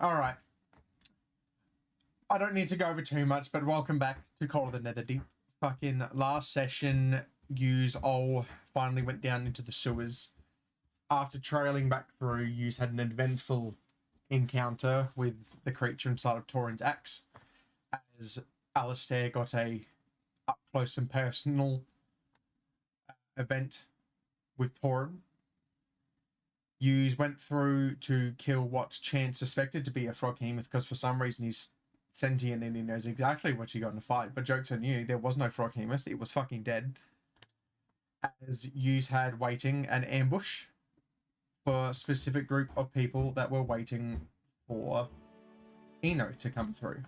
All right. I don't need to go over too much, but welcome back to Call of the Netherdeep. Fucking last session, yous all finally went down into the sewers. After trailing back through, yous had an eventful encounter with the creature inside of Torin's axe, as Alistair got a up close and personal event with Torin. Yous went through to kill what Chance suspected to be a froghemoth, because for some reason he's sentient and he knows exactly what you got in a fight. But joke's on you, there was no froghemoth, it was fucking dead. As yous had waiting an ambush for a specific group of people that were waiting for Eno to come through.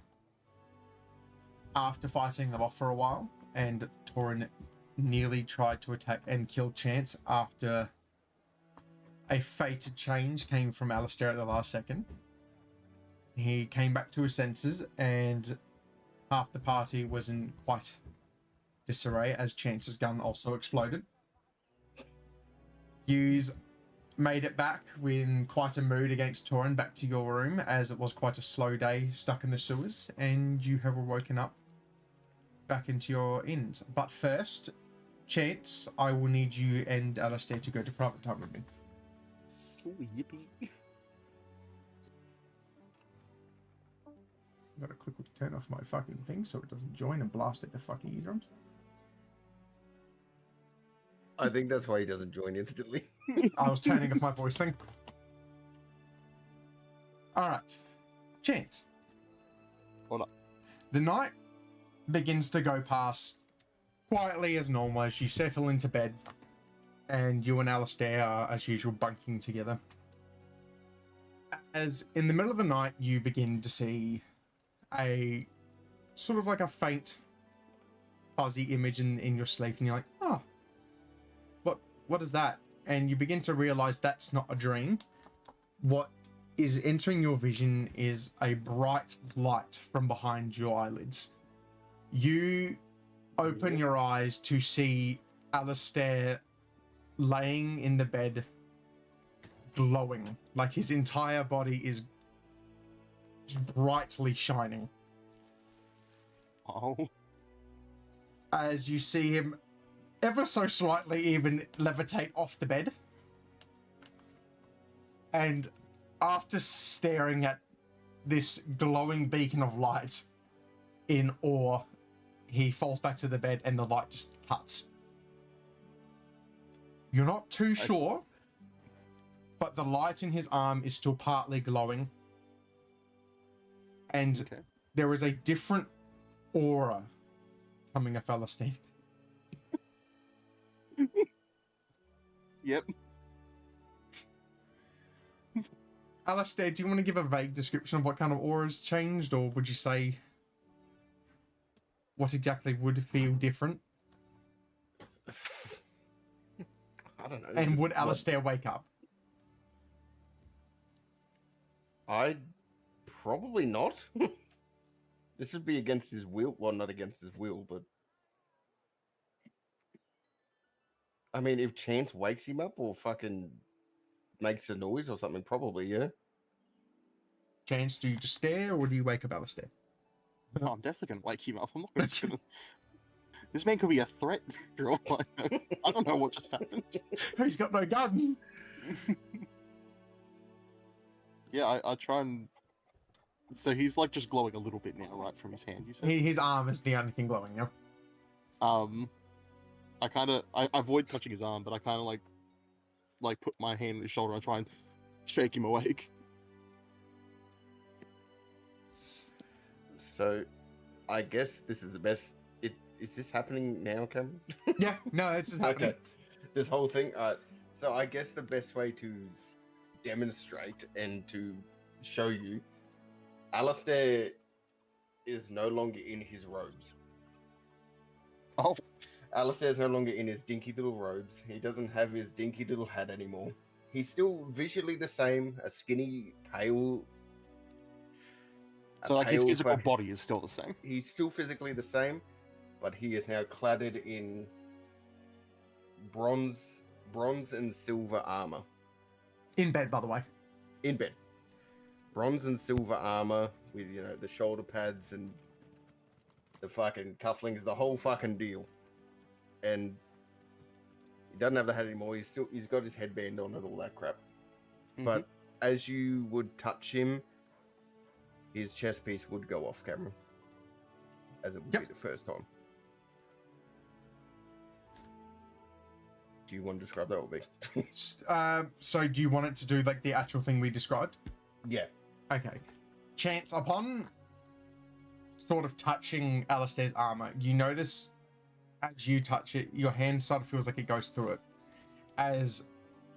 After fighting them off for a while, and Torin nearly tried to attack and kill Chance after a fated change came from Alistair at the last second. He came back to his senses, and half the party was in quite disarray as Chance's gun also exploded. Yous made it back in quite a mood against Torin back to your room, as it was quite a slow day stuck in the sewers, and you have woken up back into your inns. But first, Chance, I will need you and Alistair to go to private time with me. Ooh, yippee. Gotta quickly turn off my fucking thing so it doesn't join and blast at the fucking eardrums. I think that's why he doesn't join instantly. I was turning off my voice thing. Alright. Chance. Hold up. The night begins to go past quietly as normal as you settle into bed, and you and Alistair are, as usual, bunking together. As in the middle of the night, you begin to see a sort of like a faint, fuzzy image in your sleep, and you're like, oh, what is that? And you begin to realize that's not a dream. What is entering your vision is a bright light from behind your eyelids. You open your eyes to see Alistair laying in the bed, glowing, like his entire body is brightly shining. Oh. As you see him ever so slightly even levitate off the bed. And after staring at this glowing beacon of light in awe, he falls back to the bed and the light just cuts. You're not too sure, but the light in his arm is still partly glowing. And Okay. there is a different aura coming off Alistair. Yep. Alistair, do you want to give a vague description of what kind of aura has changed, or would you say what exactly would feel different? I don't know. And would Alistair wake up? I'd probably not. This would be against his will. Well, not against his will, but I mean, if Chance wakes him up or fucking makes a noise or something, probably, yeah. Chance, do you just stare, or do you wake up Alistair? Oh, I'm definitely gonna wake him up. I'm not gonna. This man could be a threat. For all I know. I don't know what just happened. He's got no gun. Yeah, I try and. So he's like just glowing a little bit now, right, from his hand. You said. His arm is the only thing glowing, yeah. I avoid touching his arm, but I kind of like put my hand on his shoulder and try and shake him awake. So, I guess this is the best. Is this happening now, Cameron? Yeah, no, this is happening. Okay. This whole thing. So I guess the best way to demonstrate and to show you, Alistair is no longer in his robes. Oh. Alistair's no longer in his dinky little robes. He doesn't have his dinky little hat anymore. He's still visually the same, a skinny, pale. So like his physical body is still the same. He's still physically the same, but he is now cladded in bronze and silver armor. In bed, by the way. In bed. bronze and silver armor with, you know, the shoulder pads and the fucking cufflinks, the whole fucking deal. And he doesn't have the hat anymore. He's got his headband on and all that crap. But as you would touch him, his chest piece would go off camera, as it would be the first time. Do you want to describe that with me? So do you want it to do like the actual thing we described? Yeah. Okay. Chance, upon sort of touching Alistair's armor, you notice as you touch it, your hand sort of feels like it goes through it. As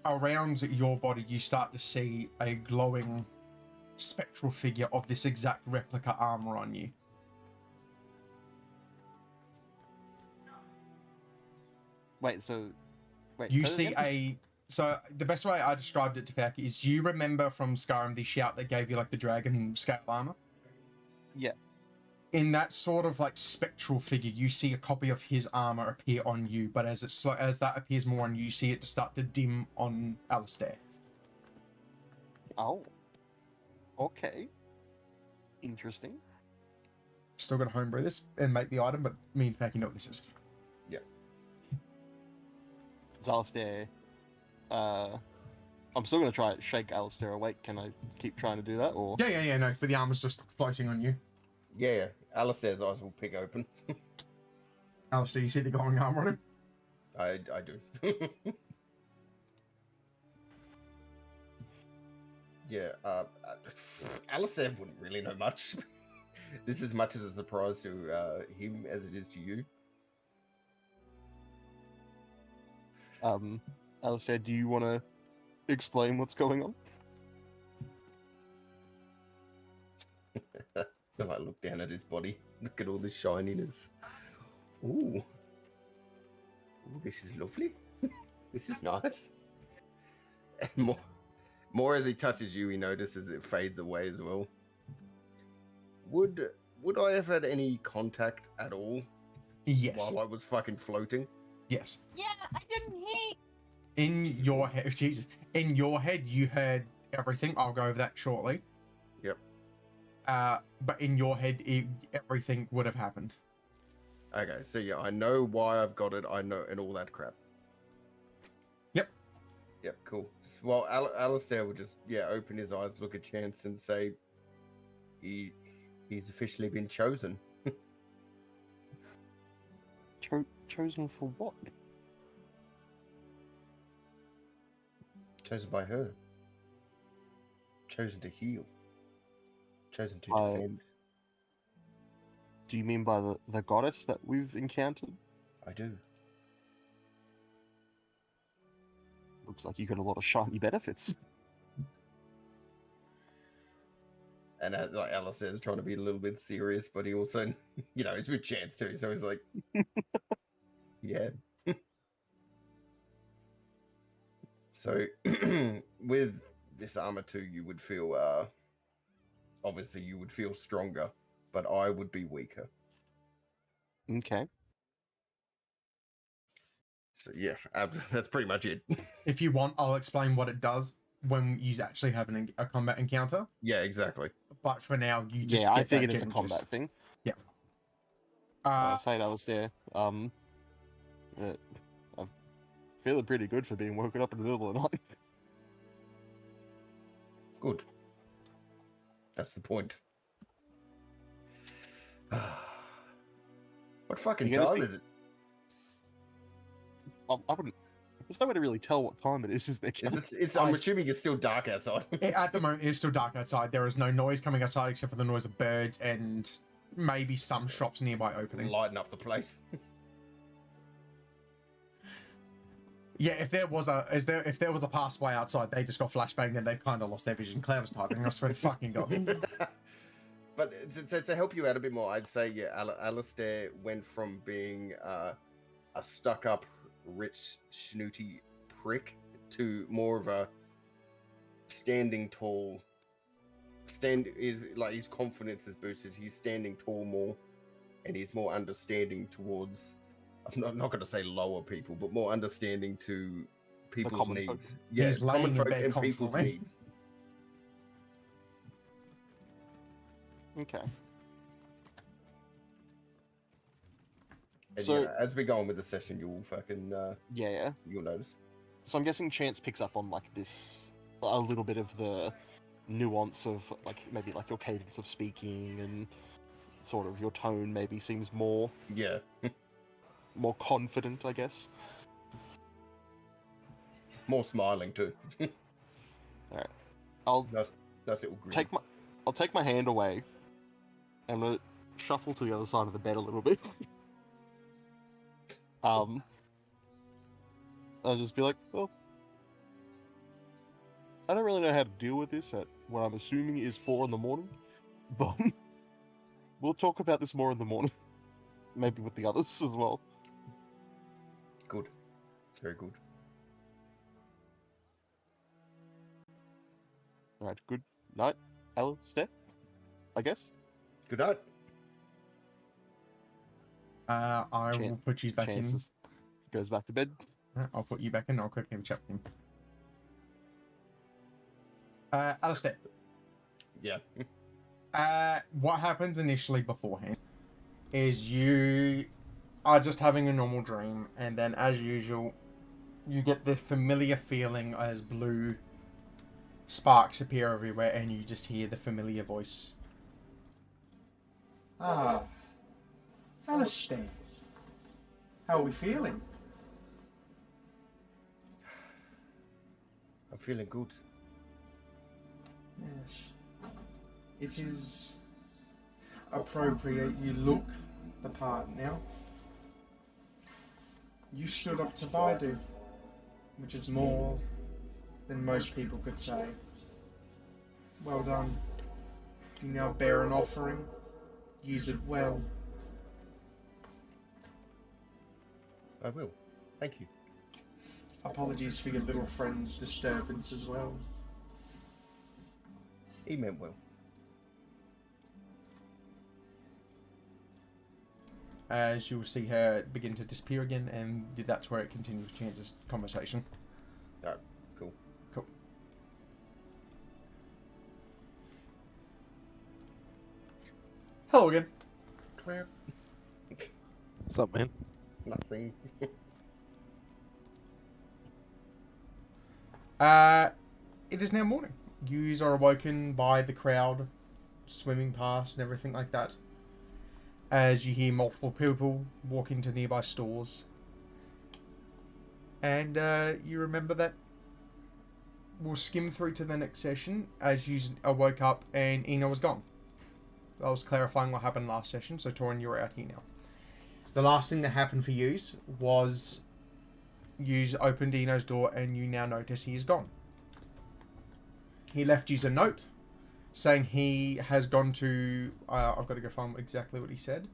around your body, you start to see a glowing spectral figure of this exact replica armor on you. You see so the best way I described it to Fauci is, you remember from Skyrim the shout that gave you like the dragon scale armor? Yeah. In that sort of like spectral figure, you see a copy of his armor appear on you, but as that appears more on you, you see it to start to dim on Alistair. Oh. Okay. Interesting. Still got to homebrew this and make the item, but me and Fauci know what this is. Yeah. It's Alistair. I'm still gonna try to shake Alistair awake. Can I keep trying to do that, or? Yeah. No, but the armor's just floating on you. Yeah. Alistair's eyes will pick open. Alistair, you see the glowing armor on him? I do. Yeah. Alistair wouldn't really know much. This is much as a surprise to him as it is to you. Alistair, do you want to explain what's going on? If I look down at his body, look at all the shininess. Ooh. Ooh, this is lovely. This is nice. And more as he touches you, he notices it fades away as well. Would I have had any contact at all? Yes. While I was fucking floating? Yes. Yeah, I didn't hear. In your head, Jesus. In your head, you heard everything. I'll go over that shortly. Yep. But in your head, everything would have happened. Okay, so yeah, I know why I've got it. I know, and all that crap. Yep, cool. Well, Alistair would just, open his eyes, look at Chance, and say, he's officially been chosen. Chosen for what? Chosen by her. Chosen to heal. Chosen to defend. Do you mean by the goddess that we've encountered? I do. Looks like you got a lot of shiny benefits. And like Alistair is trying to be a little bit serious, but he also, he's with Chance too, so he's like, yeah. So, with this armor too, you would feel, obviously you would feel stronger, but I would be weaker. Okay. So yeah, that's pretty much it. If you want, I'll explain what it does when you actually have a combat encounter. Yeah, exactly. But for now, you just I figured it's a combat thing. Yeah. I'll say that was there. I'm feeling pretty good for being woken up in the middle of the night. Good. That's the point. What fucking time is it? I wouldn't. There's no way to really tell what time it is. Is there? I'm assuming it's still dark outside. At the moment, it's still dark outside. There is no noise coming outside except for the noise of birds and maybe some shops nearby opening. Lighten up the place. Yeah, if there was a passway outside, they just got flashbanged and they kind of lost their vision. Claire was typing. I swear to fucking God. But to help you out a bit more, I'd say Alistair went from being a stuck-up, rich, snooty prick to more of a standing tall. His confidence is boosted. He's standing tall more, and he's more understanding towards. I'm not going to say lower people, but more understanding to people's needs. Yeah, he's common laying in folk bed and people's confidently. needs. Okay. And So yeah, as we go on with the session, you'll fucking yeah. you'll notice. So I'm guessing Chance picks up on like this a little bit of the nuance of like maybe like your cadence of speaking and sort of your tone maybe seems more Yeah. confident, I guess. More smiling too. Alright. I'll Nice little grin. take my hand away. I'm gonna shuffle to the other side of the bed a little bit. I'll just be like, well, I don't really know how to deal with this at what I'm assuming is 4 in the morning, but we'll talk about this more in the morning. Maybe with the others as well. Good. It's very good. Alright, good night, Alistair, I guess. Good night. I will put you back in. Chances goes back to bed. I'll put you back in. I'll quickly chat with him. Alistair. Yeah. What happens initially beforehand is you are just having a normal dream, and then as usual, you get the familiar feeling as blue sparks appear everywhere, and you just hear the familiar voice. Ah, Alistair. How are we feeling? I'm feeling good. Yes. It is appropriate you look the part now. You stood up to Baidu, which is more than most people could say. Well done. You now bear an offering. Use it well. I will. Thank you. Apologies for your little friend's disturbance as well. He meant well. As you will see her begin to disappear again, and that's where it continues Chance's conversation. Alright, cool. Cool. Hello again. Claire. What's up, man? Nothing. It is now morning. Yous are awoken by the crowd swimming past and everything like that. As you hear multiple people walk into nearby stores. And you remember that we'll skim through to the next session as you woke up and Eno was gone. I was clarifying what happened last session, so Torin, you're out here now. The last thing that happened for yous was yous opened Eno's door and you now notice he is gone. He left yous a note saying he has gone to... I've got to go find exactly what he said.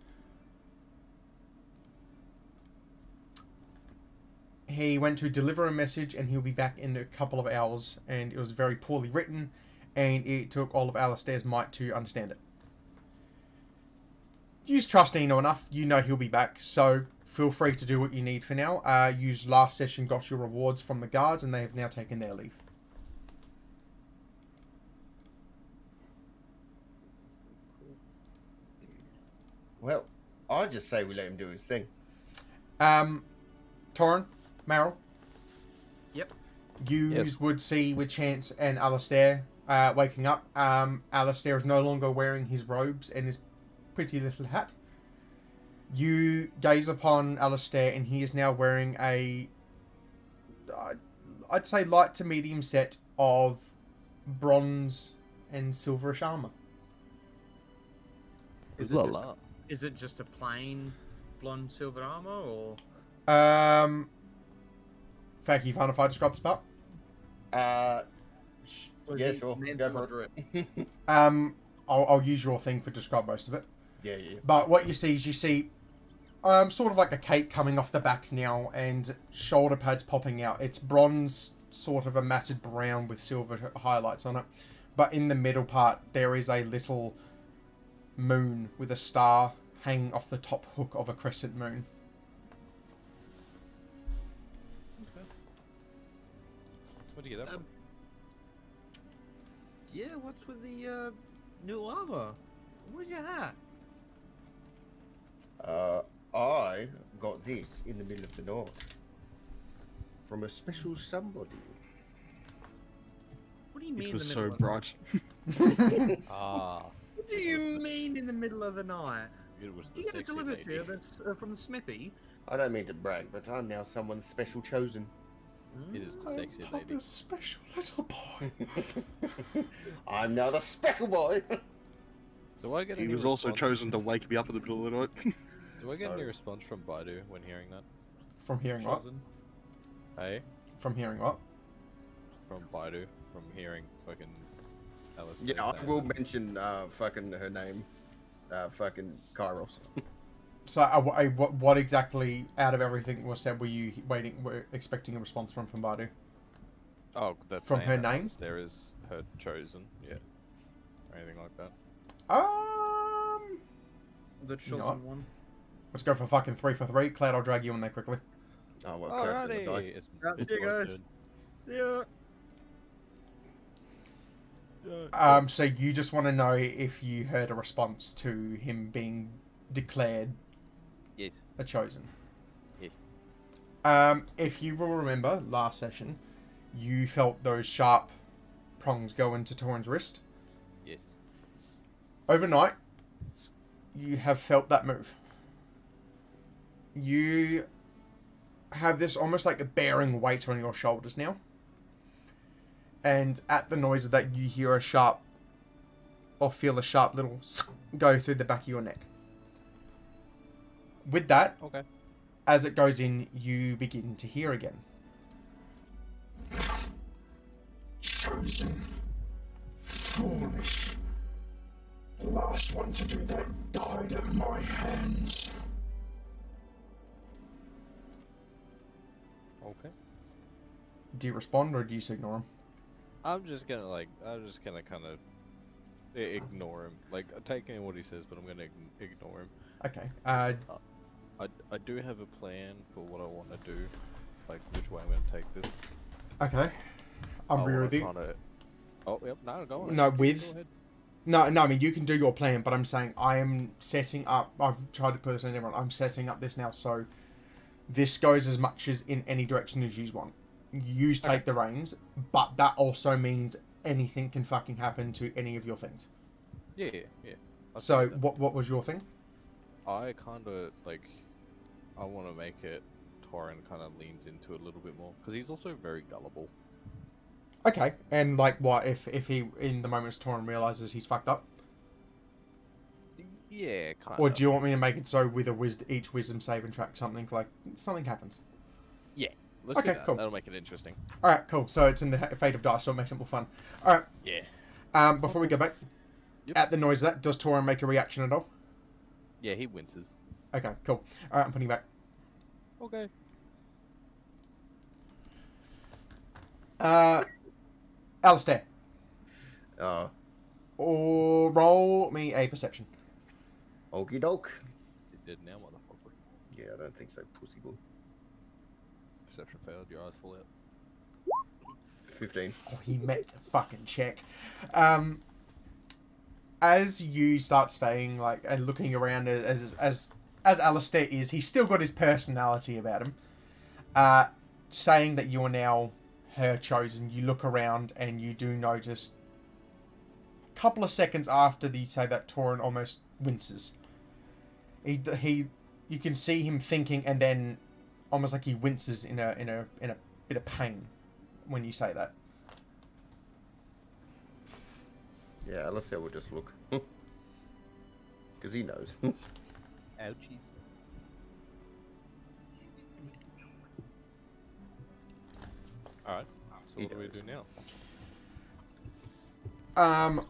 He went to deliver a message and he'll be back in a couple of hours, and it was very poorly written and it took all of Alistair's might to understand it. You trust Eno enough, you know he'll be back, so feel free to do what you need for now. You last session got your rewards from the guards and they have now taken their leave. Well, I just say we let him do his thing. Torin, Meryl. Yep. Yous would see with Chance and Alistair waking up. Alistair is no longer wearing his robes and his pretty little hat. You gaze upon Alistair and he is now wearing a, I'd say light to medium set of bronze and silverish armor. Is it just a plain blonde silver armor, or? Fact, you find if I describe the spell? Or is Yeah, he sure. meant Go to for order it. I'll use your thing for describe most of it. Yeah. But what you see is sort of like a cape coming off the back now and shoulder pads popping out. It's bronze, sort of a matted brown with silver highlights on it. But in the middle part, there is a little moon with a star hanging off the top hook of a crescent moon. Okay. Where'd you get that from? Yeah, what's with the new armor? Where's your hat? I got this in the middle of the night from a special somebody. What do you mean It was in the so middle bright. Ah. What do it you was the mean in the middle of the night? It was Do the you get it sexy delivered to lady. you that's from the smithy? I don't mean to brag, but I'm now someone's special chosen. It is the I'm sexy lady. Papa's special little boy. I'm now the special boy. Do I get He any was also response- chosen to wake me up in the middle of the night. Do I get any Sorry. response from Baidu when hearing that? From hearing what? Chosen. Hey? From hearing what? From Baidu? From hearing fucking Alice. Yeah, I will mention fucking her name, fucking Kairos. So, what exactly out of everything was said were you were expecting a response from Baidu? Oh, that's From saying her that name? There is her chosen, yeah. Or anything like that. The chosen what? one. Let's go for fucking 3 for 3. Cloud, I'll drag you in there quickly. Oh well, Kurt's gonna die. Alrighty! It's Right, it's see you my guys. turn. Yeah. So you just want to know if you heard a response to him being declared Yes. a chosen. Yes. If you will remember last session, you felt those sharp prongs go into Torin's wrist. Yes. Overnight, you have felt that move. You have this almost like a bearing weight on your shoulders now. And at the noise of that, you hear a sharp, or feel a sharp little go through the back of your neck. With that, Okay. as it goes in, you begin to hear again. Chosen. Foolish. The last one to do that died at my hands. Okay. Do you respond or do you just ignore him? I'm just gonna kind of ignore him. Like, take in what he says, but I'm gonna ignore him. Okay. I do have a plan for what I want to do, like which way I'm gonna take this. Okay. I'm I agree wanna with you. kinda- Oh, yep. No, go on. No, Go with- ahead. No, I mean, you can do your plan, but I'm saying I am setting up... I've tried to put this in everyone. I'm setting up this now, so this goes as much as in any direction as you want. You take the reins, but that also means anything can fucking happen to any of your things. Yeah. I So, see that. what was your thing? I kind of like. I want to make it. Torin kind of leans into it a little bit more because he's also very gullible. Okay, and like what if he in the moments Torin realizes he's fucked up? Yeah, kind Or of. do you want me to make it so with each wisdom saving track something happens? Let's Okay, do that. cool. That'll make it interesting. All right, cool. So it's in the fate of dice, so it makes it more fun. All right. Yeah. Before we go back, Yep. at the noise of that, does Torin make a reaction at all? Yeah, he winces. Okay, cool. All right, I'm putting back. Okay. Alistair, Oh, roll me a perception. okie doke. It did now, motherfucker. Yeah, I don't think so, pussy boy. Perception failed. Your eyes fall out. 15. Oh, he met the fucking check. As you start saying like and looking around as Alistair is, he's still got his personality about him. Saying that you are now her chosen, you look around and you do notice a couple of seconds after you say that Torin almost winces. He you can see him thinking and then almost like he winces in a bit of pain when you say that. Yeah, Alistair will just look. Because he knows. Ouchies. Alright. So what do we do now?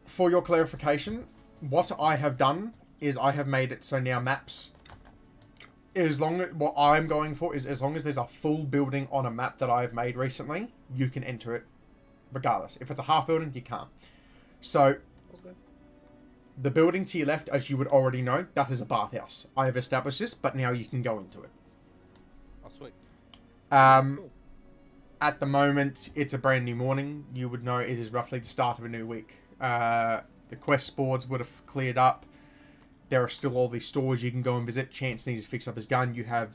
For your clarification, what I have done is I have made it so now maps. What I'm going for is as long as there's a full building on a map that I've made recently, you can enter it regardless. If it's a half building, you can't. So, the building to your left, as you would already know, that is a bathhouse. I have established this, but now you can go into it. Oh, sweet. Cool. At the moment, it's a brand new morning. You would know it is roughly the start of a new week. The quest boards would have cleared up. There are still all these stores you can go and visit. Chance needs to fix up his gun. You have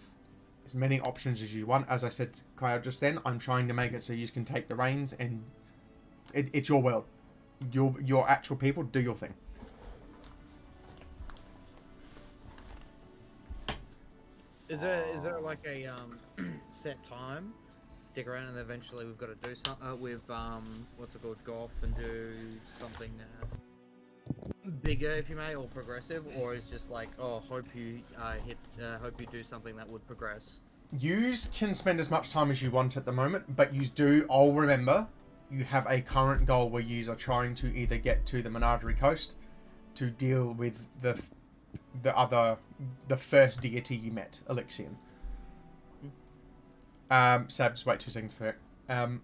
as many options as you want. As I said to Cloud just then, I'm trying to make it so you can take the reins, and it's your world. Your actual people, do your thing. Is there like a set time? Stick around and eventually we've got to do something with what's it called? Go off and do something bigger, if you may, or progressive, or is just like, oh, hope you hope you do something that would progress. Yous can spend as much time as you want at the moment, but yous do all remember you have a current goal where yous are trying to either get to the Menagerie Coast to deal with the first deity you met, Elixion. Sab, just wait 2 seconds for it. I know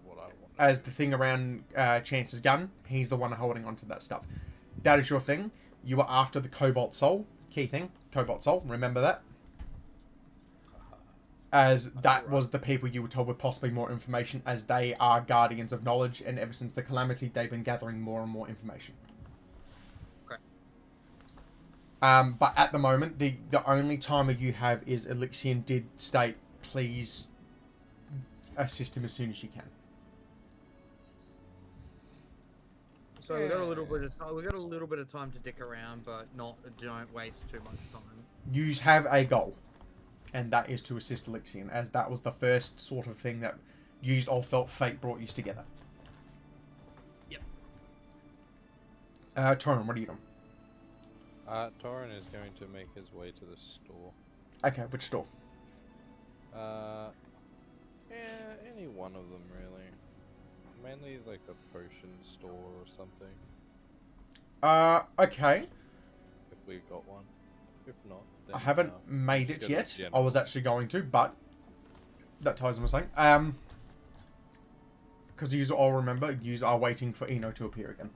what I want. As the thing around Chance's gun, he's the one holding onto that stuff. That is your thing. You are after the Cobalt Soul. Key thing, Cobalt Soul. Remember that. As that was the people you were told with possibly more information, as they are guardians of knowledge, and ever since the Calamity, they've been gathering more and more information. Okay. But at the moment, the only timer you have is Elixion did state, please assist him as soon as you can. So we got a little bit of time to dick around, but don't waste too much time. You have a goal, and that is to assist Elixion, as that was the first sort of thing that you all felt fate brought you together. Yep. Torin, what are you doing? Torin is going to make his way to the store. Okay, which store? Yeah, any one of them really. Mainly like a potion store or something. Okay. If we've got one. If not, then, I haven't made it go to yet. general. I was actually going to, but that ties in with saying. Because you all remember, you are waiting for Eno to appear again.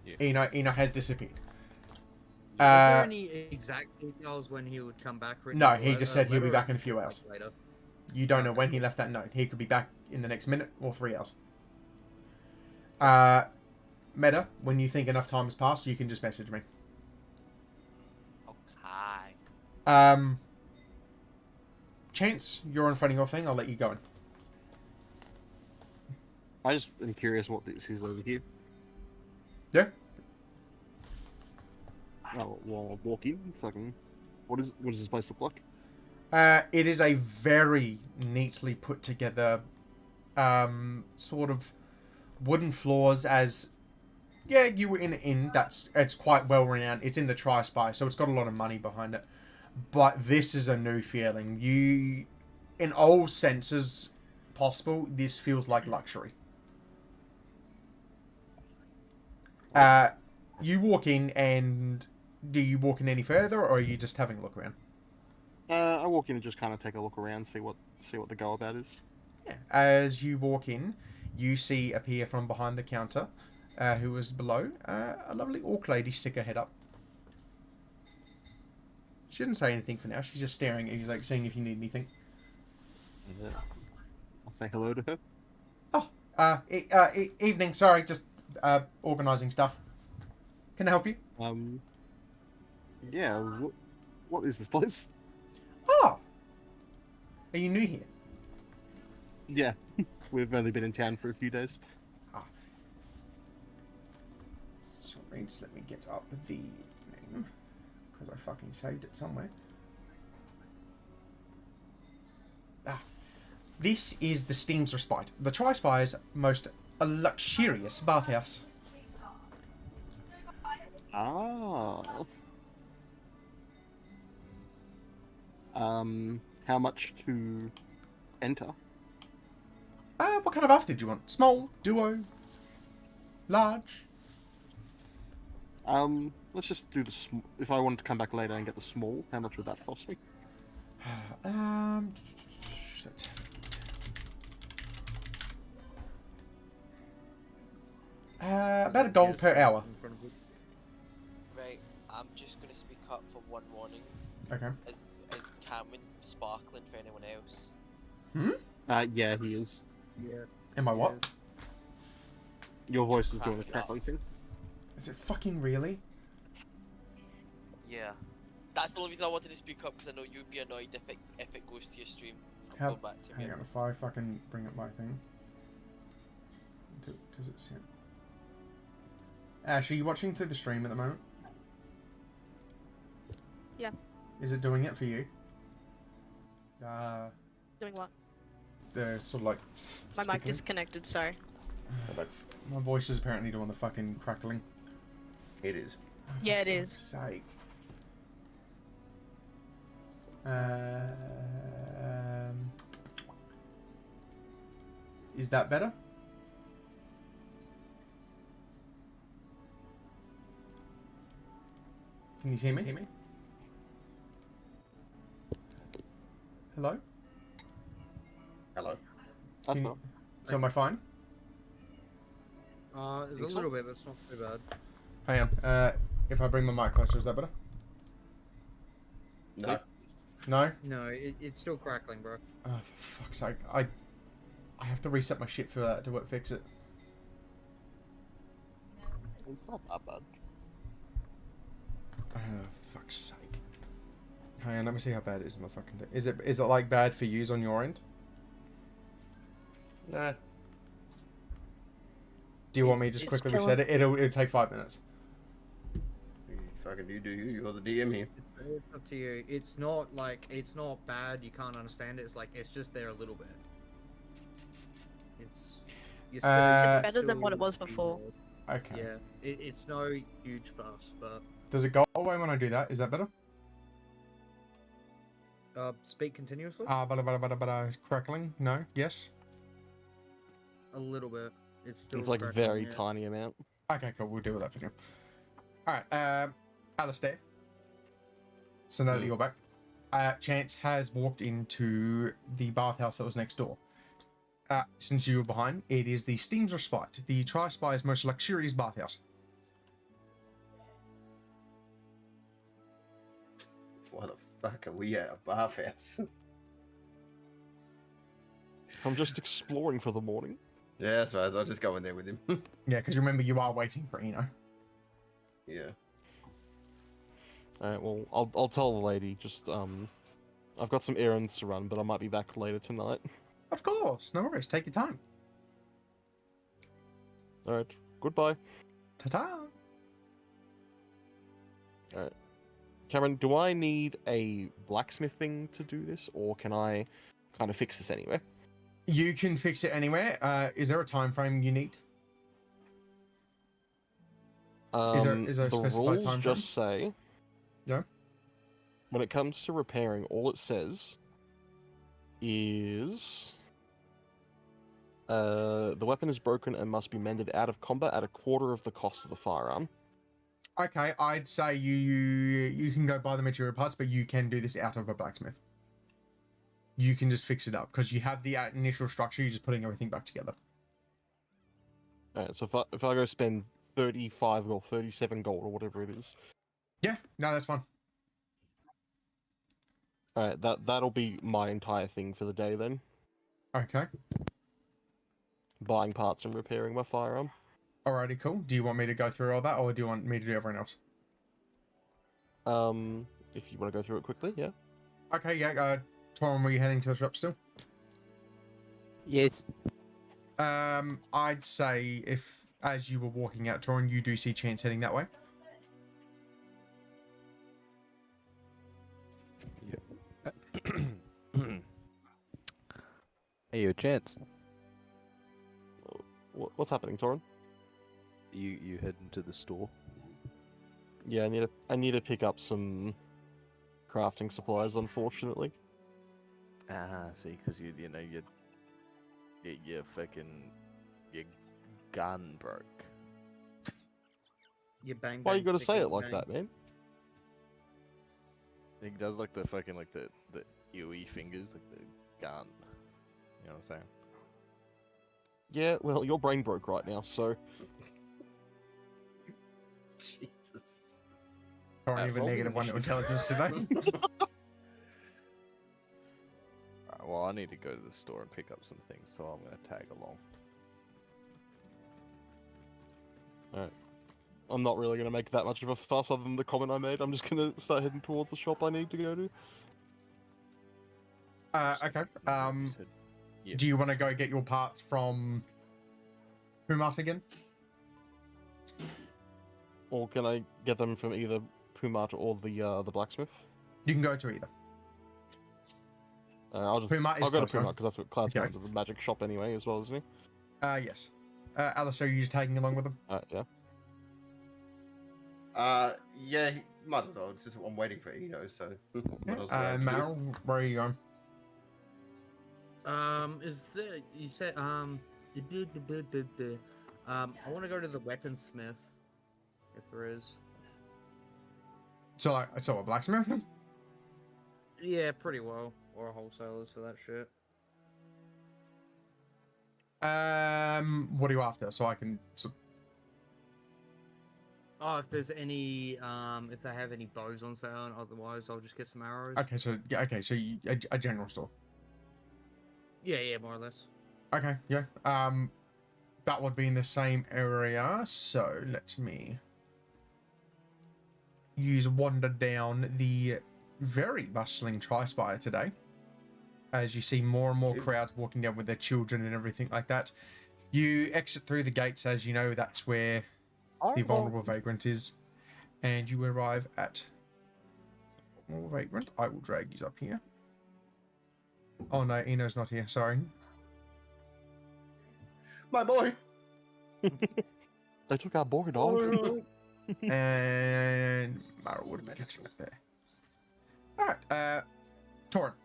Yeah. Eno has disappeared. Is there any exact details when he would come back? No, he just said he'll be back in a few like hours. later? You don't know when he left that note. He could be back in the next minute or 3 hours. Meta, when you think enough time has passed, you can just message me. Okay. Chance, you're in front of your thing. I'll let you go in. I just am curious what this is over here. Yeah. Oh, well, I'll walk in. Fucking, what does this place look like? It is a very neatly put together, sort of wooden floors. As yeah, you were in an inn. It's quite well renowned. It's in the Tri-Spy, so it's got a lot of money behind it. But this is a new feeling. You, in all senses possible, this feels like luxury. You walk in, and do you walk in any further, or are you just having a look around? I walk in and just kind of take a look around, see what the go about is. Yeah. As you walk in, you see appear from behind the counter, who is below, a lovely orc lady stick her head up. She doesn't say anything for now. She's just staring at you, like seeing if you need anything. I'll say hello to her. Oh, evening. Sorry, just organising stuff. Can I help you? Yeah. What is this place? Oh, are you new here? Yeah, we've only been in town for a few days. Sorry, just let me get up the name, because I fucking saved it somewhere. This is the Steam's Respite, the Tri-Spy's most luxurious bathhouse. Ah. How much to enter? What kind of bath did you want? Small, duo, large? Let's just do the if I wanted to come back later and get the small, how much would that cost me? Let's have about $1 per hour. Right, I'm just gonna speak up for one warning. Okay. Is Cameron sparkling for anyone else? Hmm? Yeah, he is. Yeah. Am I what? Your voice is doing a cracking up. crackling thing. Is it fucking really? Yeah. That's the only reason I wanted to speak up, because I know you'd be annoyed if it goes to your stream. I'm How- going back to Hang me. on, if I fucking bring up my thing. Does it sound... Ash, are you watching through the stream at the moment? Yeah. Is it doing it for you? Doing what? The sort of like... My mic speaking? disconnected, sorry. My voice is apparently doing the fucking crackling. It is. Oh, for Yeah, it fuck's is. Sake. Is that better? Can you hear me? Hello? Hello. That's Can not. you- So am I fine? There's a Think so? little bit, but it's not too bad. Hang on. If I bring my mic closer, is that better? No. No? No, it's still crackling, bro. Oh, for fuck's sake. I have to reset my shit for that to fix it. It's not that bad. Oh, fuck's sake. Hang on, let me see how bad it is in my fucking thing. Is it like bad for yous on your end? Nah. Do you want me to just It's quickly killing- reset it? It'll take 5 minutes. You fucking do you? You're the DM here. It's up to you. It's not bad. You can't understand it. It's like it's just there a little bit. It's you're still, It's better than what it still was before. keyboard. Okay. Yeah, it's no huge fuss, but Does it go away when I do that? Is that better? speak continuously. Crackling? No? Yes? A little bit. It's still. It's like crackling, very yeah. tiny amount. Okay, cool. We'll deal with that for now. Alright, Alistair. So now that you're back, Chance has walked into the bathhouse that was next door. Since you were behind, it is the Steam's Respite, the Tri-Spy's most luxurious bathhouse. Why the fuck are we at a bathhouse? I'm just exploring for the morning. Yeah, I suppose I'll just go in there with him. Yeah, because remember, you are waiting for Eno. Yeah. Alright, well, I'll tell the lady, just, I've got some errands to run, but I might be back later tonight. Of course, no worries. Take your time. Alright, goodbye. Ta-ta! Alright. Cameron, do I need a blacksmithing to do this, or can I kind of fix this anyway? You can fix it anywhere. Is there a time frame you need? Is there a The specified rules time frame? just say... Yeah? When it comes to repairing, all it says is... the weapon is broken and must be mended out of combat at a quarter of the cost of the firearm. Okay, I'd say you can go buy the material parts, but you can do this out of a blacksmith. You can just fix it up because you have the initial structure. You're just putting everything back together. Alright, so if I go spend 35 or 37 gold or whatever it is, Yeah, no, that's fine. alright, that'll be my entire thing for the day then. Okay, Buying parts and repairing my firearm. alrighty, cool. Do you want me to go through all that, or do you want me to do everything else? If you want to go through it quickly, yeah. Okay, yeah. Torrin, were you heading to the shop still? Yes. I'd say if, as you were walking out, Torrin, you do see Chance heading that way. Hey, you a chance? What's happening, Torin? You head into the store. Yeah, I need to pick up some crafting supplies, unfortunately. Ah, see, because you know your gun broke. You bang. Why you bang, gotta stick say and it like bang. that, man? He does like the fucking the EOE fingers, like the gun. You know what I'm saying? Yeah, well, your brain broke right now, so Jesus. Torrin, you have a roll me negative one to initiative. intelligence today. Alright, well, I need to go to the store and pick up some things, so I'm gonna tag along. I'm not really gonna make that much of a fuss other than the comment I made. I'm just gonna start heading towards the shop I need to go to. Okay. Said, yeah. Do you want to go get your parts from Pumat again? Or can I get them from either Pumat or the blacksmith? You can go to either. I'll Pumat is I'll go to closer. Pumat because that's what Cloud's Okay. going to the magic shop anyway, as well, isn't he? Yes. Alistair, are you just tagging along with them? Yeah. Yeah, might as well. It's just I'm waiting for Eno, so. What else do I have to do? Meryl, where are you going? Is there? You said I want to go to the weaponsmith, if there is. So a blacksmith? Yeah, pretty well. Or wholesalers for that shit. What are you after? So I can. Oh, if there's any, if they have any bows on sale, and otherwise I'll just get some arrows. Okay, so a general store. Yeah, more or less. Okay, yeah. That would be in the same area. So let me wander down the very bustling Tri-Spire today, as you see more and more crowds walking down with their children and everything like that. You exit through the gates, as you know that's where the vulnerable vagrant is, and you arrive at vulnerable vagrant. I will drag you up here. Oh no, Eno's not here. Sorry. My boy! They took our boy dog. And Mara would have catching up there. Alright, Torrent.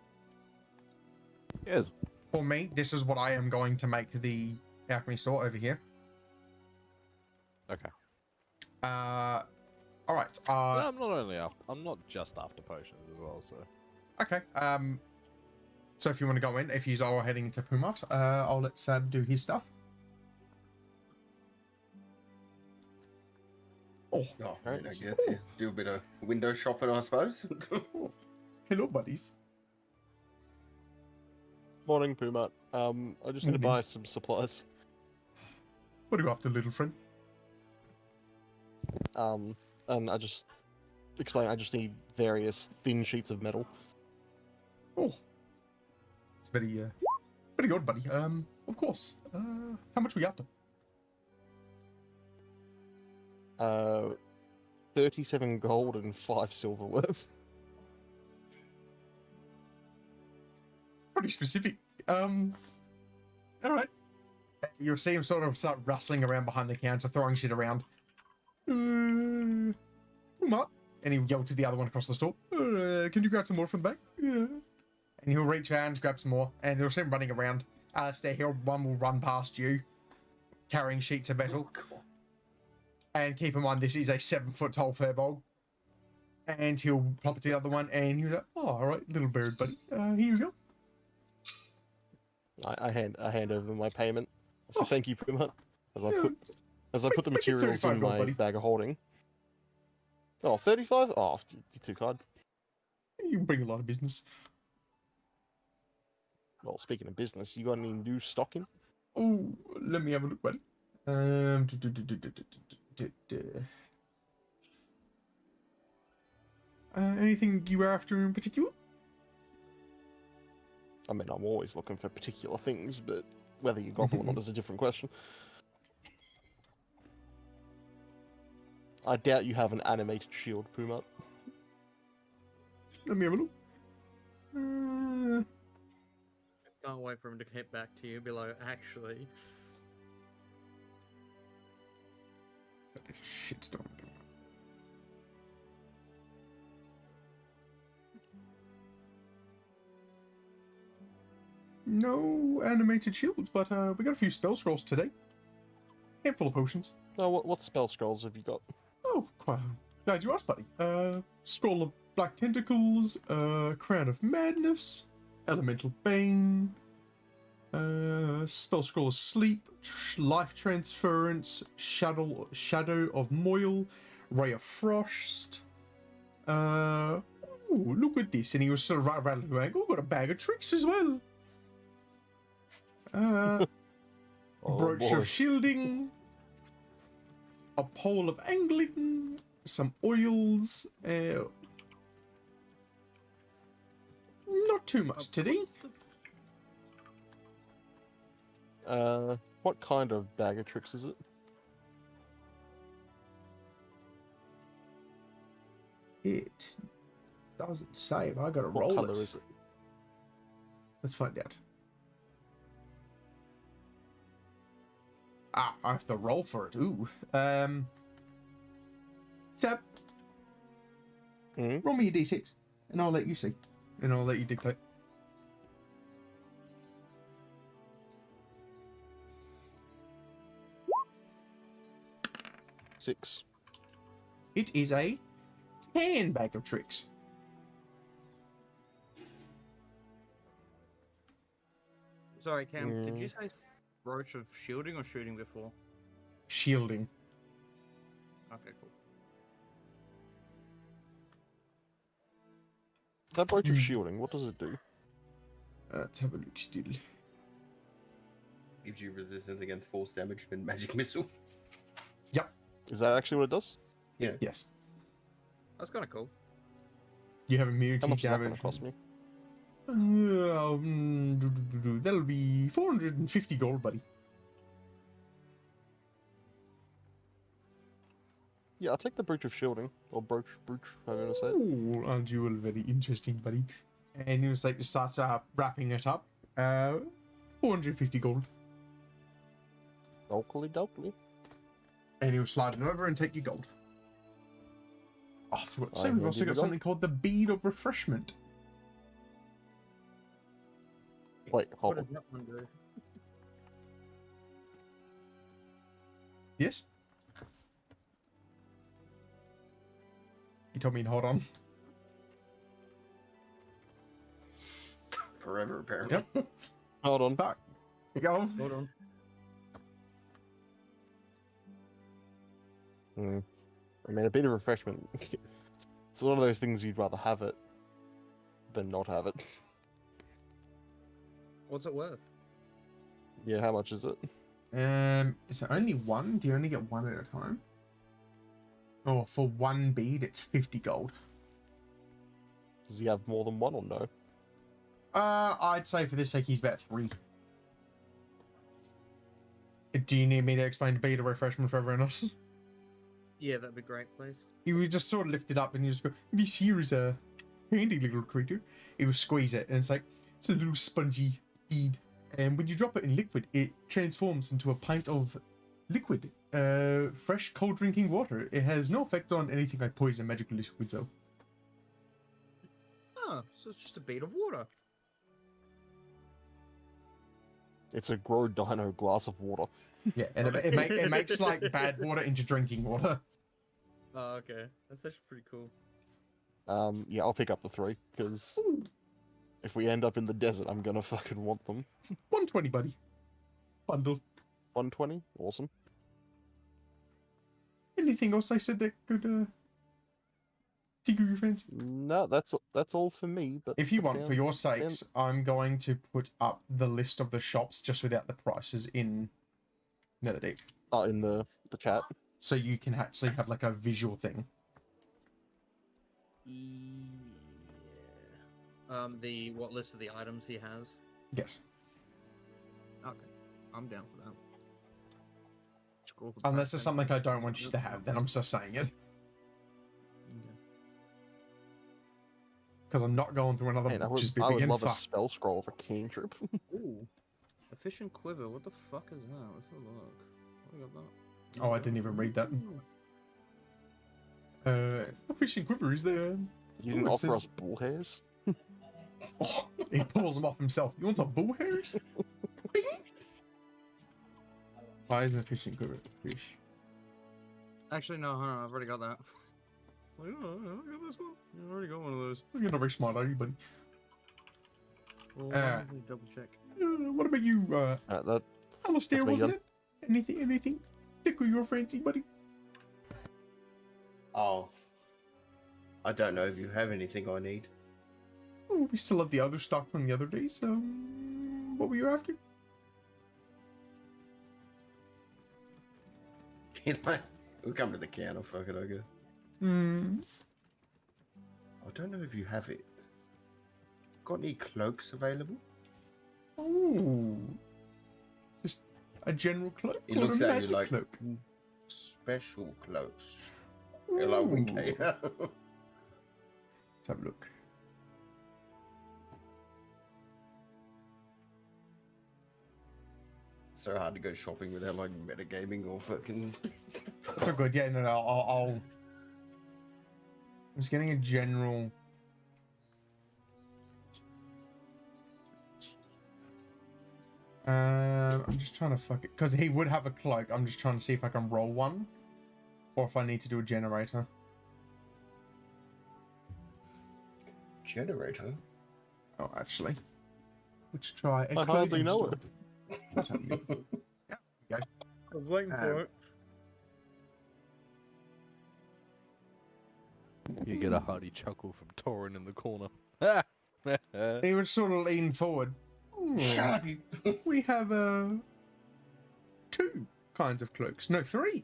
Yes. For me, this is what I am going to make the alchemy store over here. Okay. Alright, Well, I'm not just after potions as well, so. okay, so if you want to go in, if you are heading into Pumat, I'll let Sad do his stuff. Oh, I mean, I guess you do a bit of window shopping, I suppose. hello, buddies. Morning, Pumat. I just need to buy some supplies. What are you after, little friend? And I just need various thin sheets of metal. Oh, it's very odd, buddy. Of course. How much we after? 37 gold and 5 silver worth. Pretty specific. All right. You'll see him sort of start rustling around behind the counter, throwing shit around. What? And he'll yell to the other one across the store. Can you grab some more from the back? Yeah. And he'll reach around, grab some more, and you'll see him running around. One will run past you, carrying sheets of metal. And keep in mind, this is a 7-foot tall furball. And he'll pop it to the other one, and he'll go, "Oh, all right, little bird, buddy. Here you go." I hand over my payment. So thank you, Pumat. Yeah. As I put the materials in my buddy. bag of holding. Oh, 35? Oh, you're too kind. You bring a lot of business. Well, speaking of business, you got any new stock in? Oh, let me have a look, buddy. Anything you were after in particular? I mean, I'm always looking for particular things, but whether you got them or not is a different question. I doubt you have an animated shield, Pumat. Let me have a look. Can't wait for him to get back to you. Be like, actually. Shitstorm. No animated shields, but we got a few spell scrolls today. Handful of potions. Oh, what spell scrolls have you got? Oh, quite glad you asked, buddy. Scroll of Black Tentacles, Crown of Madness, Elemental Bane, Spell Scroll of Sleep, Life Transference, Shadow of Moil, Ray of Frost. Ooh, look at this. And he was sort of rattling around. Oh, got a bag of tricks as well. Oh, Brooch boy. of Shielding. a pole of angling, some oils, not too much today. What kind of bag of tricks is it? It doesn't say, but I gotta What roll color it. is it? Let's find out. Ah, I have to roll for it. Ooh. Seb, roll me a d6, and I'll let you see, and I'll let you dictate. Six. It is a tan bag of tricks. Sorry, Cam. Did you say brooch of shielding or shooting before? Shielding. Okay, cool. That brooch of shielding, what does it do? Let's have a look still. Gives you resistance against force damage and magic missile. Yep. Is that actually what it does? Yeah. Yes. That's kind of cool. You have How immunity much is that going damage. to cost me? That'll be 450 gold, buddy. Yeah, I'll take the brooch of shielding. Or brooch, however you want to say it. Ooh, aren't you all very interesting, buddy? And he was like, starts wrapping it up. 450 gold. Oakley dokley. And he'll slide it over and take your gold. Oh, I forgot to say, I'm we've gonna also give got you something called the Bead of Refreshment. Wait, hold What on. does that one do? Yes? You told me to hold on. Forever, apparently. Yep. Hold on. Back. You go. Hold on. I mean, a bit of refreshment. It's one of those things you'd rather have it than not have it. What's it worth? Yeah, how much is it? Is there only one? Do you only get one at a time? Oh, for one bead, it's 50 gold. Does he have more than one or no? I'd say for this sake, he's about 3. Do you need me to explain the bead of refreshment for everyone else? Yeah, that'd be great, please. He would just sort of lift it up and you just go, this here is a handy little creature. He would squeeze it and it's like, it's a little spongy bead. And when you drop it in liquid, it transforms into a pint of liquid. Fresh, cold drinking water. It has no effect on anything like poison, magical liquids though. Oh, so it's just a bead of water. It's a grow dino glass of water. Yeah, and it makes like bad water into drinking water. Oh, okay. That's actually pretty cool. Yeah, I'll pick up the 3, because if we end up in the desert, I'm gonna fucking want them. 120, buddy. Bundle. 120? Awesome. Anything else I said that could tickle your fancy? No, that's all for me. But If you that want, for sounds- your sakes, sounds- I'm going to put up the list of the shops just without the prices in Netherdeep. Oh, in the chat. So you can actually have like a visual thing. Yeah. What list of the items he has? Yes. Okay, I'm down for that. Scroll to Unless back it's then. something I don't want you to have, then I'm just saying it. Because I'm not going through another Man, I just would, I big would and love a fuck. spell scroll for cantrip. Ooh, efficient quiver. What the fuck is that? Let's have a look. What got that? Oh, I didn't even read that. Fishing quiver is there. You didn't it offer says- us bull hairs? Oh, he pulls them off himself. You want some bull hairs? Why is a fishing quiver fish? Actually, no, hold on. I've already got that. Like, oh, I got this one. I already got one of those. You're not very smart, are you, buddy? Well, Uh, let me double check. What about you, That Alistair, That's me, wasn't yep. it? Anything tickle your fancy, buddy? Oh. I don't know if you have anything I need. Oh, we still have the other stock from the other day, so... What were you after? Can I We'll come to the counter, fuck it, I guess. Hmm. I don't know if you have it. Got any cloaks available? Ooh. Just a general cloak? He or a looks at you magic like cloak? special cloaks. You're like, Ooh. okay. Let's have a look. So hard to go shopping without like metagaming or fucking. That's all good. Yeah, no, I'll. I was getting a general. I'm just trying to fuck it because he would have a cloak. I'm just trying to see if I can roll one, or if I need to do a generator. Generator? Oh, actually, let's try. I hardly know it. I'll tell you. Yeah, there we go. I was waiting for it. You get a hearty chuckle from Torin in the corner. He would sort of lean forward. Shut up, you. We have two kinds of cloaks. No, three.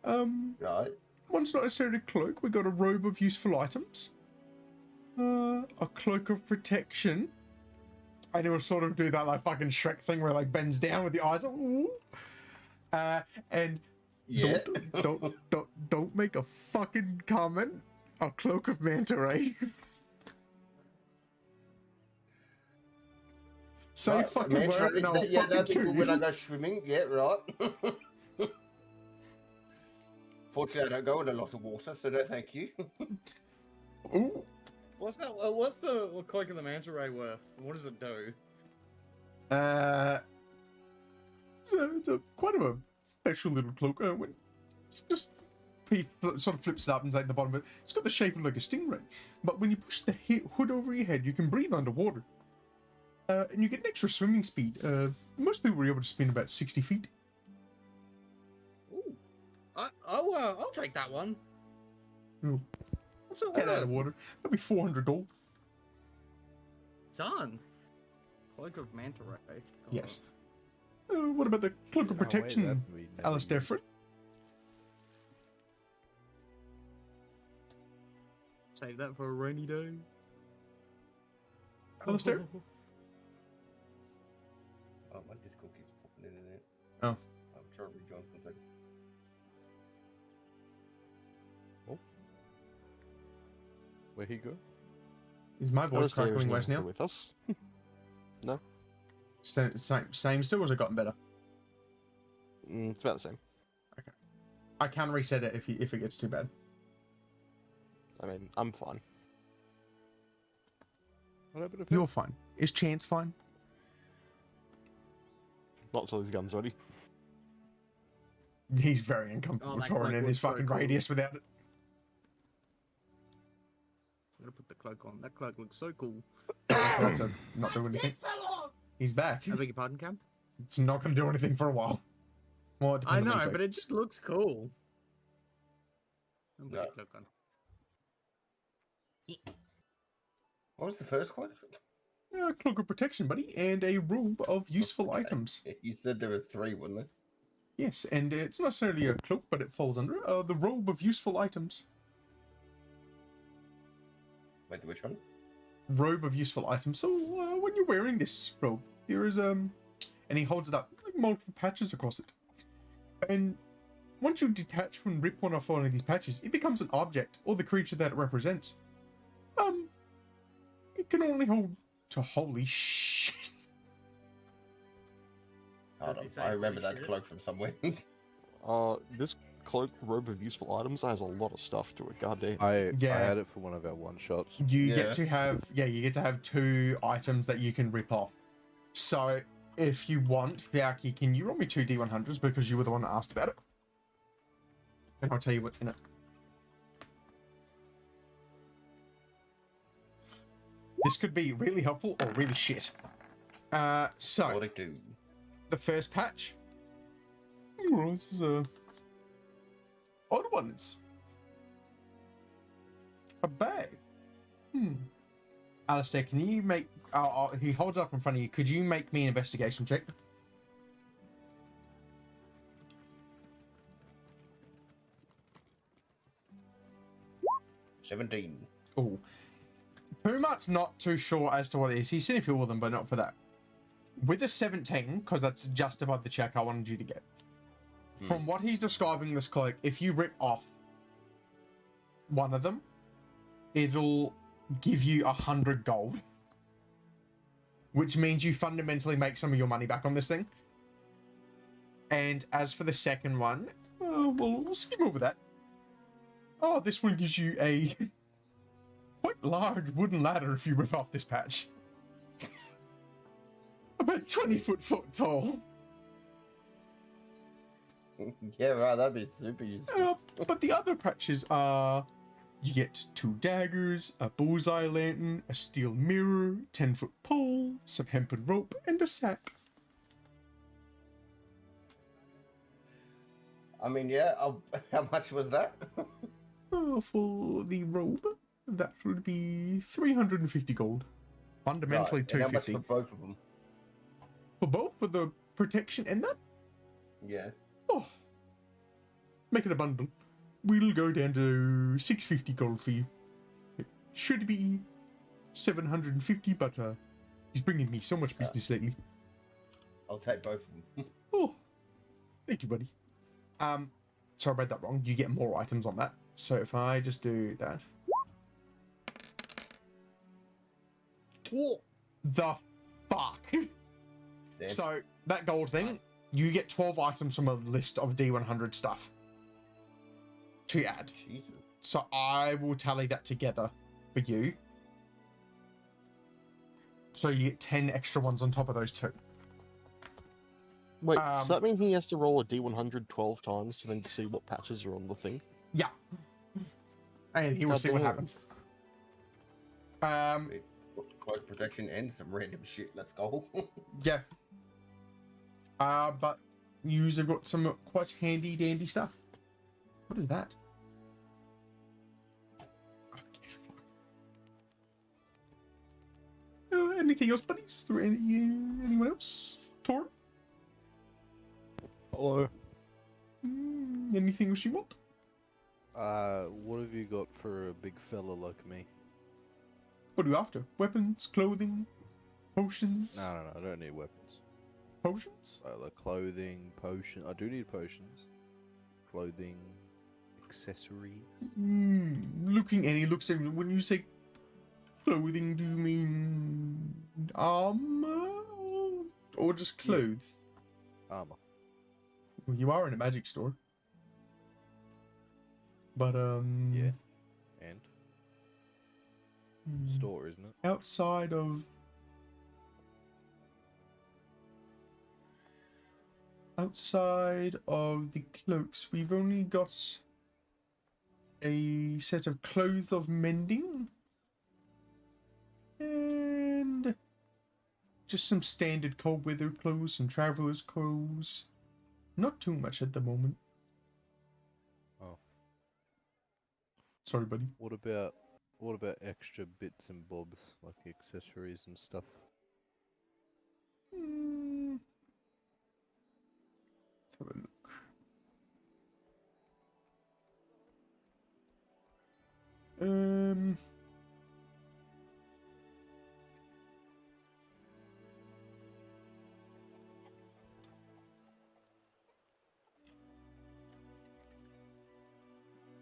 Right. One's not necessarily a cloak. We got a robe of useful items. A cloak of protection. And it will sort of do that like fucking Shrek thing where it like bends down with the eyes. Ooh. And Yeah. don't make a fucking comment. A cloak of manta ray. Say Right, fucking manta word ray, and I'll yeah, fucking that'd be kill cool you. when I go swimming. Yeah, right. Fortunately, I don't go in a lot of water, so no thank you. Ooh. What's that? What's the cloak of the manta ray worth? What does it do? It's a quite of a special little cloak. It's just he sort of flips it up and at the bottom of it. It's got the shape of like a stingray, but when you push the hood over your head, you can breathe underwater, and you get an extra swimming speed. Most people are able to spin about 60 feet. Ooh, I'll take that one. Ooh. What's it Get out worth? of water. That'll be 400 gold. Done. Cloak of manta ray. God. Yes. What about the cloak of Can't wait protection, that to be never Alistair used. Friend? Save that for a rainy day. Alistair? Oh, my Discord keeps popping in and out. Oh. I'm trying to rejoin for a second. Where he go? Is my voice Alistair is crackling no worse now? longer with us. No, Same still, or has it gotten better? it's about the same. I can reset it if it gets too bad. I mean, I'm fine. What happened to You're fine. Is Chance fine? Not till his gun's ready. He's very uncomfortable Oh, that touring cloak in his looks so fucking cool. radius without it. I'm gonna put the cloak on. That cloak looks so cool. Not to not do anything. He's back. I beg your pardon, Cam? It's not going to do anything for a while. Well, it I depends on what know, you but do. it just looks cool. I'll put Yeah. the cloak on. What was the first one? Cloak of protection, buddy, and a robe of useful Okay. items. You said there were three, wasn't there? Yes, and it's not necessarily a cloak, but it falls under it. The robe of useful items. Wait, which one? Robe of useful items. So when you're wearing this robe, there is and he holds it up, like multiple patches across it. And once you detach and rip one off one of these patches, it becomes an object or the creature that it represents. It can only hold to holy shit. Hold Does he on, say I remember holy that shit? cloak from somewhere. This cloak robe of useful items has a lot of stuff to it. Goddamn. I Yeah. had it for one of our one shots. You Yeah. get to have you get to have two items that you can rip off. So if you want, Fiaki, can you roll me two D100s because you were the one that asked about it? And I'll tell you what's in it. This could be really helpful or really shit. So What it do? the first patch. Oh, this is a odd one. It's a bag. Alistair, can you make? He holds up in front of you. Could you make me an investigation check? 17. Oh. Pumat's not too sure as to what it is. He's seen a few of them, but not for that. With a 17, because that's just above the check I wanted you to get. From what he's describing this cloak, if you rip off one of them, it'll give you 100 gold. Which means you fundamentally make some of your money back on this thing. And as for the second one, well, we'll skim over that. Oh, this one gives you a quite large wooden ladder if you rip off this patch. About 20 foot tall. Yeah, right, that'd be super useful. But the other patches are... You get 2 daggers, a bullseye lantern, a steel mirror, 10-foot pole, some hempen rope, and a sack. I mean, yeah, how much was that? For the robe, that would be 350 gold. Fundamentally, Right, and how much 250. for both of them? For both? For the protection and that? Yeah. Oh. Make it a bundle. We'll go down to 650 gold for you. It should be 750, but he's bringing me so much business lately. I'll take both of them. Oh, thank you, buddy. Sorry, I read that wrong. You get more items on that. So if I just do that. What the fuck? Damn. So that gold thing, you get 12 items from a list of D100 stuff to add. Jesus. So I will tally that together for you. So you get 10 extra ones on top of those 2. Wait, does that mean he has to roll a D100 12 times to then see what patches are on the thing? Yeah. And he will see what Goddamn. happens. Wait, cloak protection and some random shit. Let's go. Yeah. But yous have got some quite handy dandy stuff. What is that? Anything else, buddies? Anyone else? Tor? Hello. Anything else you want? What have you got for a big fella like me? What are you after? Weapons, clothing, potions? No, I don't need weapons. Potions? Like clothing, potion. I do need potions. Clothing, accessories. Looking, and he looks at, when you say clothing, do you mean armor or just clothes? Armor. Well, you are in a magic store. But, Yeah. And? hmm, Store, isn't it? outside of the cloaks, we've only got a set of clothes of mending and just some standard cold weather clothes and traveler's clothes. Not too much at the moment. Oh. Sorry, buddy. What about extra bits and bobs, like accessories and stuff? Let's have a look.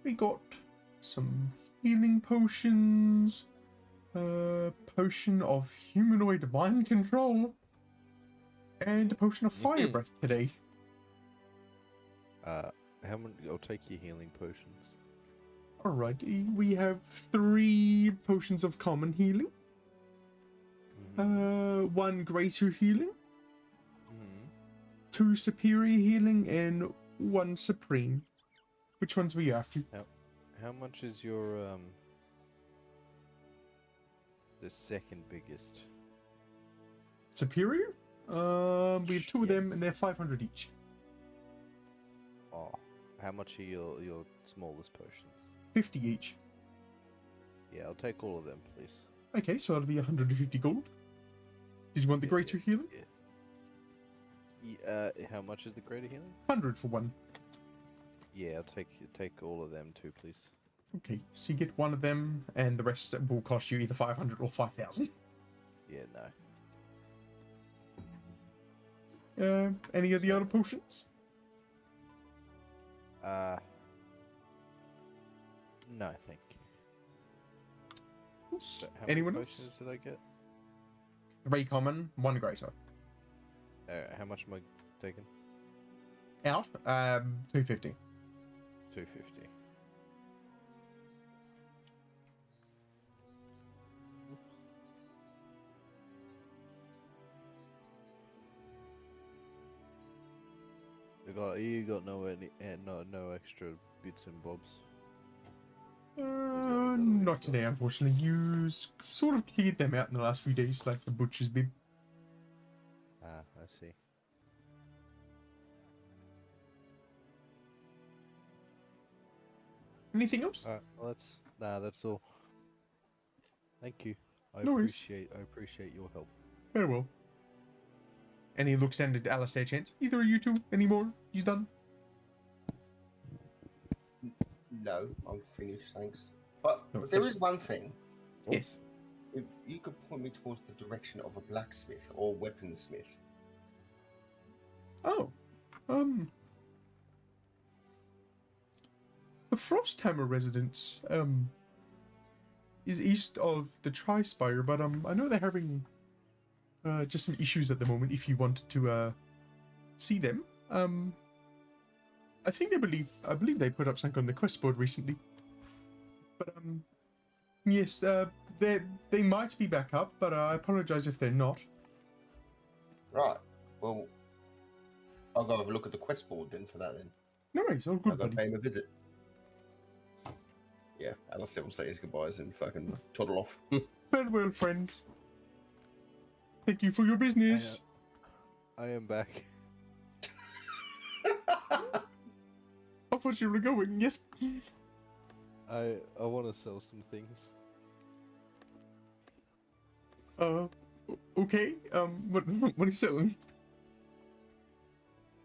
We got some healing potions, potion of humanoid mind control, and a potion of fire breath today. How many? I'll take your healing potions. Alrighty, we have 3 potions of common healing, 1 greater healing, 2 superior healing, and 1 supreme. Which ones were you after? How much is your the second biggest? Superior? We have 2 of them, Yes. and they're 500 each. Oh, how much are your smallest potions? 50 each. Yeah, I'll take all of them, please. Okay, so that'll be 150 gold. Did you want the Yeah, greater healing? Yeah. How much is the greater healing? 100 for 1. Yeah, I'll take all of them too, please. Okay, so you get one of them, and the rest will cost you either 500 or 5,000. Yeah, no. Any of the other potions? No, thank you. So how Anyone many else? potions did I get? 3 common, 1 greater. How much am I taking? Out, 250. 250. You got no extra bits and bobs. Not today, unfortunately. You sort of cleared them out in the last few days, like the butcher's bib. Ah, I see. Anything else? Alright, well that's all. Thank you. No worries. I appreciate your help. Very well. And he looks down at Alistair Chance. Either of you two anymore? He's done. No, I'm finished, thanks. But, No, but there that's- is one thing. Yes. If you could point me towards the direction of a blacksmith or weaponsmith. Oh. The Frosthammer residence, is east of the Tri-Spire, but, I know they're having, just some issues at the moment if you wanted to, see them. I believe they put up something on the quest board recently. But, yes, they might be back up, but I apologize if they're not. Right. Well, I'll go have a look at the quest board then for that then. No worries, all I'll good, go buddy. pay him a visit. Yeah, Alistair will say his goodbyes and fucking toddle off. Farewell, friends. Thank you for your business. I am back. I thought you were going. Yes. I want to sell some things. Okay. What are you selling?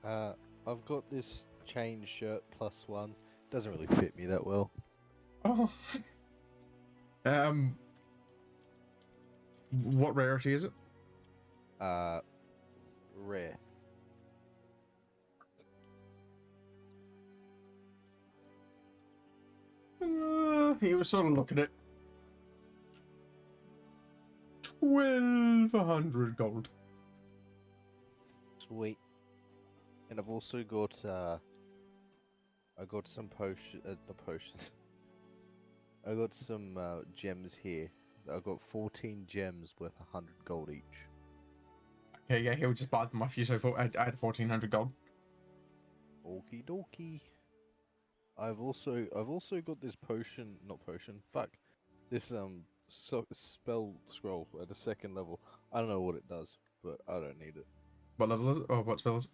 I've got this chain shirt +1. Doesn't really fit me that well. Oh. What rarity is it? Rare. He was sort of looking at 1,200 gold. Sweet. And I've also got I got some potions. I got some gems here. I got 14 gems worth 100 gold each. Okay, yeah, he'll just buy them off you. So I had 1,400 gold. Okie dokie. I've also got this this spell scroll at the 2nd level. I don't know what it does, but I don't need it. What level is it? Or what spell is it?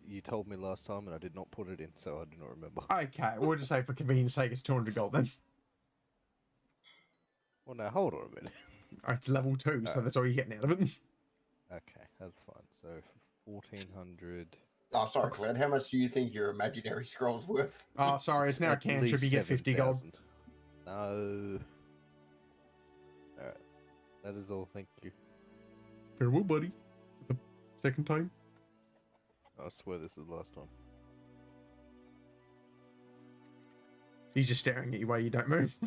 You told me last time and I did not put it in, so I do not remember. Okay, we'll just say for convenience sake it's 200 gold then. Well, now hold on a minute. Alright, it's level 2, so that's all you're getting out of it. Okay, that's fine. So 1,400. Oh, sorry, Cloud. How much do you think your imaginary scroll's worth? Oh, sorry, it's now a At cantrip. You least get 50 gold. 7,000. No. Alright. That is all, thank you. Farewell, buddy. For the 2nd time. I swear this is the last time. He's just staring at you while you don't move.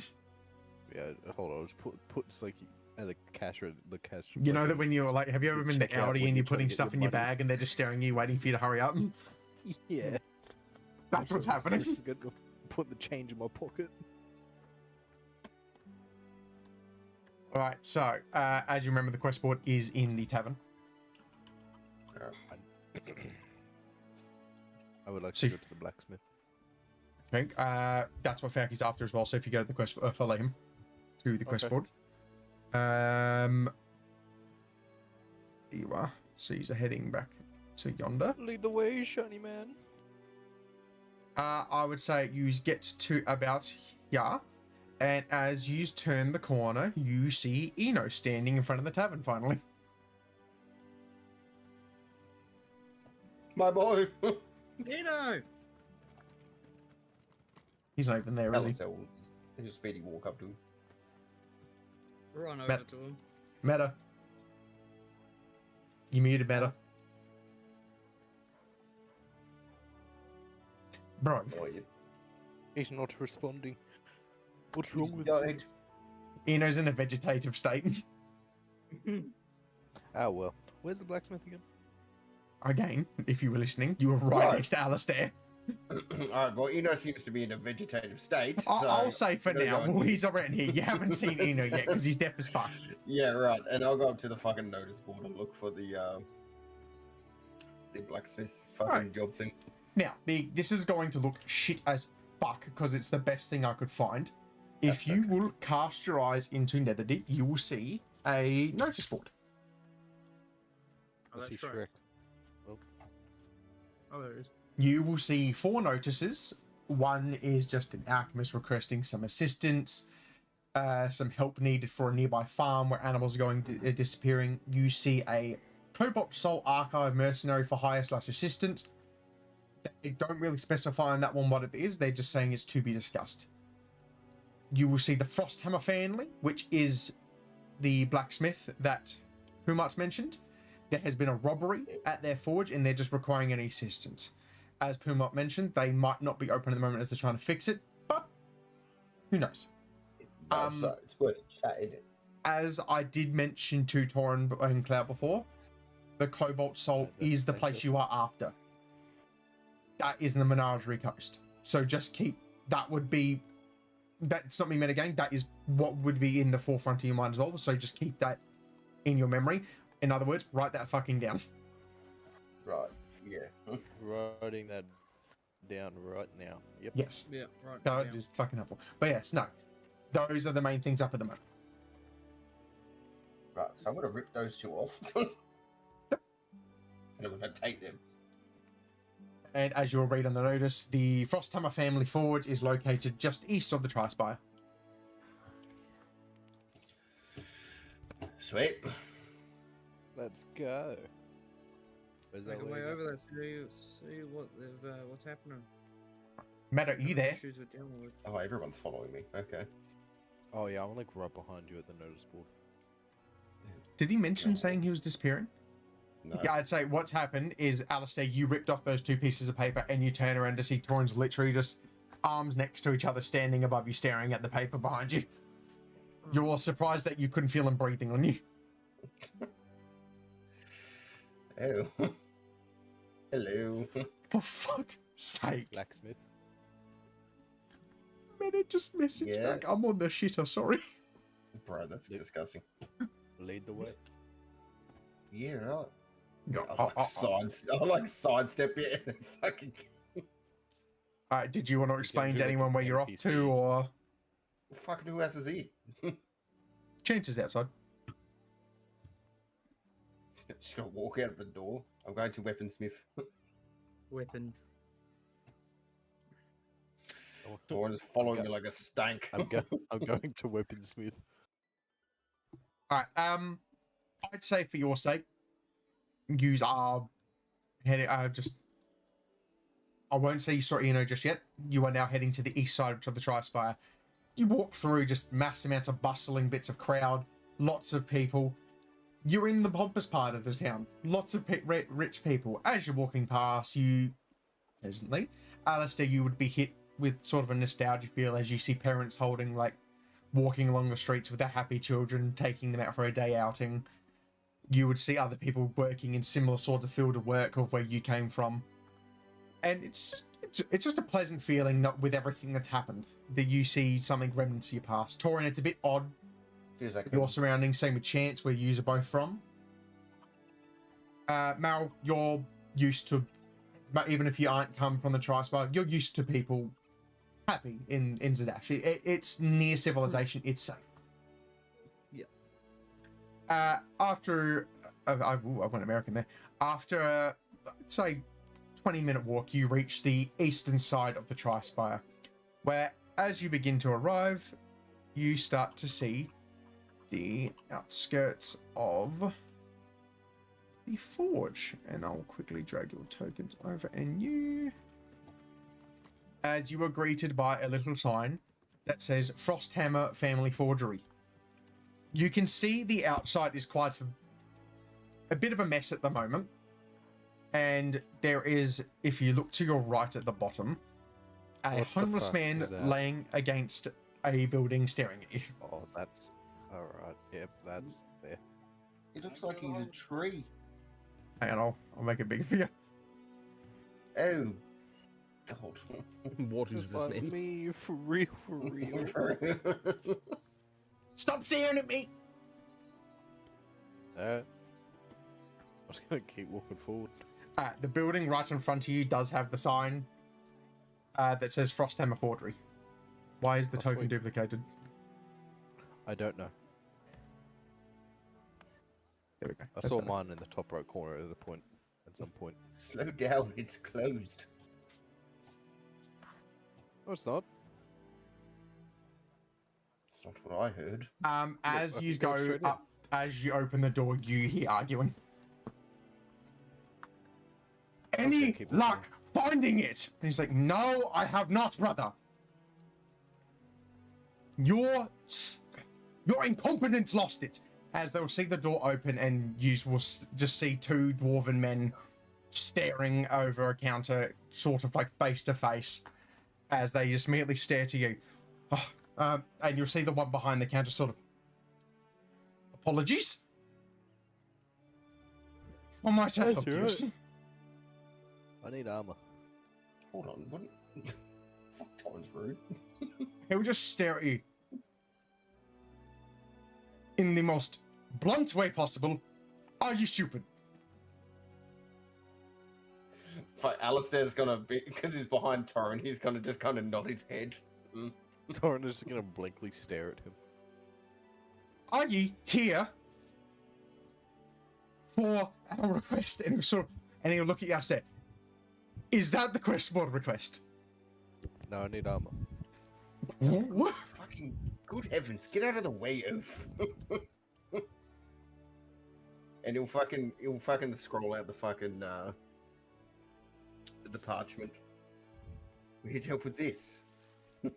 Yeah, hold on. I'll just put this like at the cash. You know that when you're like, have you ever been to check out Audi when and you're you're putting trying to get stuff your in your money. bag and they're just staring at you, waiting for you to hurry up? Yeah. That's what's happening. Put the change in my pocket. Alright, so, as you remember, the quest board is in the tavern. I would like See. to go to the blacksmith. Okay, that's what Falky's after as well, so if you go to the quest, follow him to the quest Okay. board. Here you are. So you're heading back to yonder. Lead the way, shiny man. I would say you get to about here, and as you turn the corner, you see Eno standing in front of the tavern finally. My boy. Eno! He's not even there, is he? Alistair will just speedy walk up to him. Run over Met- to him. Meta. You muted Meta. Bro, Oh, yeah. He's not responding. What's He's wrong with died. Eno's in a vegetative state. Oh well. Where's the blacksmith again? Again, if you were listening, you were right Right. next to Alistair. Alright, well, Eno seems to be in a vegetative state. I'll so say for I'm gonna now, go and well, do- he's around here. You haven't seen Eno yet because he's deaf as fuck. Yeah, right. And I'll go up to the fucking notice board and look for the blacksmith fucking Right. job thing. Now, this is going to look shit as fuck because it's the best thing I could find. If you will cast your eyes into Netherdeep, you will see a notice board. Oh, I see that's right. Shrek. Oh, there it is. You will see 4 notices. One is just an alchemist requesting some assistance, some help needed for a nearby farm where animals are going disappearing. You see a Cobalt Soul Archive mercenary for hire / assistant. They don't really specify on that one what it is. They're just saying it's to be discussed. You will see the Frosthammer family, which is the blacksmith that Pumat mentioned. There has been a robbery at their forge and they're just requiring any assistance. As Pumat mentioned, they might not be open at the moment as they're trying to fix it, but who knows? So it's worth a chat, isn't it? As I did mention to Torin and Cloud before, the Cobalt Soul is the place you are after. That is the Menagerie Coast. So just keep, that's not me metagaming, that is what would be in the forefront of your mind as well. So just keep that in your memory. In other words, write that fucking down. Right, yeah. Writing that down right now. Yep. Yes. Yeah, right. That yeah. is fucking helpful. But yes, no. Those are the main things up at the moment. Right, so I'm going to rip those 2 off. And I'm going to take them. And as you'll read on the notice, the Frosthammer family forge is located just east of the Tri-Spire. Sweet. Let's go. Where's Make that a way way? over there to see what what's happening. Matt, are you there? Issues we're dealing with. Oh, everyone's following me. Okay. Oh yeah, I'm like right behind you at the notice board. Did he mention saying he was disappearing? No. Yeah, I'd say what's happened is, Alistair, you ripped off those 2 pieces of paper and you turn around to see Torin's literally just arms next to each other standing above you staring at the paper behind you. You're all surprised that you couldn't feel him breathing on you. Oh. Hello. For fuck's sake. Blacksmith. Man, it just messaged Yeah. back. I'm on the shitter, sorry. Bro, that's Yep. disgusting. Lead the way. Yeah, right. No, I'll like sidestep it and fucking. Alright, did you want to explain do to like anyone an where you're off NPC. to, or Fucking who else is he? chances outside? Just gonna walk out the door. I'm going to weaponsmith. Weapon. Torn is following me like a stank. I'm going to weaponsmith. Alright, I'd say for your sake, use our heading, I won't say you saw Eno just yet. You are now heading to the east side of the Tri-Spire. You walk through just mass amounts of bustling bits of crowd, lots of people. You're in the pompous part of the town. Lots of rich people. As you're walking past, you, pleasantly, Alistair, you would be hit with sort of a nostalgia feel as you see parents holding, like, walking along the streets with their happy children, taking them out for a day outing. You would see other people working in similar sorts of field of work of where you came from. And it's just a pleasant feeling, not with everything that's happened, that you see something remnants of your past. Torin, it's a bit odd. Feels like Your surroundings, same with Chance, where you are both from. Mal, you're used to, but even if you aren't come from the Tri-Spire, you're used to people happy in Zadash. It's near civilization. It's safe. Yeah. After I went American there. After say 20-minute walk, you reach the eastern side of the Tri-Spire, where as you begin to arrive, you start to see the outskirts of the forge. And I'll quickly drag your tokens over, and you as you are greeted by a little sign that says Frosthammer Family Forgery. You can see the outside is quite a bit of a mess at the moment. And there is, if you look to your right at the bottom, a What the homeless fuck man is that? laying against a building staring at you. Oh, that's alright. Yep, that's there. It looks like he's a tree. Hang on, I'll make it bigger for you. Oh, God. What is Just this like mean? me, for real, for real. Stop staring at me! I'm just gonna keep walking forward. The building right in front of you does have the sign that says Frosthammer Forgery. Why is the Oh, token sweet. duplicated? I don't know. There we go. I That's saw better. mine in the top right corner at some point. Slow down, it's closed. No, it's not. That's not what I heard. As I you can go go straight in. up, as you open the door, you hear arguing. Any keep luck finding it? And he's like, no, I have not, brother. Your incompetence lost it. As they'll see the door open and you will just see two dwarven men staring over a counter, sort of like face to face, as they just immediately stare to you. And you'll see the one behind the counter sort of, apologies? What might I That's help you? right. Sir? I need armor. Hold on, what? Fuck, Tom's rude. He'll just stare at you. In the most blunt way possible. Are you stupid? But Alistair's gonna be, because he's behind Torrin, he's gonna just kind of nod his head. Torrin is gonna blankly stare at him. Are ye here for our request? And he'll look at you and say, is that the quest board request? No, I need armor. What? Fucking good heavens, get out of the way, Oof. And he'll fucking scroll out the fucking the parchment. We're here to help with this. In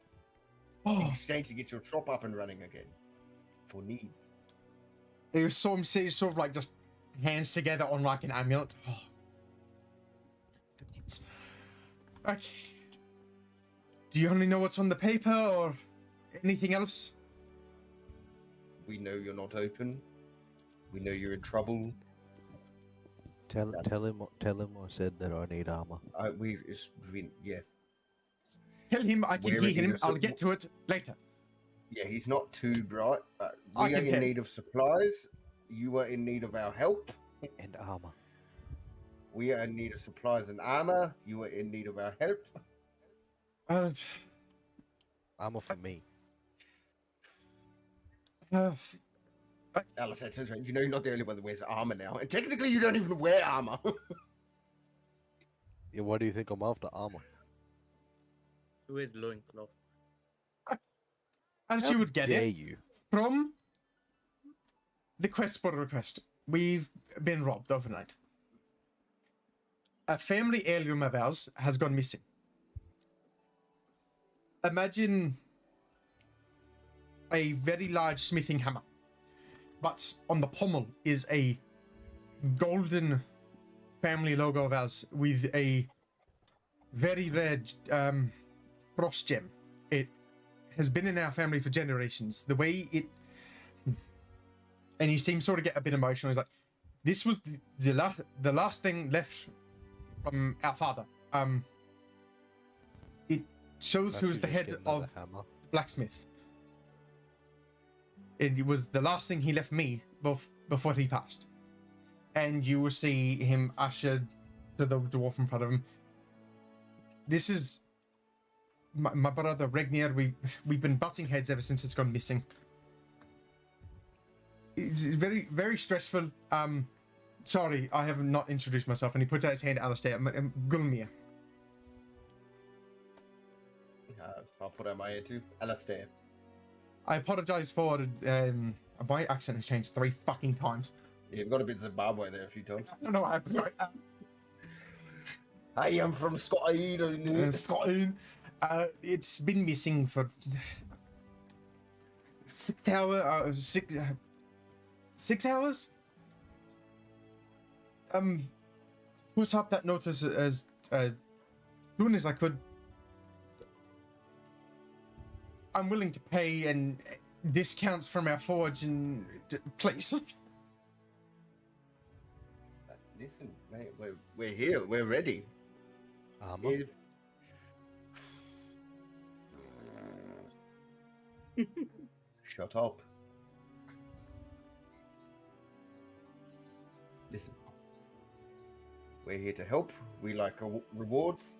Oh, exchange to get your shop up and running again. For needs. he was sort of like just hands together on like an amulet. Oh. Okay. Do you only know what's on the paper or anything else? We know you're not open. We know you're in trouble. Tell him I said that I need armor. Yeah. Tell him I can We're hear in him. a I'll certain- get to it later. Yeah, he's not too bright. I We are can in tell. need of supplies. You are in need of our help. And armor. We are in need of supplies and armor. You are in need of our help. Uh, Armor for me. Alistair turns around. You know you're not the only one that wears armor now. And technically you don't even wear armor. Yeah, why do you think I'm after armor? Who is loincloth? as How you would get dare it, you? from the quest for the request, we've been robbed overnight. A family heirloom of ours has gone missing. Imagine a very large smithing hammer, but on the pommel is a golden family logo of ours with a very rare frost gem. It has been in our family for generations. The way it... And he seems sort of get a bit emotional. He's like, this was the last thing left from our father. It shows who was the head of Hammer. the blacksmith. And it was the last thing he left me before he passed. And you will see him ushered to the dwarf in front of him. This is my brother Regnier. We've been butting heads ever since it's gone missing. It's very, very stressful. Sorry, I have not introduced myself. And he puts out his hand, Alistair. I'm Gulmir. I'll put out my ear too. Alistair. I apologize for my accent has changed 3 fucking times. Yeah, you've got a bit of Zimbabwe there a few times. I don't know what happened. I am from Scotland. Scotland. It's been missing for 6 hours. 6 hours. Was up that notice as soon as I could. I'm willing to pay and discounts from our forge and please. Listen, mate, we're here. We're ready. Armor? Shut up. Listen. We're here to help. We like rewards.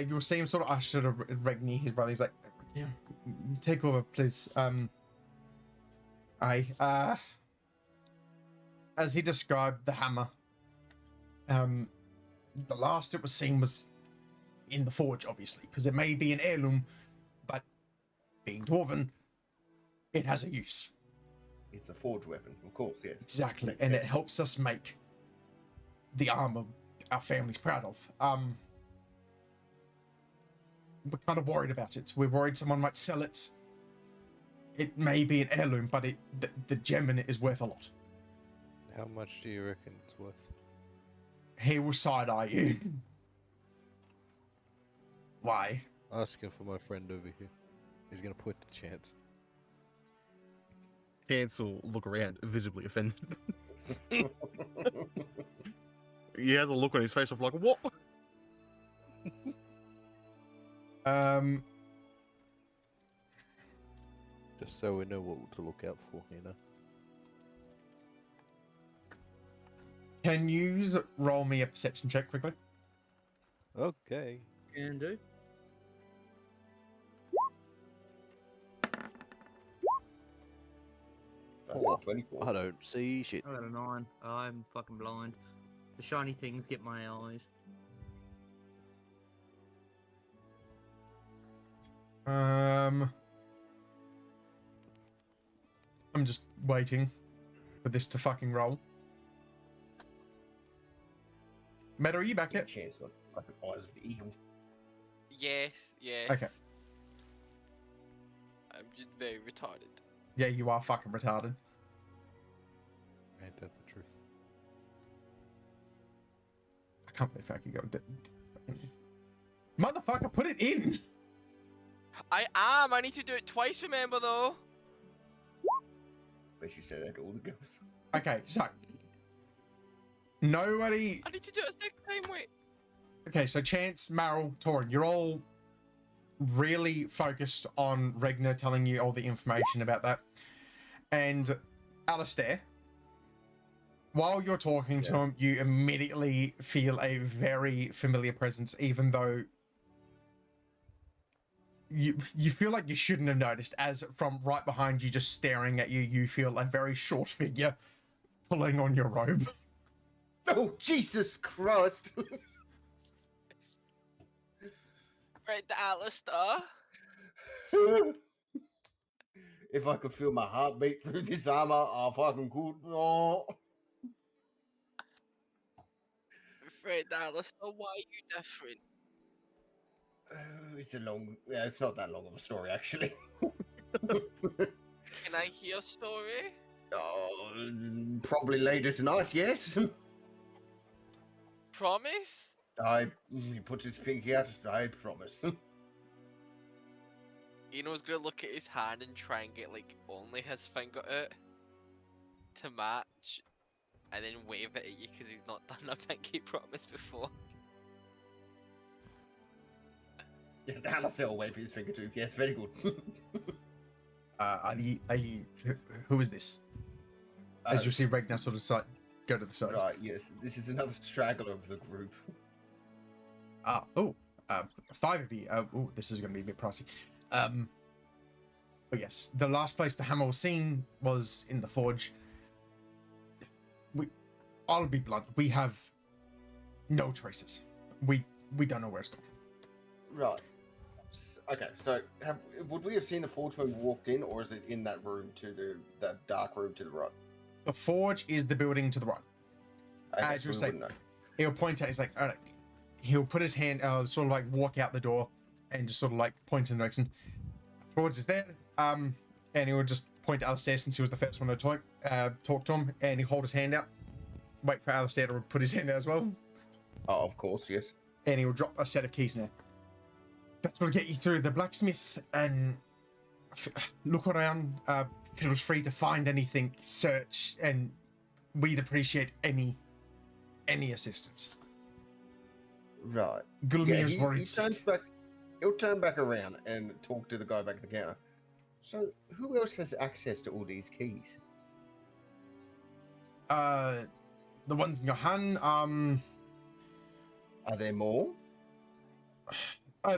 You'll see him sort of usher to Regni, his brother. He's like, yeah, take over, please. As he described the hammer, the last it was seen was in the forge, obviously, because it may be an heirloom, but being dwarven, it has a use. It's a forge weapon, of course, yes. Exactly, Makes and sense. it helps us make the armor our family's proud of. We're kind of worried about it. We're worried someone might sell it. It may be an heirloom, but the gem in it is worth a lot. How much do you reckon it's worth? He will side-eye you. Why? Asking for my friend over here. He's gonna put the chance. Chance will look around, visibly offended. He has a look on his face of like, what? Just so we know what to look out for, you know. Can you roll me a perception check quickly? Okay. Can do. Oh, 24. I don't see shit. I got a 9. I'm fucking blind. The shiny things get my eyes. I'm just waiting for this to fucking roll. Matt, are you back yet? Chance got like the eyes of the eagle. Yes, yes. Okay. I'm just very retarded. Yeah, you are fucking retarded. Ain't that the truth? I can't believe I could go. Motherfucker, put it in! I am. I need to do it twice. Remember though. Bet you say that to all the girls. Okay, so. Nobody. I need to do it a second time. Wait. Okay, so Chance, Meryl, Torin, you're all really focused on Regna telling you all the information about that. And Alistair, while you're talking to him, you immediately feel a very familiar presence, even though you feel like you shouldn't have noticed, as from right behind you, just staring at you, you feel a very short figure pulling on your robe. Oh, Jesus Christ! Right, the Alistair. If I could feel my heartbeat through this armor, I fucking could. Oh. Right, the Alistair. Why are you different? It's a long. Yeah, it's not that long of a story, actually. Can I hear a story? Oh, probably later tonight, yes. Promise? He puts his pinky out, I promise. Eno's gonna look at his hand and try and get like only his finger out to match, and then wave it at you because he's not done a pinky promise before. Yeah, the Alistair will wave his finger too. Yes, very good. Who is this? As you see Regna sort of go to the side. Right, yes. This is another straggler of the group. 5 of you. This is going to be a bit pricey. But yes, the last place the hammer was seen was in the forge. I'll be blunt. We have no traces. We don't know where it's gone. Right. Okay, so would we have seen the forge when we walked in, or is it in that room that dark room to the right? The forge is the building to the right. Okay, As so you we say, wouldn't know. he'll point out. He's like, all right, he'll put his hand, sort of like walk out the door, and just sort of like point in the direction. Forwards is there. And he will just point to Alistair since he was the first one to talk to him, and he'll hold his hand out. Wait for Alistair to put his hand out as well. Oh, of course, yes. And he'll drop a set of keys in there. That's what'll get you through the blacksmith, and look around. Feel free to find anything, search, and we'd appreciate any assistance. Right. Gulmir's he worried turns sick. back. He'll turn back around and talk to the guy back at the counter. So, who else has access to all these keys? The ones in your hand, Are there more?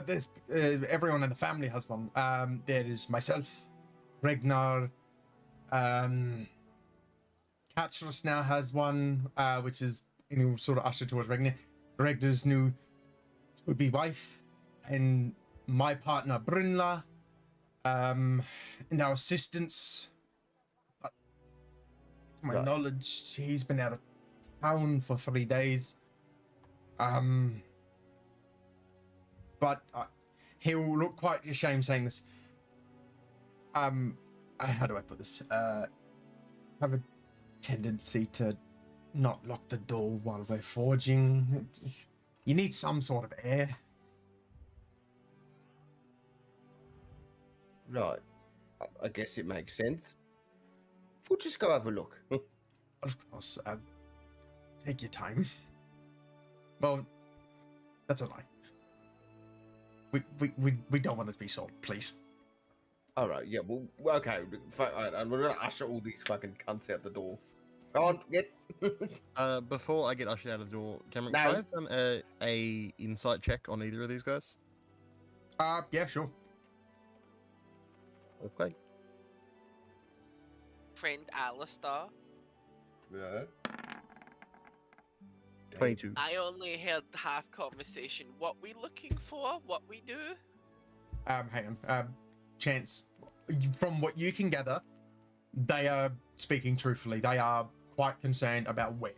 there's everyone in the family has one. There is myself, Regnar, Catchus now has one, which is sort of ushered towards Regnar. Regnar's new would-be wife, and my partner Brynla, and our assistants. To my Right. knowledge, he's been out of town for 3 days. But he'll look quite ashamed saying this. How do I put this? Have a tendency to not lock the door while we're forging. You need some sort of air. Right. I guess it makes sense. We'll just go have a look. Of course. Take your time. Well, that's a lie. We don't want it to be sold, please. All right. Yeah. Well. Okay. And we're gonna usher all these fucking cunts out the door. Go on. Get. Before I get ushered out of the door, Cameron, No. can I have done a insight check on either of these guys? Yeah, sure. Okay. Friend Alistair. Yeah. 22. I only heard half conversation. What we looking for? What we do? Hang on. Chance, from what you can gather, they are speaking truthfully. They are quite concerned about where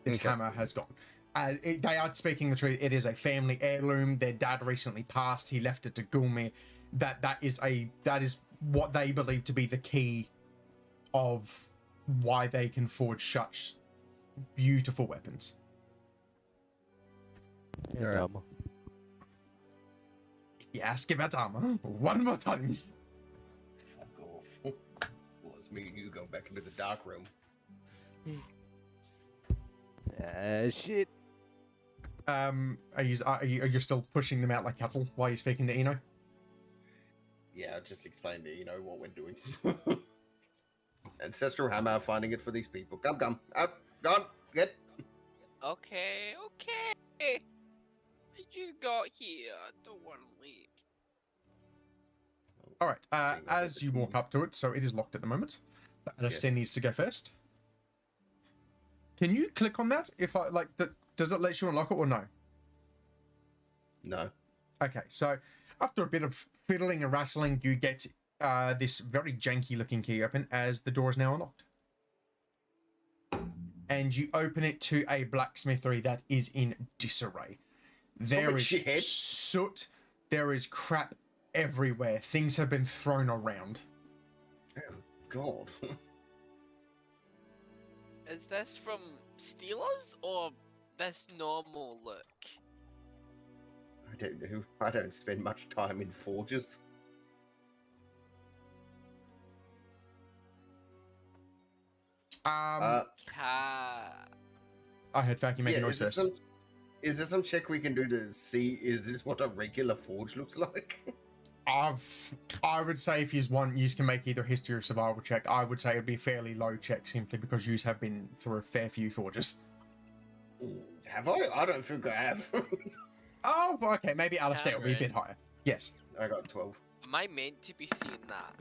this Okay. hammer has gone. They are speaking the truth. It is a family heirloom. Their dad recently passed. He left it to Gulmir. That is what they believe to be the key of why they can forge such beautiful weapons. And Alright. armor. You ask about armor one more time. Fuck off. Well, it's me and you go back into the dark room. Shit. Are you still pushing them out like cattle while you're speaking to Eno? Yeah, I'll just explain to you know what we're doing. Ancestral hammer, finding it for these people. Come, out, gone, get. Okay. I just got here. I don't want to leave. All right. Seeing I get As the you walk keys. up to it, so it is locked at the moment. But Alistair needs to go first. Can you click on that? If I like, does it let you unlock it or no? No. Okay. So after a bit of fiddling and rattling, you get this very janky-looking key open as the door is now unlocked. And you open it to a blacksmithery that is in disarray. There Holy is shit. soot. There is crap everywhere. Things have been thrown around. Oh God. Is this from Steelers or this normal look? I don't know. I don't spend much time in forges. I had Facky make a noise first. Is there some check we can do to see? Is this what a regular forge looks like? I would say if you want, you can make either a history or survival check. I would say it'd be a fairly low check simply because you have been through a fair few forges. Have I? I don't think I have. Oh, okay. Maybe Alistair will be a bit higher. Yes. I got 12. Am I meant to be seeing that?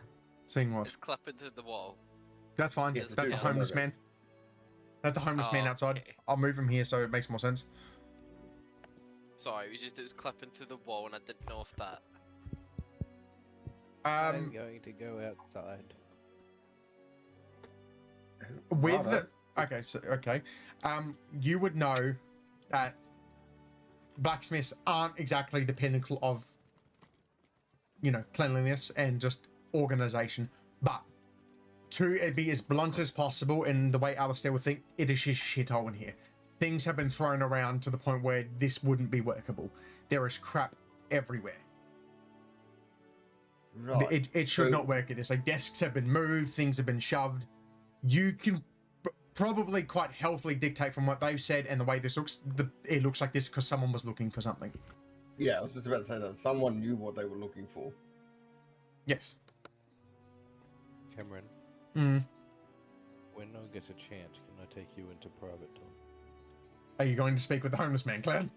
Seeing what? It's clipping to the wall. That's fine. Yes, That's a it is. homeless man. That's a homeless man Oh, outside. okay. I'll move him here so it makes more sense. Sorry, it was clipping to the wall and I didn't know if that. I'm going to go outside. With Righto. the, okay, you would know that blacksmiths aren't exactly the pinnacle of, you know, cleanliness and just organization. But to be as blunt as possible in the way Alistair would think, it is just shithole in here. Things have been thrown around to the point where this wouldn't be workable. There is crap everywhere. Right. It should So- not work in this. Like, desks have been moved, things have been shoved. You can probably quite healthily dictate from what they've said and the way this looks. It looks like this because someone was looking for something. Yeah, I was just about to say that someone knew what they were looking for. Yes. Cameron, Mm. when I get a chance, can I take you into private talk? Are you going to speak with the homeless man, Cloud?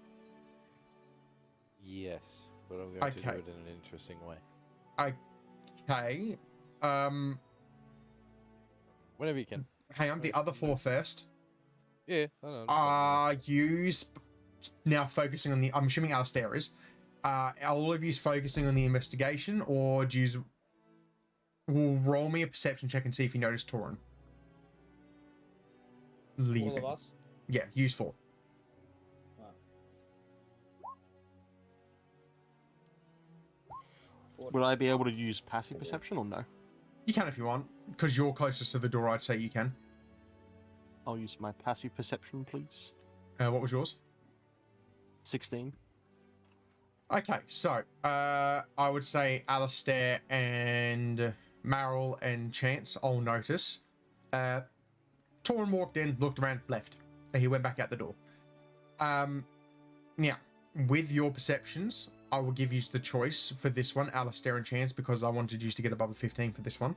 Yes, but I'm going to do Okay. it in an interesting way. Okay. Whenever you can. Hang on. The other four first. Yeah, I know. Use now focusing on the. I'm assuming Alistair is. Are all of you focusing on the investigation, or do you will roll me a perception check and see if you notice Torin leaving? All of us. Yeah, use 4. Would I be able to use passive perception or no? You can if you want, because you're closest to the door. I'd say you can. I'll use my passive perception, please. What was yours? 16. Okay, so I would say Alistair and Maril and Chance all notice. Torin walked in, looked around, left. He went back out the door. Now, with your perceptions, I will give you the choice for this one, Alistair and Chance, because I wanted you to get above a 15 for this one.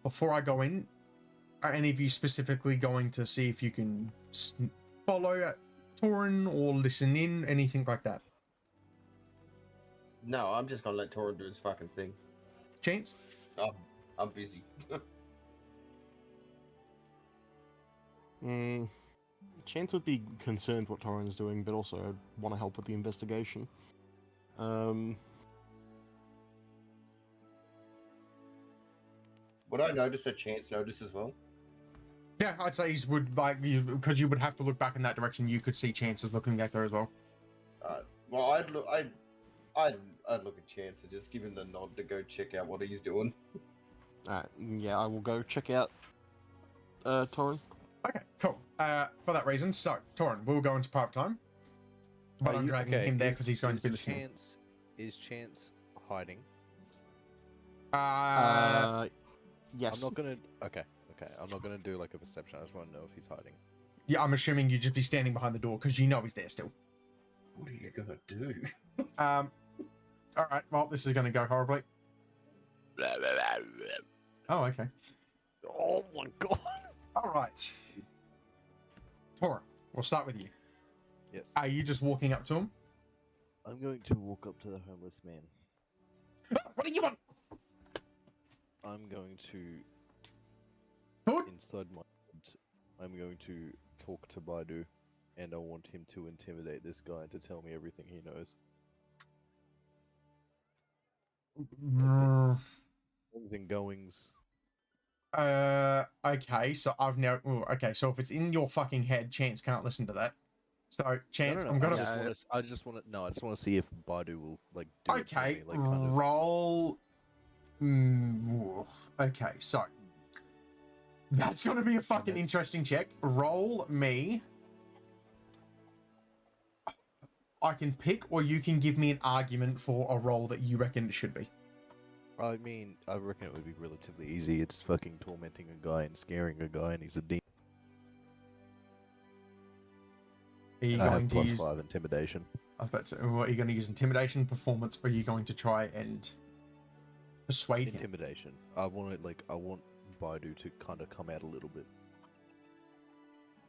Before I go in, are any of you specifically going to see if you can follow Torin or listen in, anything like that? No, I'm just gonna let Torin do his fucking thing. Chance? I'm busy. Chance would be concerned what Torrin's doing, but also want to help with the investigation. Would I notice a Chance notice as well? Yeah, I'd say he would, like, because you would have to look back in that direction. You could see Chances looking back there as well. Well, I'd look at Chance and just give him the nod to go check out what he's doing. Alright, yeah, I will go check out Torrin. Okay, cool. For that reason, so Torin, we'll go into private time, but I'm dragging him there because he's going to be listening. Is Chance hiding? Yes. I'm not gonna. Okay. I'm not gonna do like a perception. I just want to know if he's hiding. Yeah, I'm assuming you'd just be standing behind the door because you know he's there still. What are you gonna do? All right. Well, this is going to go horribly. Oh, okay. Oh my god. All right. Torin, we'll start with you. Yes. Are you just walking up to him? I'm going to walk up to the homeless man. What do you want? I'm going to. Food? Inside my head, I'm going to talk to Baidu, and I want him to intimidate this guy to tell me everything he knows. Comings and goings. Okay, so I've now. Okay, so if it's in your fucking head, Chance can't listen to that. So Chance, No, I'm gonna. I just want to see if Baidu will like. Do it for Okay, me, like, kind of. roll. Okay, so that's gonna be a fucking interesting check. Roll me. I can pick, or you can give me an argument for a role that you reckon it should be. I mean, I reckon it would be relatively easy. It's fucking tormenting a guy and scaring a guy, and he's a demon. Are you I going have to use? +5 intimidation. I was about to say, what are you going to use? Intimidation, performance, or are you going to try and persuade him? Intimidation. I want Baidu to kind of come out a little bit,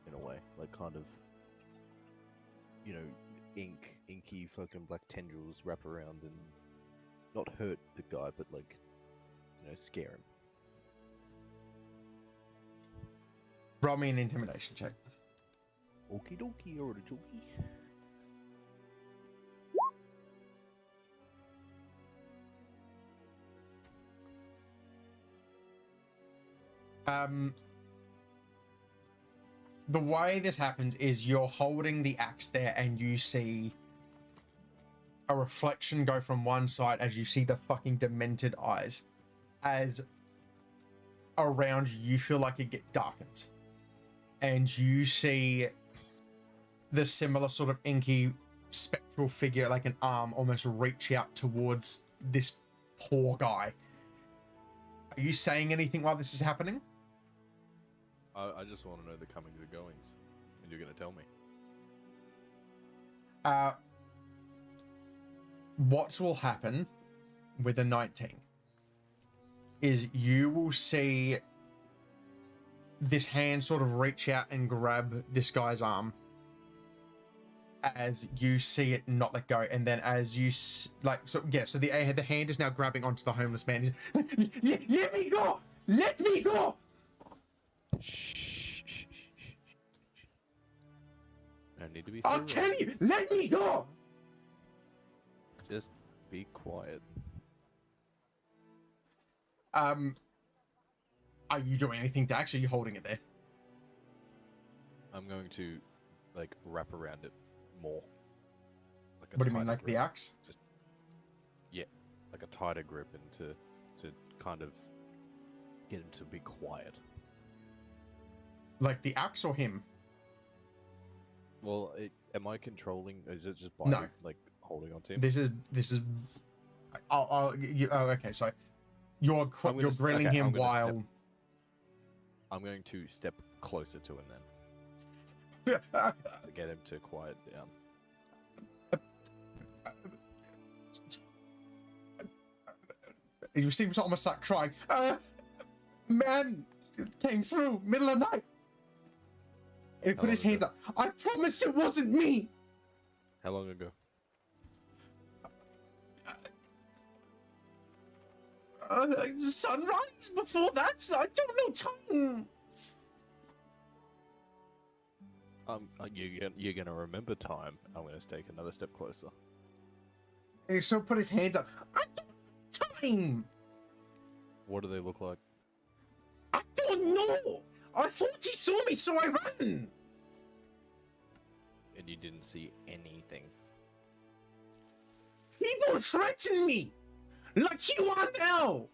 in a way, like kind of, inky fucking black tendrils wrap around and not hurt the guy, but like, scare him. Roll me an intimidation check. Okie dokie, artichoke. The way this happens is you're holding the axe there and you see a reflection go from one side as you see the fucking demented eyes, as around you feel like it get darkens, and you see the similar sort of inky spectral figure, like an arm, almost reach out towards this poor guy. Are you saying anything while this is happening? I just want to know the comings and goings, and you're gonna tell me. What will happen with a 19 is you will see this hand sort of reach out and grab this guy's arm as you see it not let go, and then as you so the hand is now grabbing onto the homeless man. Let me go! Let me go! Shh. No need to be. I'll tell you! Let me go! Just be quiet. Are you doing anything to actually holding it there? I'm going to, like, wrap around it more. Like a What do you mean, tighter like the grip. axe? Just, yeah, like a tighter grip, and to kind of get him to be quiet. Like the axe or him? Well, am I controlling? Is it just by No. like holding on to him? This is. Okay. So you're grilling him while. I'm going to step closer to him then. To get him to quiet down. You seem to almost start crying. Man came through middle of the night. He put his hands up. I promise it wasn't me. How long ago? Sunrise. Before that, I don't know time. You're gonna remember time. I'm gonna take another step closer. And he sort of put his hands up. I don't know time. What do they look like? I don't know. I thought he saw me, so I ran. And you didn't see anything. People threaten me, like you are now.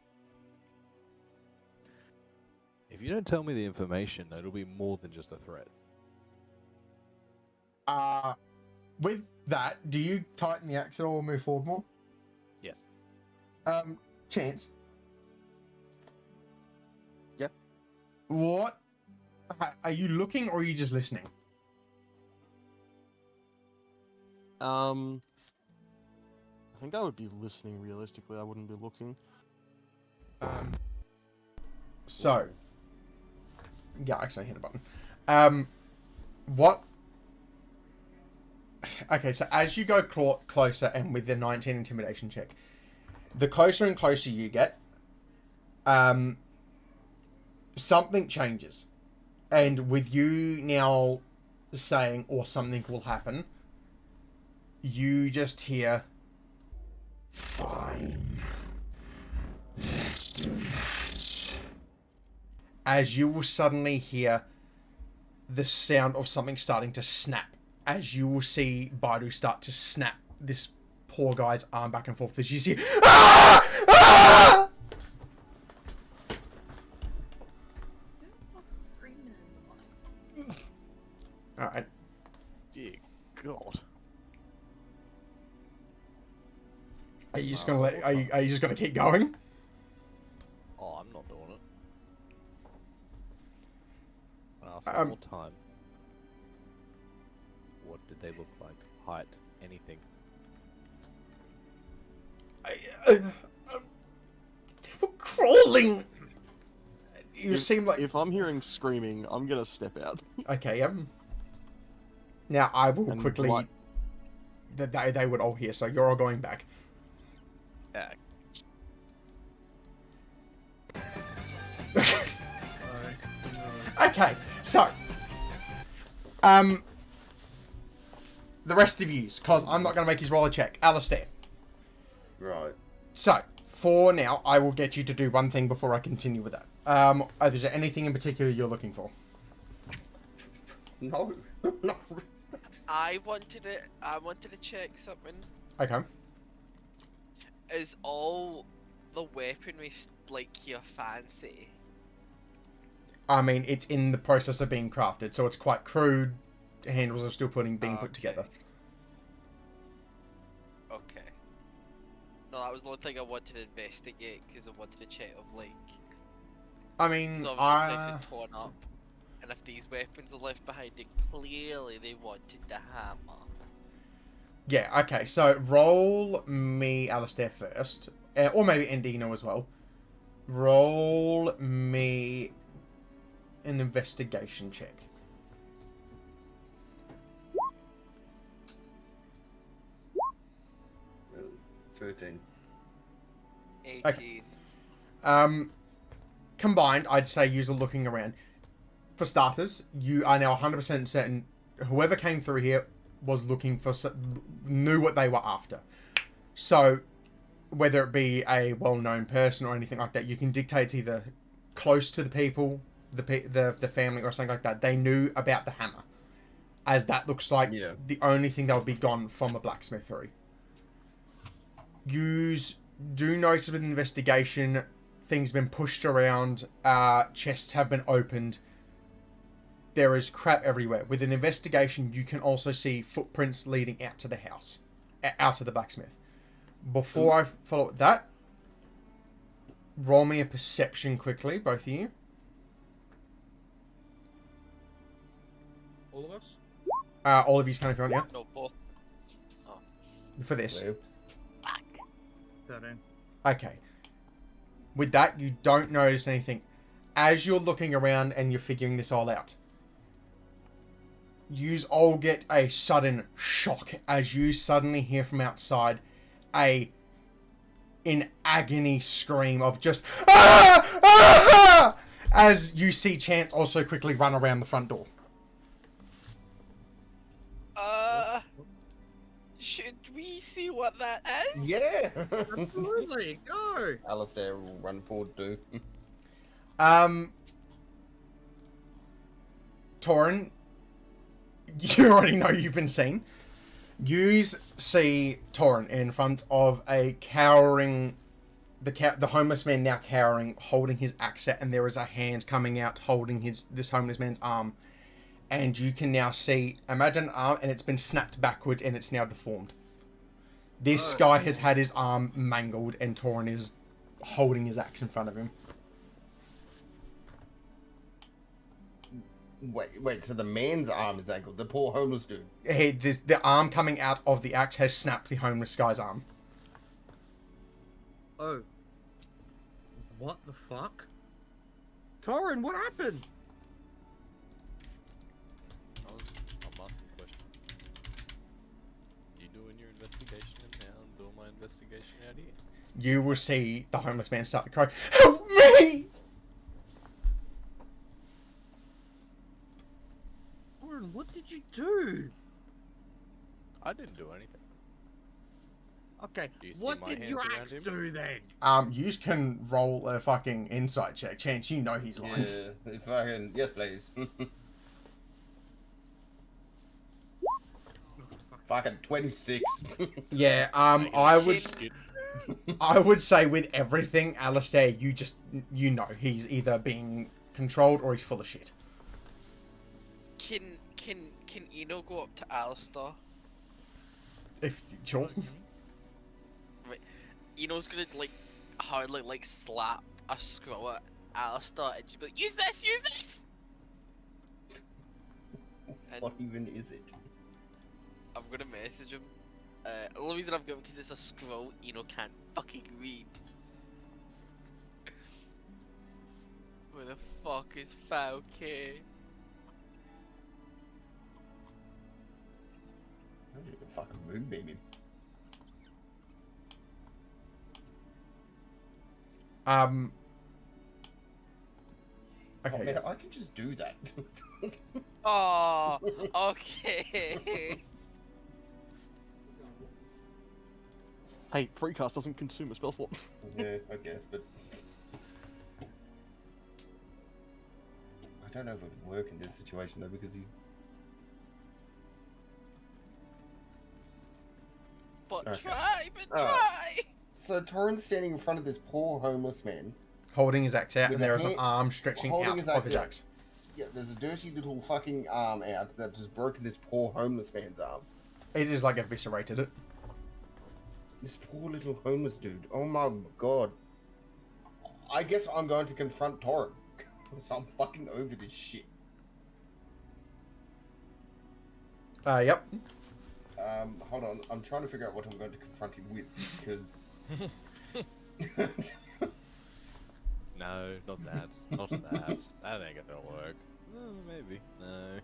If you don't tell me the information, it'll be more than just a threat. With that, do you tighten the axe at all or move forward more? Yes. Chance. Yep. What? Are you looking or are you just listening? I think I would be listening realistically. I wouldn't be looking. So. Yeah, actually, I hit a button. What? Okay, so as you go closer and with the 19 intimidation check, the closer and closer you get, something changes. And with you now saying, or something will happen, you just hear, Fine. Let's do that. as you will suddenly hear the sound of something starting to snap. As you will see Baidu start to snap this poor guy's arm back and forth. As you see, ah! Ah! Who the fuck's screaming in the mic? Alright. Dear God. Are you just gonna are you just gonna keep going? Oh, I'm not doing it. I'll ask one more time. What did they look like? Height? Anything? They were crawling. You seem like If I'm hearing screaming, I'm gonna step out. okay. Now I will And quickly. what- They would all hear, so you're all going back. Okay, so the rest of yous, cause I'm not gonna make his roll a check. Alistair. Right. So for now, I will get you to do one thing before I continue with that. Is there anything in particular you're looking for? No. Not really. I wanted to check something. Okay. is all the weaponry like your fancy? I mean, it's in the process of being crafted, so it's quite crude. Handles are still being put together. Okay. No, that was the only thing I wanted to investigate because I wanted to check of like. I mean, Because obviously the place is torn up, and if these weapons are left behind, then clearly they wanted the hammer. Yeah, okay, so roll me Alistair first. Or maybe Endino as well. Roll me an investigation check. Uh, 13. 18. Okay. Combined, I'd say you're looking around. For starters, you are now 100% certain whoever came through here was looking for, knew what they were after. So, whether it be a well-known person or anything like that, you can dictate it's either close to the people, the family or something like that. They knew about the hammer, as that looks like the only thing that would be gone from a blacksmithery. You do notice with investigation, things have been pushed around, chests have been opened. There is crap everywhere. With an investigation, you can also see footprints leading out to the house, out to the blacksmith. Before I follow that, roll me a perception quickly, both of you. All of us? All of you's coming from, yeah? No, both. For this. Fuck. 13. Okay. With that, you don't notice anything. As you're looking around and you're figuring this all out, yous all get a sudden shock as you suddenly hear from outside in agony scream of just ah! Ah! As you see Chance also quickly run around the front door. Should we see what that is? Yeah! Absolutely, go! Alistair will run forward too. Torin, you already know you've been seen. You see Torin in front of a cowering, the homeless man now cowering, holding his axe out, and there is a hand coming out holding this homeless man's arm. And you can now see, imagine an arm, and it's been snapped backwards, and it's now deformed. This guy has had his arm mangled, and Torin is holding his axe in front of him. Wait, so the man's arm is angled, the poor homeless dude. The arm coming out of the axe has snapped the homeless guy's arm. Oh. What the fuck? Torin, what happened? I'm asking questions. You doing your investigation in now, I'm doing my investigation out here. You will see the homeless man start to cry, "Help me!" Torin, what did you do? I didn't do anything. Okay, Do you see what my did hands your around axe him? do then? You can roll a fucking insight check. Chance, you know he's lying. Yeah, if I can... Yes, please. Fucking 26. Yeah, I would say with everything, Alistair, you know he's either being controlled or he's full of shit. Can Eno go up to Alistair? If sure. Right. Eno's gonna hardly slap a scroll at Alistair and just be like, use this! What even is it? I'm gonna message him. The only reason I'm going because it's a scroll Eno can't fucking read. Where the fuck is Falke? I don't even fucking move, baby. Okay. Oh, man, I can just do that. Oh, okay. Hey, Freecast doesn't consume a spell slot. Yeah, I guess, but... I don't know if it would work in this situation, though, because he... But Okay. try. Alright. So Torrent's standing in front of this poor homeless man. Holding his axe out, With and a there is an hand- arm stretching holding out his of axe his out. axe. Yeah, there's a dirty little fucking arm out that just broken this poor homeless man's arm. It is like eviscerated it. This poor little homeless dude. Oh my god. I guess I'm going to confront Torrent. So I'm fucking over this shit. Yep. Hold on. I'm trying to figure out what I'm going to confront him with, because... No, not that. Not that. That ain't gonna work. Maybe. No.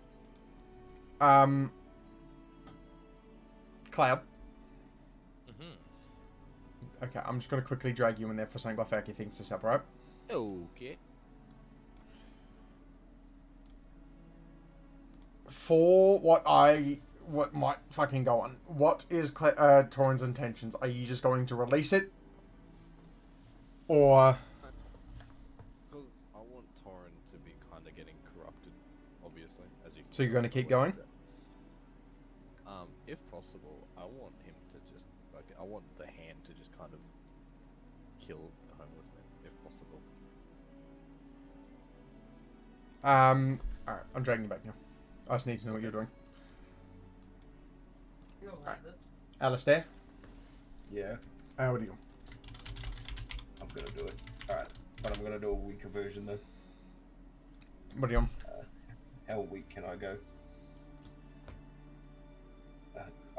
Cloud. Mm-hmm. Okay, I'm just gonna quickly drag you in there for saying Gofaki thinks this up, right? Okay. For what might fucking go on, what is Torrent's intentions? Are you just going to release it? Or... Because I want Torrent to be kind of getting corrupted, obviously, as you. So you're gonna keep going? If possible, I want him to just I want the hand to just kind of kill the homeless man, if possible. Alright, I'm dragging you back now. I just need to know what you're doing. Alright. Alistair, Yeah, what are you doing? I'm gonna do it. Alright, but I'm gonna do a weaker version though. What are you on? How weak can I go?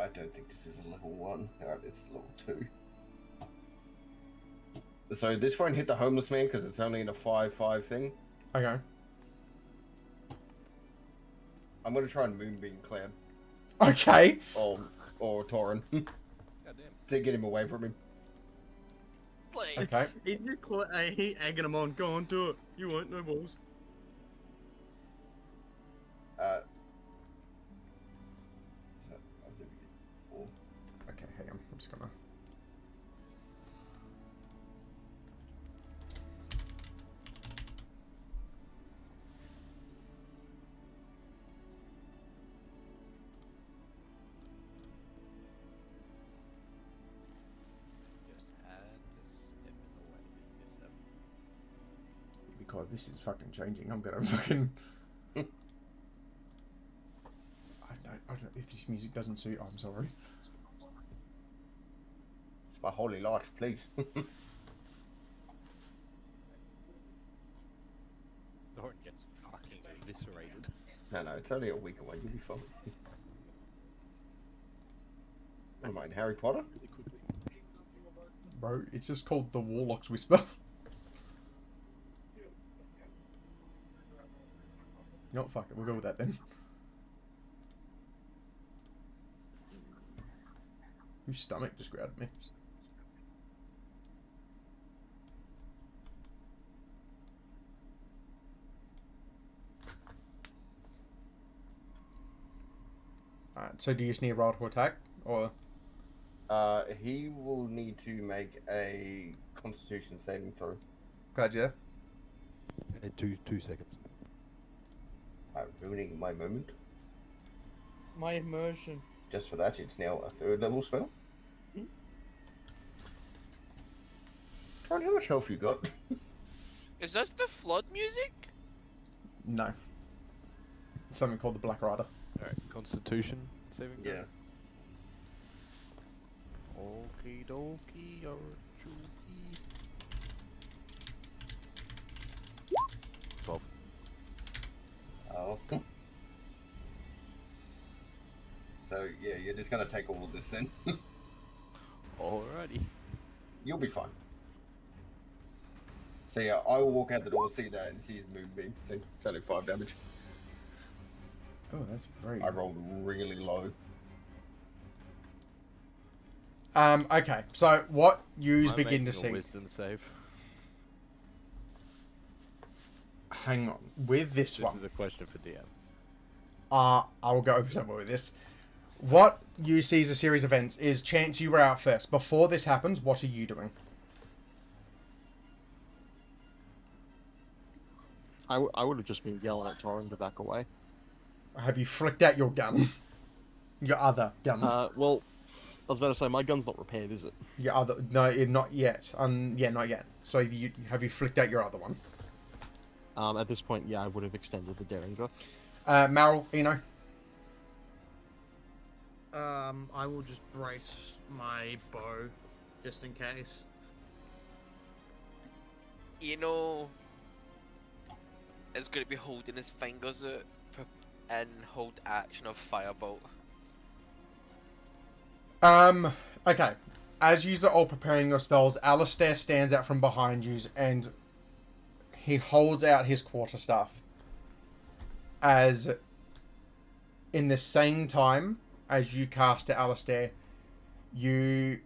I don't think this is a level 1. Alright, it's level 2. So this won't hit the homeless man because it's only in a 5/5 thing. Okay. I'm gonna try and moonbeam Cloud. Okay. Or Torrent. Goddamn. To get him away from him. Like, Okay. He's just he egging him on. Go on, do it. You won't, no balls. Okay, hang on. I'm just gonna... Just had to step in the way. Yes, sir. Because this is fucking changing. I'm gonna fucking... I don't... If this music doesn't suit, I'm sorry. It's my holy life, please. Torrent gets fucking eviscerated. No, it's only a week away. You'll be fine. What am I in Harry Potter? Really quickly. Bro, it's just called The Warlock's Whisper. No, fuck it. We'll go with that then. Whose stomach just grabbed me? Alright, so do you just need a roll to attack? Or... He will need to make a Constitution saving throw. Glad you're there. 2 seconds. I'm ruining my moment. My immersion. Just for that, it's now a 3rd level spell. Tony, how much health you got? is that the flood music? No. It's something called the Black Rider. Alright, Constitution saving throw? Yeah. Okie dokie, archookie. 12. Oh. So, yeah, you're just gonna take all of this then. Alrighty. You'll be fine. So, yeah, I will walk out the door, see that, and see his moonbeam. See, it's only 5 damage. Oh, that's very... I rolled really low. Okay, so what yous I'm begin to making see... a wisdom save. Hang on. With this This one... is a question for DM. I will go somewhere with this. What you see as a series of events is Chance, you were out first. Before this happens, what are you doing? I would have just been yelling at Torrent to back away. Have you flicked out your gun? Your other gun? Well, was about to say, my gun's not repaired, is it? Your other, no, not yet. Yeah, not yet. So have you flicked out your other one? At this point, yeah, I would have extended the Derringer. Meryl, Eno. I will just brace my bow, just in case. Is going to be holding his fingers out and hold action of firebolt. Okay. As you are all preparing your spells, Alistair stands out from behind you and he holds out his quarterstaff. As in the same time as you cast it, Alistair, you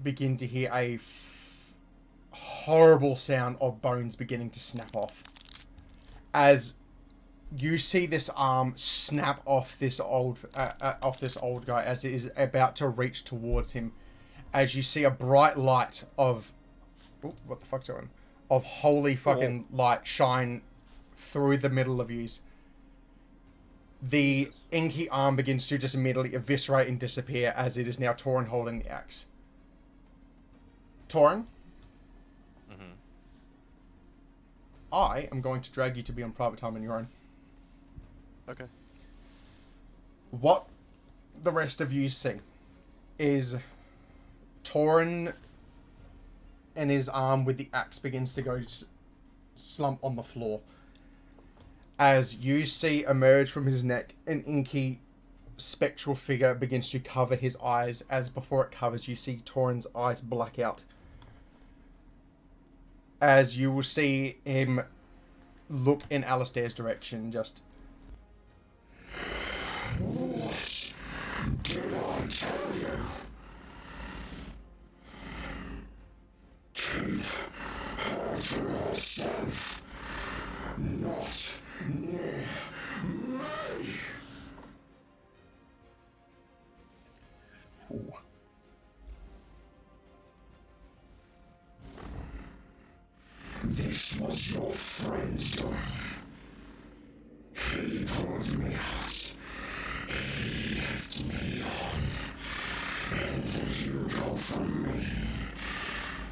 begin to hear a horrible sound of bones beginning to snap off. As you see this arm snap off this old guy as it is about to reach towards him. As you see a bright light of... Ooh, what the fuck's going on? Of holy fucking light shine through the middle of you. The inky arm begins to just immediately eviscerate and disappear as it is now Torin holding the axe. Torin? Mm-hmm. I am going to drag you to be on private time on your own. Okay. What the rest of you see is Torin and his arm with the axe begins to go slump on the floor. As you see emerge from his neck, an inky spectral figure begins to cover his eyes. As before it covers, you see Torin's eyes black out. As you will see him look in Alistair's direction, just... What did I tell you? Keep her to herself, not near me. Ooh. This was your friend's doing. He pulled me out. He egged me on. And as you go from me,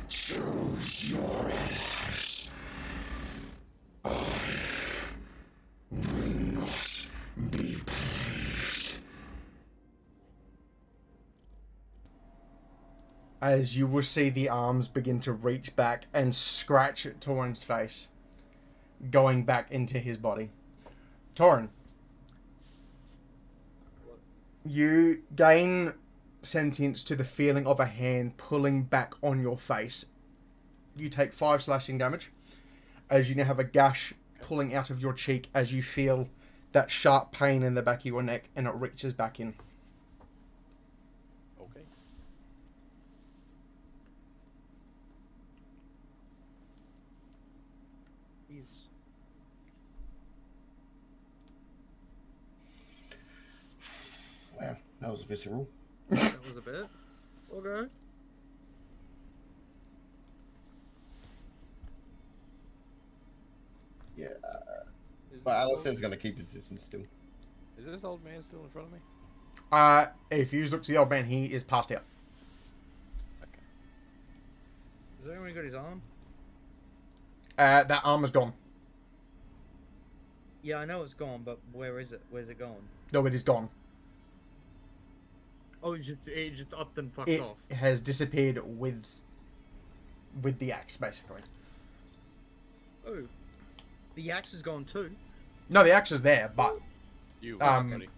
choose your allies. I will not be pleased. As you will see the arms begin to reach back and scratch at Torin's face, going back into his body. Torin, you gain sentience to the feeling of a hand pulling back on your face. You take 5 slashing damage, as you now have a gash pulling out of your cheek as you feel that sharp pain in the back of your neck and it reaches back in. Okay. Jeez. Wow, that was visceral. That was a bit. Okay. Yeah, Is but this Alistair's old- gonna keep his distance still. Is this old man still in front of me? If you look to the old man, he is passed out. Okay. Has anyone got his arm? That arm is gone. Yeah, I know it's gone, but where is it? Where's it gone? No, it is gone. Oh, it just upped and fucked It off. has disappeared with the axe, basically. Oh. The axe is gone too. No, the axe is there, but You, Um, buddy.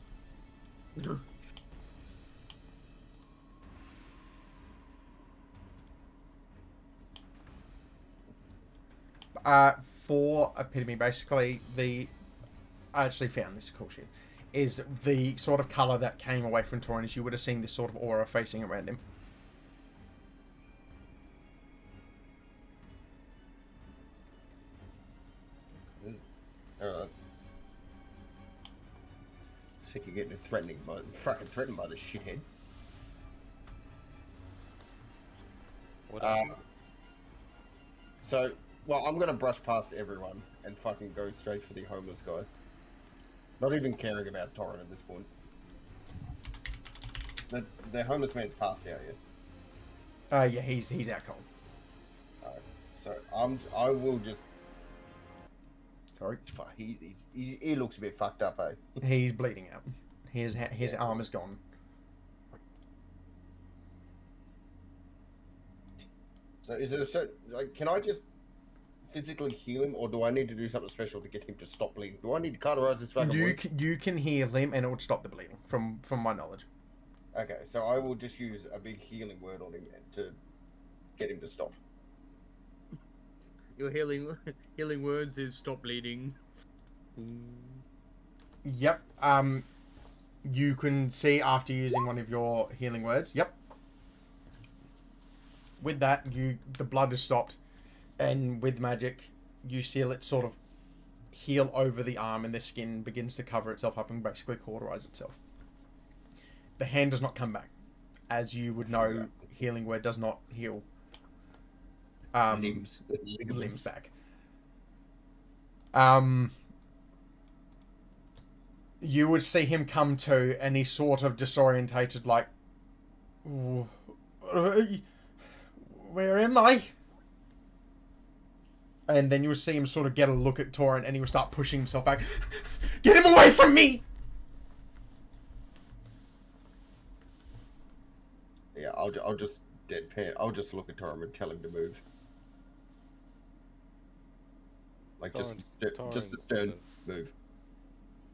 for epitome, basically, I actually found this cool shit. Is the sort of color that came away from Torin as you would have seen this sort of aura facing around him. Alright. Sick of getting threatened by the shithead. What So, well, I'm gonna brush past everyone and fucking go straight for the homeless guy. Not even caring about Torrin at this point. the homeless man's passed out, yeah. Yeah, he's out cold. So I will just. Sorry. He looks a bit fucked up, eh? He's bleeding out. His arm is gone. So is there a certain, like, can I just physically heal him, or do I need to do something special to get him to stop bleeding? Do I need to cauterize his fucking wound? You can heal him, and it would stop the bleeding. From my knowledge. Okay, so I will just use a big healing word on him to get him to stop. Your healing words is stop bleeding. Yep. You can see after using one of your healing words. Yep. With that, the blood is stopped, and with magic, you seal it sort of heal over the arm, and the skin begins to cover itself up and basically cauterize itself. The hand does not come back, as you would know. Healing word does not heal Limbs back. You would see him come to, and he's sort of disorientated, like, where am I? And then you would see him sort of get a look at Torrent, and he would start pushing himself back. Get him away from me! Yeah, I'll just deadpan. I'll just look at Torm and tell him to move. Like just a stern move.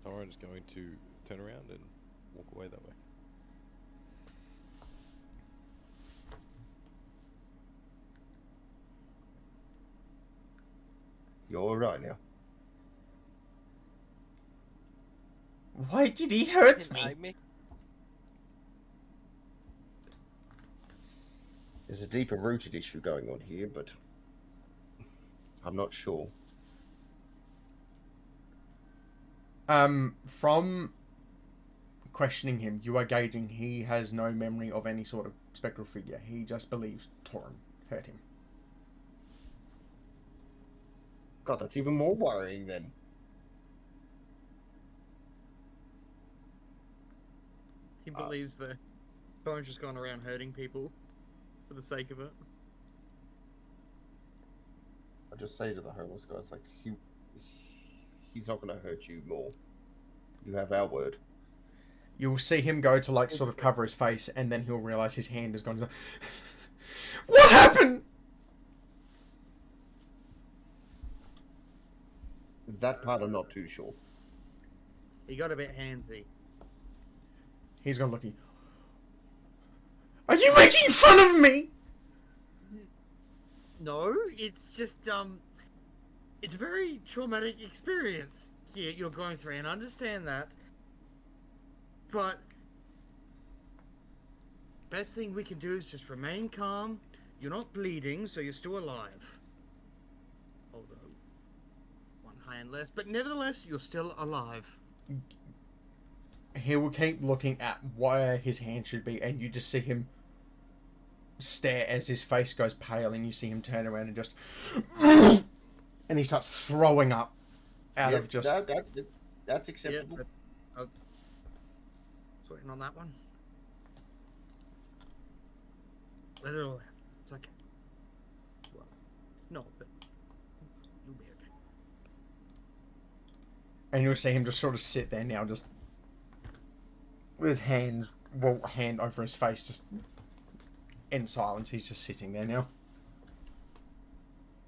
Torrent's going to turn around and walk away that way. You're all right now. Why did he hurt me? There's a deeper rooted issue going on here, but I'm not sure. From questioning him, you are gauging he has no memory of any sort of spectral figure. He just believes Torrent hurt him. God, that's even more worrying then. He believes that Torrent's just gone around hurting people for the sake of it. I just say to the homeless guys, like, he's not going to hurt you more. You have our word. You'll see him go to, like, sort of cover his face, and then he'll realize his hand is gone. He's like, what happened? That part I'm not too sure. He got a bit handsy. He's gone looking. Are you making fun of me? No, it's just it's a very traumatic experience you're going through, and I understand that. But best thing we can do is just remain calm. You're not bleeding, so you're still alive. Although one hand less, but nevertheless, you're still alive. He will keep looking at where his hand should be, and you just see him stare as his face goes pale, and you see him turn around and just and he starts throwing up out of just that's acceptable. Yeah, but, waiting on that one. Let it all out. It's okay. Well, it's not, but you'll be okay. And you'll see him just sort of sit there now, just with his hands, hand over his face, just in silence. He's just sitting there now.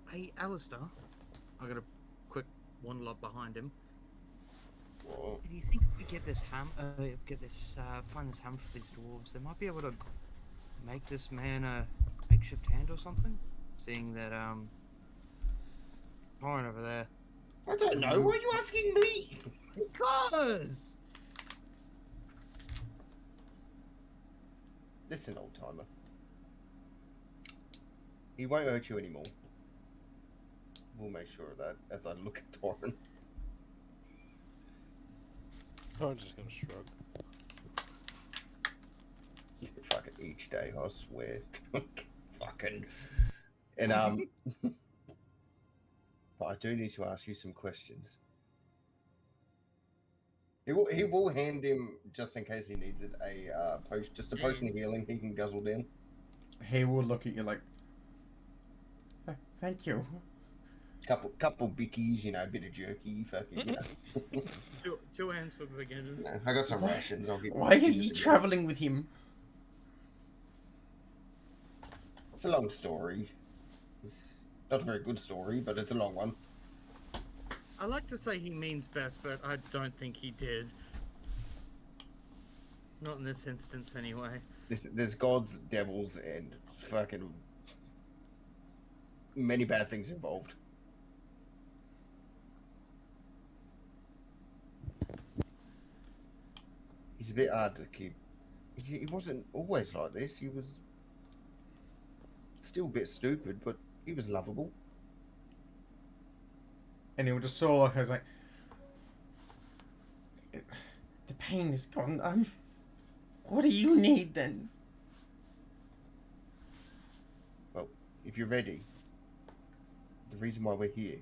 Hey, Alistair. I got a quick one up behind him. Whoa. Do you think if we get this find this hammer for these dwarves, they might be able to make this man a makeshift hand or something? Seeing that, Torrent over there. I don't know. Why are you asking me? Because! Listen, old timer. He won't hurt you anymore. We'll make sure of that as I look at Torrent. I'm just gonna shrug. Fucking each day, I swear. Fucking. And but I do need to ask you some questions. He will hand him, just in case he needs it, a potion of healing he can guzzle down. He will look at you like, thank you. Couple bickies, a bit of jerky, fucking, Two hands for beginners. I got some rations. I'll get. Why are you traveling with him? It's a long story. Not a very good story, but it's a long one. I like to say he means best, but I don't think he did. Not in this instance, anyway. There's gods, devils, and fucking many bad things involved. He's a bit hard to keep. He wasn't always like this. He was still a bit stupid, but he was lovable. And he would just sort of look, I was like, the pain is gone. What do you need then? Well, if you're ready, the reason why we're here,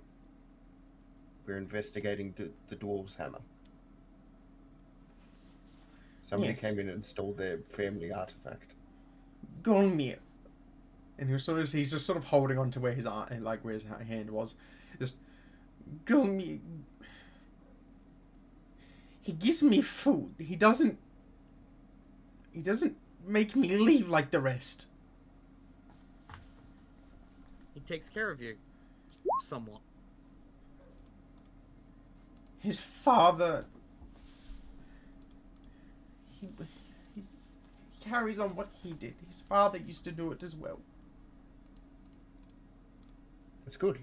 we're investigating the dwarves' hammer. Somebody Yes. came in and stole their family artifact. Golmir. And he's just sort of holding on to where his where his hand was. Just Golmir. He gives me food. He doesn't make me leave like the rest. He takes care of you. Somewhat. His father. He carries on what he did. His father used to do it as well. That's good.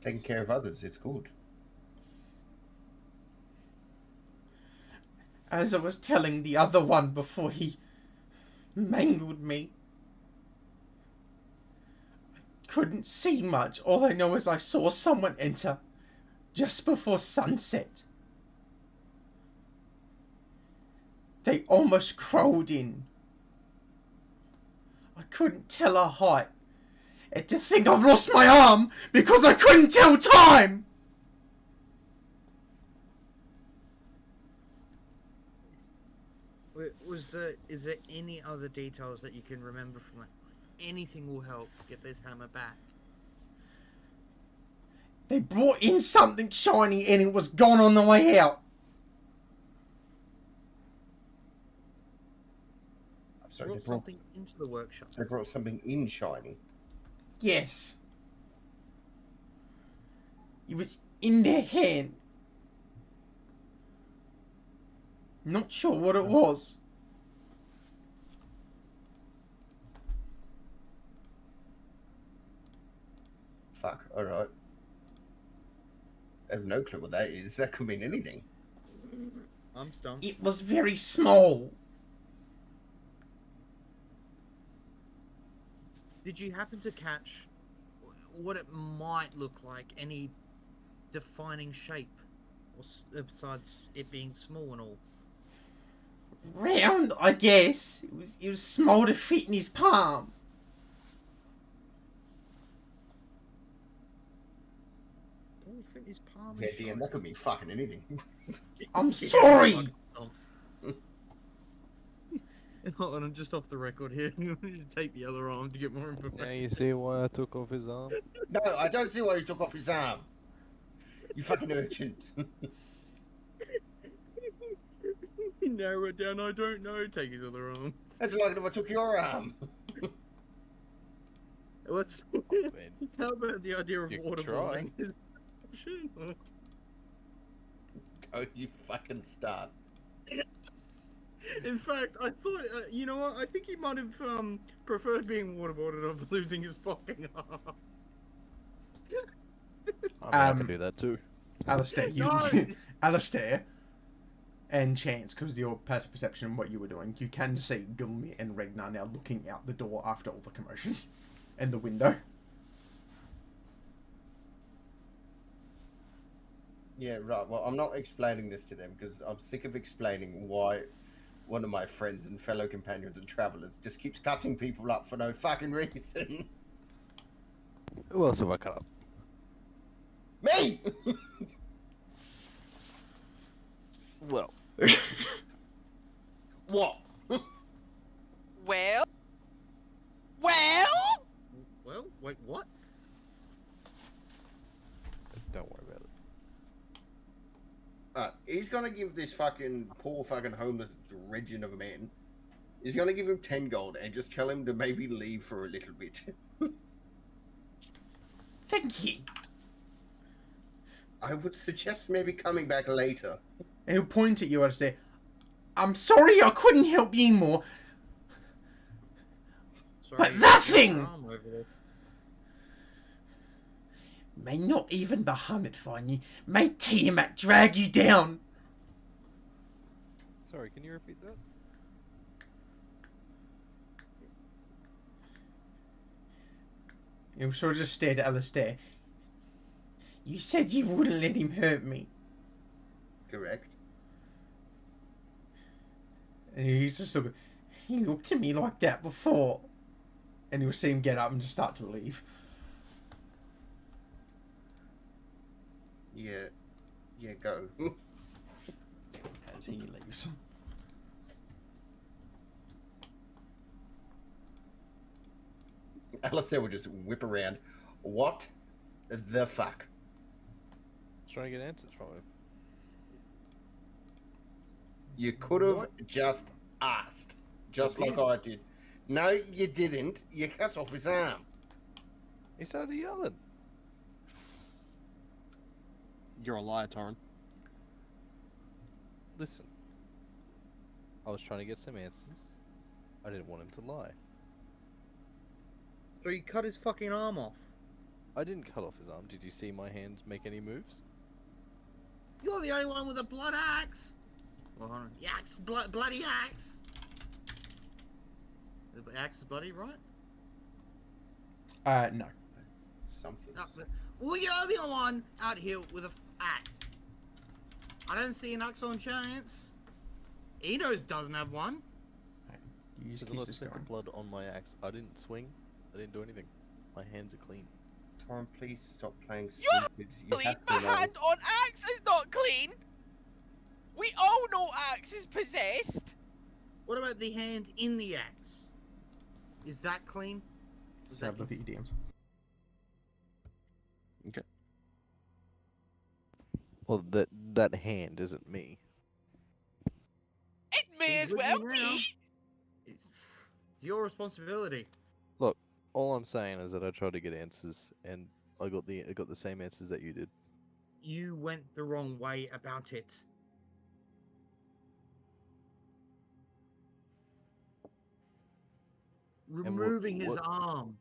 Taking care of others, it's good. As I was telling the other one before he mangled me, I couldn't see much. All I know is I saw someone enter just before sunset. They almost crawled in. I couldn't tell her height. And to think I've lost my arm because I couldn't tell time! Is there any other details that you can remember from that? Anything will help get this hammer back. They brought in something shiny and it was gone on the way out. I'm sorry, Brought something into the workshop. they brought something in shiny. Yes. It was in their hand. Not sure what it was. Fuck, alright. I have no clue what that is. That could mean anything. I'm stumped. It was very small. Did you happen to catch what it might look like? Any defining shape? Or besides it being small and all? Round, I guess. It was small to fit in his palm. Oh, fit his palm. Yeah, and DM, shine. that could mean fucking anything. I'm sorry. Hold on, I'm just off the record here. You need to take the other arm to get more information. Now you see why I took off his arm? No, I don't see why you took off his arm. You fucking urchant. Narrow it down, I don't know. Take his other arm. How'd you like it if I took your arm? Let's. How about the idea of You can waterboarding? Don't you fucking start. In fact, I thought, you know what? I think he might have preferred being waterboarded over losing his fucking arm. I can do that too. Alistair, No! Alistair and Chance, because of your passive perception and what you were doing, you can see Gilmy and Regnar now looking out the door after all the commotion and the window. Yeah, right. Well, I'm not explaining this to them because I'm sick of explaining why one of my friends and fellow companions and travelers just keeps cutting people up for no fucking reason. Who else have I cut up? Me! Well, What? Well? Well? Well, wait, what? Don't worry about it. He's gonna give this fucking poor fucking homeless dredging of a man. He's gonna give him 10 gold and just tell him to maybe leave for a little bit. Thank you. I would suggest maybe coming back later. And he'll point at you and say, I'm sorry I couldn't help you more. Sorry, But you that got your thing! arm over there. May not even the hermit find you. May Tiamat drag you down. Sorry, can you repeat that? He'll sort of just stare at Alistair. You said you wouldn't let him hurt me. Correct. And he's just sort of, he looked at me like that before. And you'll see him get up and just start to leave. Yeah. Yeah, go. As he leaves. Alistair will just whip around. What the fuck? Trying to get answers from him. You could have just asked. Just I like did. I did. No, you didn't. You cut off his arm. He started yelling. you're a liar, Torrin. Listen. I was trying to get some answers. I didn't want him to lie. So you cut his fucking arm off. I didn't cut off his arm. Did you see my hands make any moves? You're the only one with a blood axe. Well, hold on. The axe, bloody axe. The axe is bloody, right? No. Something. No, well, you're the only one out here with a axe. I don't see an axe on chance. Enos doesn't have one. You just There's keep not a this speck going. of blood on my axe. I didn't swing. I didn't do anything. My hands are clean. Torrin, please stop playing You're stupid. You Clean. have My to know. hand on axe is not clean. We all know axe is possessed. What about the hand in the axe? Is that clean? Is So that look at your DMs. Well, that hand isn't me. It may He's as with well you now. be. It's your responsibility. Look, all I'm saying is that I tried to get answers, and I got the same answers that you did. You went the wrong way about it. Removing his what- arm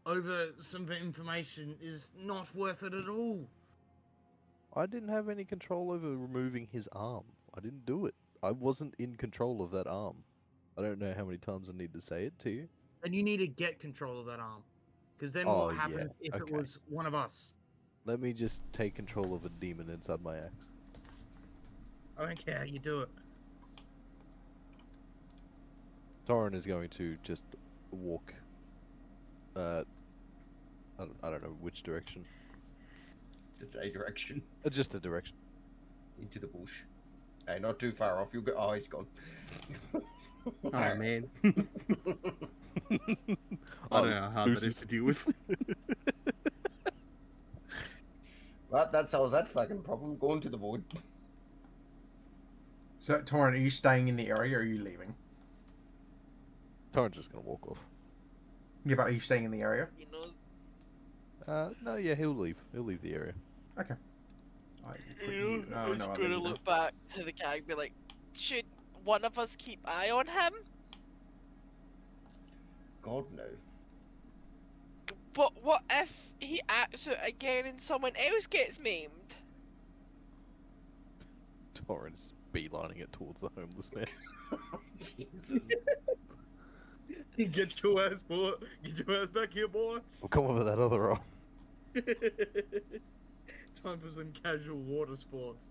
over some information is not worth it at all. I didn't have any control over removing his arm. I didn't do it. I wasn't in control of that arm. I don't know how many times I need to say it to you. And you need to get control of that arm. Because then Oh, what yeah, happens if it okay. was one of us? Let me just take control of a demon inside my axe. I don't care how you do it. Torrin is going to just walk. I don't know which direction. Just a direction Just a direction. into the bush. Hey, not too far off. You'll go. Oh, he's gone. Oh man. I don't know how hard that is to deal with. Well, that solves that fucking problem. Go into the void. So, Torrin, are you staying in the area or are you leaving? Torrin's just gonna walk off. Yeah, but are you staying in the area? He knows. No, yeah, he'll leave. He'll leave the area. Okay. I put You you- know, oh, he's no, I gonna leave look back to the guy and be like, should one of us keep eye on him? God no. But what if he acts out again and someone else gets maimed? Torrin's beelining it towards the homeless man. Jesus. Get your ass, boy. Get your ass back here, boy. We'll come over that other arm. Time for some casual water sports.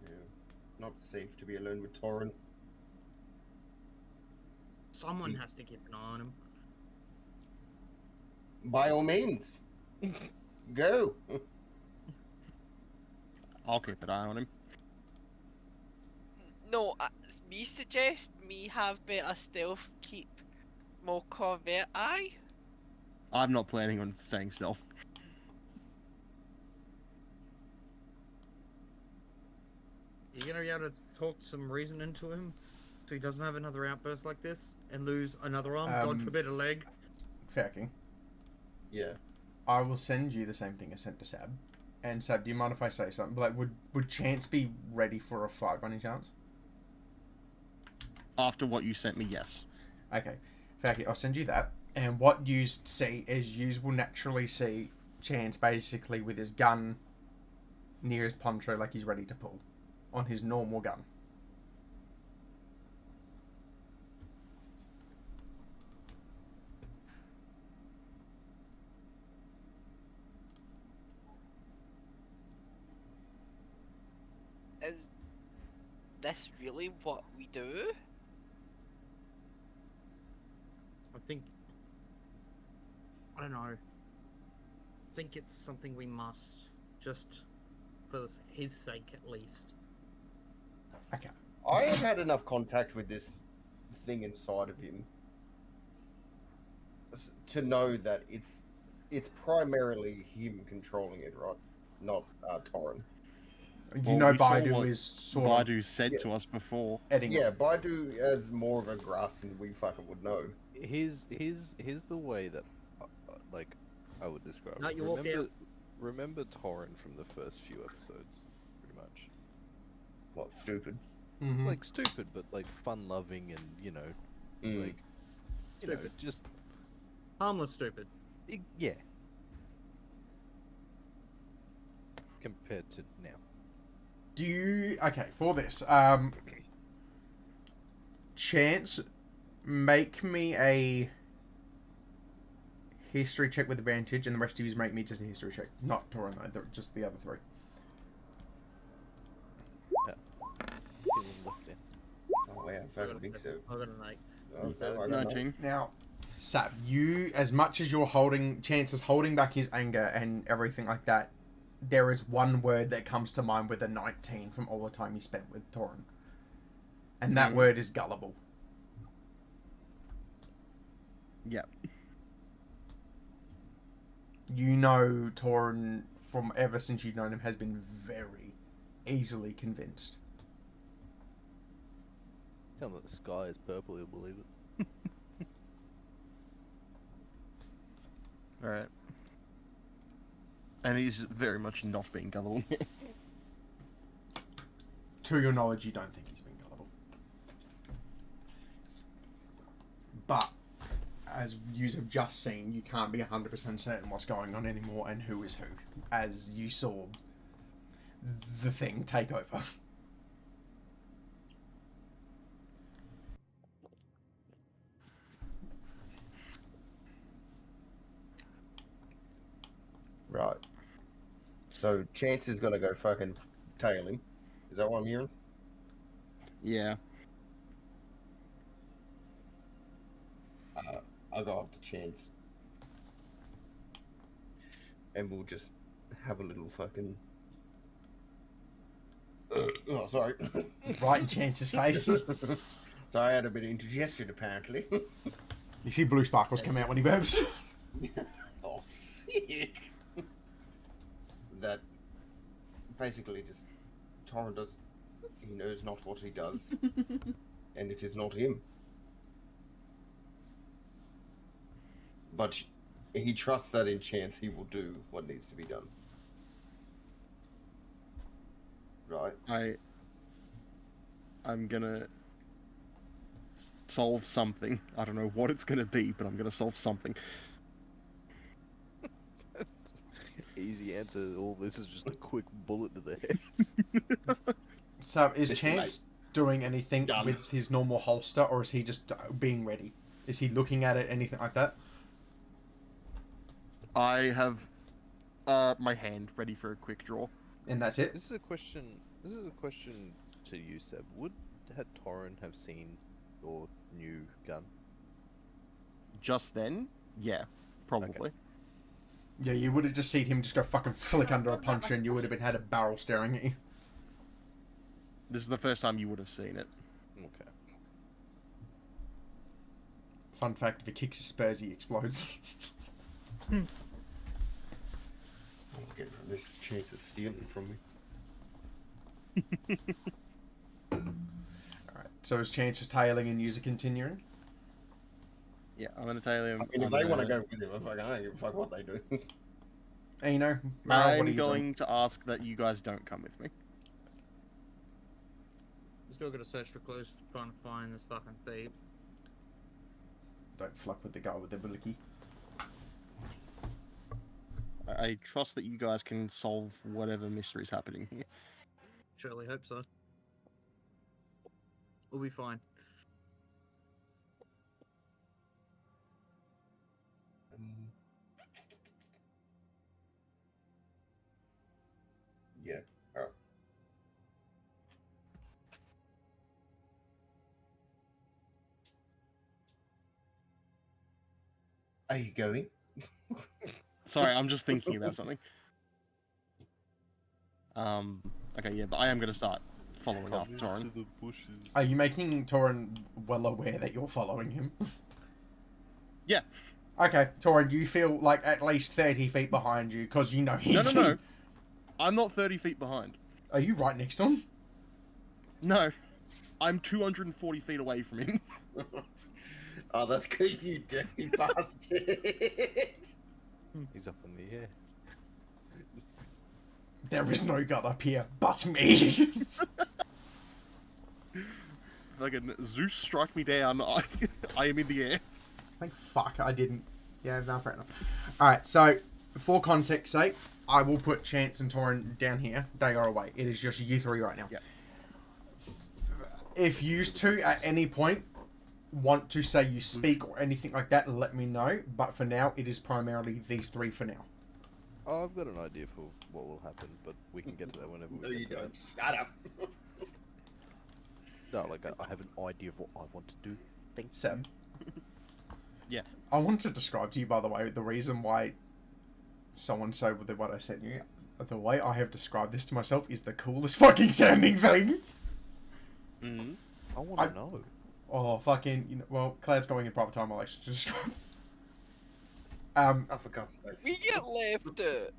Yeah. Not safe to be alone with Torrin. Someone has to keep an eye on him. By all means. Go. I'll keep an eye on him. No, me suggest me have better stealth, keep more covert eye. I'm not planning on staying stealth. You're gonna be able to talk some reason into him, so he doesn't have another outburst like this and lose another arm. God forbid a leg. Fair King. Yeah. I will send you the same thing I sent to Sab. And Sab, do you mind if I say something? Like, would Chance be ready for a fight by any chance? After what you sent me, yes. Okay. Fair King, I'll send you that. And what you see is you will naturally see Chance basically with his gun near his poncho like he's ready to pull on his normal gun. Is this really what we do? I think. I don't know. I think it's something we must, just for his sake at least. Okay. I have had enough contact with this thing inside of him to know that it's primarily him controlling it, right? Not Torrin. You Well, know we saw Baidu what is sort Baidu said to us before. of heading Yeah, on. Baidu has more of a grasp than we fucking would know. Here's the way that, like, I would describe No, it. you walk out. Remember Torrin from the first few episodes, pretty much. What, stupid? Mhm. Like stupid, but like fun-loving, and you know, like, you know, Stupid. just Harmless, stupid. yeah. Compared to now. Do you... Okay, for this. Chance, make me a history check with advantage, and the rest of you make me just a history check. Not Torin, though, just the other three. Feeling left out. Oh yeah, fucking think so. I got an 8. Okay, I got 19. Now, Sap, you, as much as you're holding... Chance is holding back his anger and everything like that, there is one word that comes to mind with a 19 from all the time you spent with Torin. And that word is gullible. Yep. You know Torin, from ever since you've known him, has been very easily convinced. Tell him that the sky is purple, he'll believe it. Alright. And he's very much not being gullible. To your knowledge, you don't think he's been gullible. But, as you have just seen, you can't be 100% certain what's going on anymore and who is who, as you saw the thing take over. Right. So Chance is gonna go fucking tail him. Is that what I'm hearing? Yeah. I'll go up to Chance. And we'll just have a little fucking... oh, sorry. Right in Chance's face. So I had a bit of indigestion, apparently. You see blue sparkles come out when he burps. Oh, sick! That basically just... Torrin does... He knows not what he does. And it is not him. But he trusts that in Chance he will do what needs to be done. Right? I'm gonna solve something. I don't know what it's gonna be, but I'm gonna solve something. Easy answer. All this is just a quick bullet to the head. So, is Listen, Chance doing anything Done. with his normal holster, or is he just being ready? Is he looking at it, anything like that? I have my hand ready for a quick draw. And that's it? This is a question. This is a question to you, Seb. Would Torrin have seen your new gun? Just then, yeah, probably. Yeah, you would have just seen him just go fucking flick under a punch and you would have been had a barrel staring at you. This is the first time you would have seen it. Okay. Fun fact: if he kicks his spurs, he explodes. I'll get from this chance of stealing from me. Alright, so his chance is tailing and user continuing. Yeah, I'm gonna tell him. I mean, if they want to go with him, I don't give a fuck what they do. And you know, Mara, what are I'm you going doing? to ask that you guys don't come with me. We still gotta search for clues, trying to find this fucking thief. Don't fuck with the guy with the bullocky. I trust that you guys can solve whatever mystery's happening here. Surely hope so. We'll be fine. Yeah. Oh. Are you going? Sorry, I'm just thinking about something. Okay, yeah, but I am gonna start following after Come Torin. into the bushes. Are you making Torin well aware that you're following him? Yeah. Okay, Torin, you feel like at least 30 feet behind you because you know he No. I'm not 30 feet behind. Are you right next to him? No. I'm 240 feet away from him. Oh, that's good, you dirty bastard. He's up in the air. There is no god up here but me. Fucking Zeus strike me down. I am in the air. Thank fuck I didn't. Yeah, no, fair enough. Alright, so for context sake, I will put Chance and Torin down here. They are away. It is just you three right now. Yeah. If you two at any point want to say you speak or anything like that, let me know. But for now, it is primarily these three for now. Oh, I've got an idea for what will happen, but we can get to that whenever we No, get you to don't. Shut up. that. No, like I have an idea of what I want to do. Thanks. Seb. Yeah. I want to describe to you, by the way, the reason why so-and-so with what I sent you, the way I have described this to myself is the coolest fucking sounding thing. Mm-hmm. I want to know. Oh, fucking, you know, well, Claire's going in private time, I'll actually describe. Oh, for God's sake. We get left it.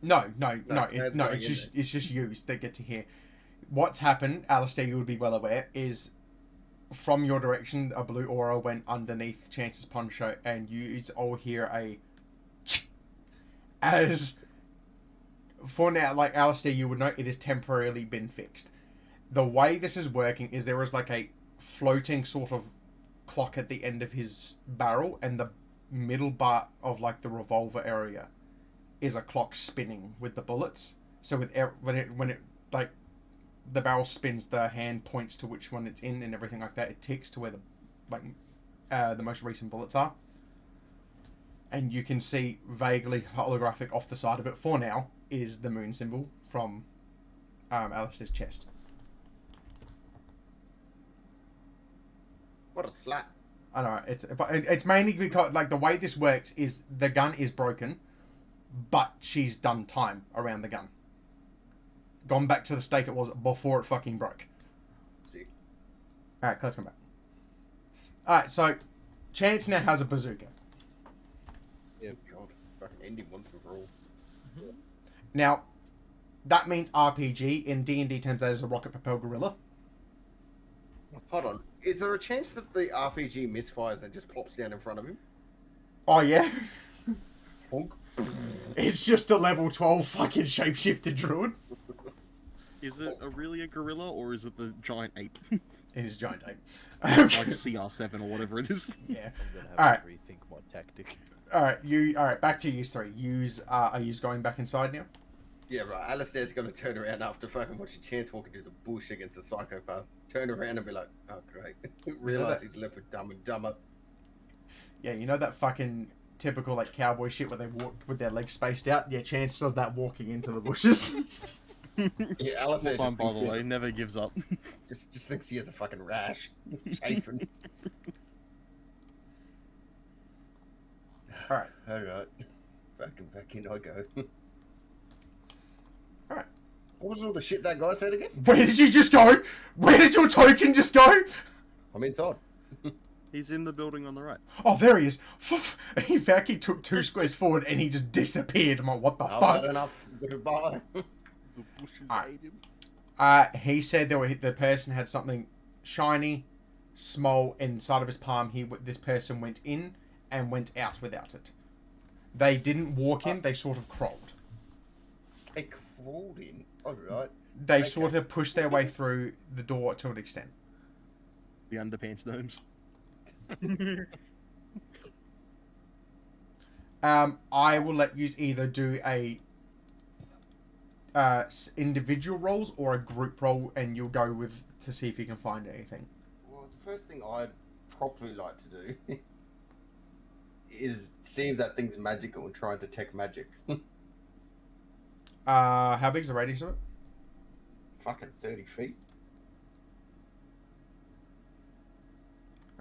No, Claire's going in it's just yous that get to hear. What's happened, Alistair, you would be well aware, is from your direction, a blue aura went underneath Chance's poncho, and you all hear a as for now, like Alistair, you would know it has temporarily been fixed. The way this is working is there is like a floating sort of clock at the end of his barrel, and the middle part of like the revolver area is a clock spinning with the bullets. So with when it like the barrel spins, the hand points to which one it's in and everything like that. It ticks to where the most recent bullets are, and you can see vaguely holographic off the side of it. For now, is the moon symbol from Alistair's chest. What a slut. I know it's mainly because like the way this works is the gun is broken, but she's done time around the gun. Gone back to the state it was before it fucking broke. See. Alright, let's come back. Alright, so Chance now has a bazooka. Yeah, God. Fucking end him once and for all. Now, that means RPG. In D&D terms, that is a rocket-propelled gorilla. Hold on. Is there a chance that the RPG misfires and just plops down in front of him? Oh, yeah? Honk. It's just a level 12 fucking shapeshifter druid. Is it really a gorilla, or is it the giant ape? It is giant ape. Like CR7 or whatever it is. Yeah. I'm gonna have Alright. to rethink my tactic. Alright, back to you three. Are you going back inside now? Yeah, right. Alistair's gonna turn around after fucking watching Chance walking through the bush against a psychopath. Turn around and be like, oh, great. Realise he's left with Dumb and Dumber. Yeah, you know that fucking typical like cowboy shit where they walk with their legs spaced out? Yeah, Chance does that walking into the bushes. Yeah, Alistair Time, just by the way, never gives up. just thinks he has a fucking rash. Chafing. Alright. Alright. Fucking back in I go. What was all the shit that guy said again? Where did you just go? Where did your token just go? I'm inside. He's in the building on the right. Oh, there he is. He Valky took 2 squares forward and he just disappeared. I'm like, what the I've fuck? had enough. Goodbye. The bushes Alright. ate him. He said the person had something shiny, small inside of his palm. This person went in and went out without it. They didn't walk in. They sort of crawled. They crawled in. Alright. They Okay. sort of pushed their way through the door to an extent. The underpants gnomes. I will let you either do a individual rolls or a group roll, and you'll go with to see if you can find anything. Well, the first thing I'd probably like to do is see if that thing's magical and try and detect magic. How big's the radius of it? Fucking 30 feet.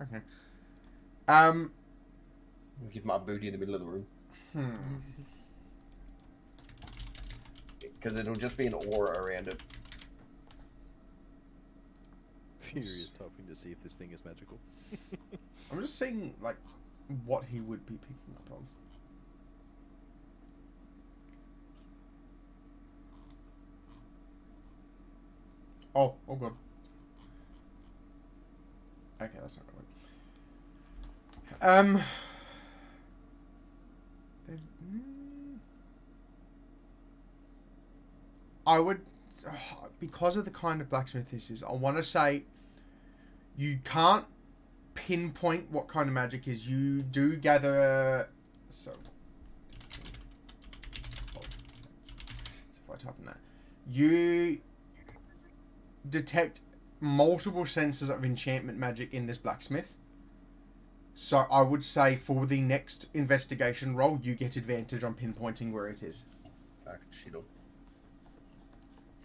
Okay. Give my booty in the middle of the room. Because it'll just be an aura around it. Furious typing to see if this thing is magical. I'm just seeing like what he would be picking up on. Oh god. Okay, that's not gonna work. I would, because of the kind of blacksmith this is, I want to say you can't pinpoint what kind of magic is. You do gather. So if I type in that, you detect multiple senses of enchantment magic in this blacksmith. So I would say for the next investigation roll, you get advantage on pinpointing where it is. Fucking shit on.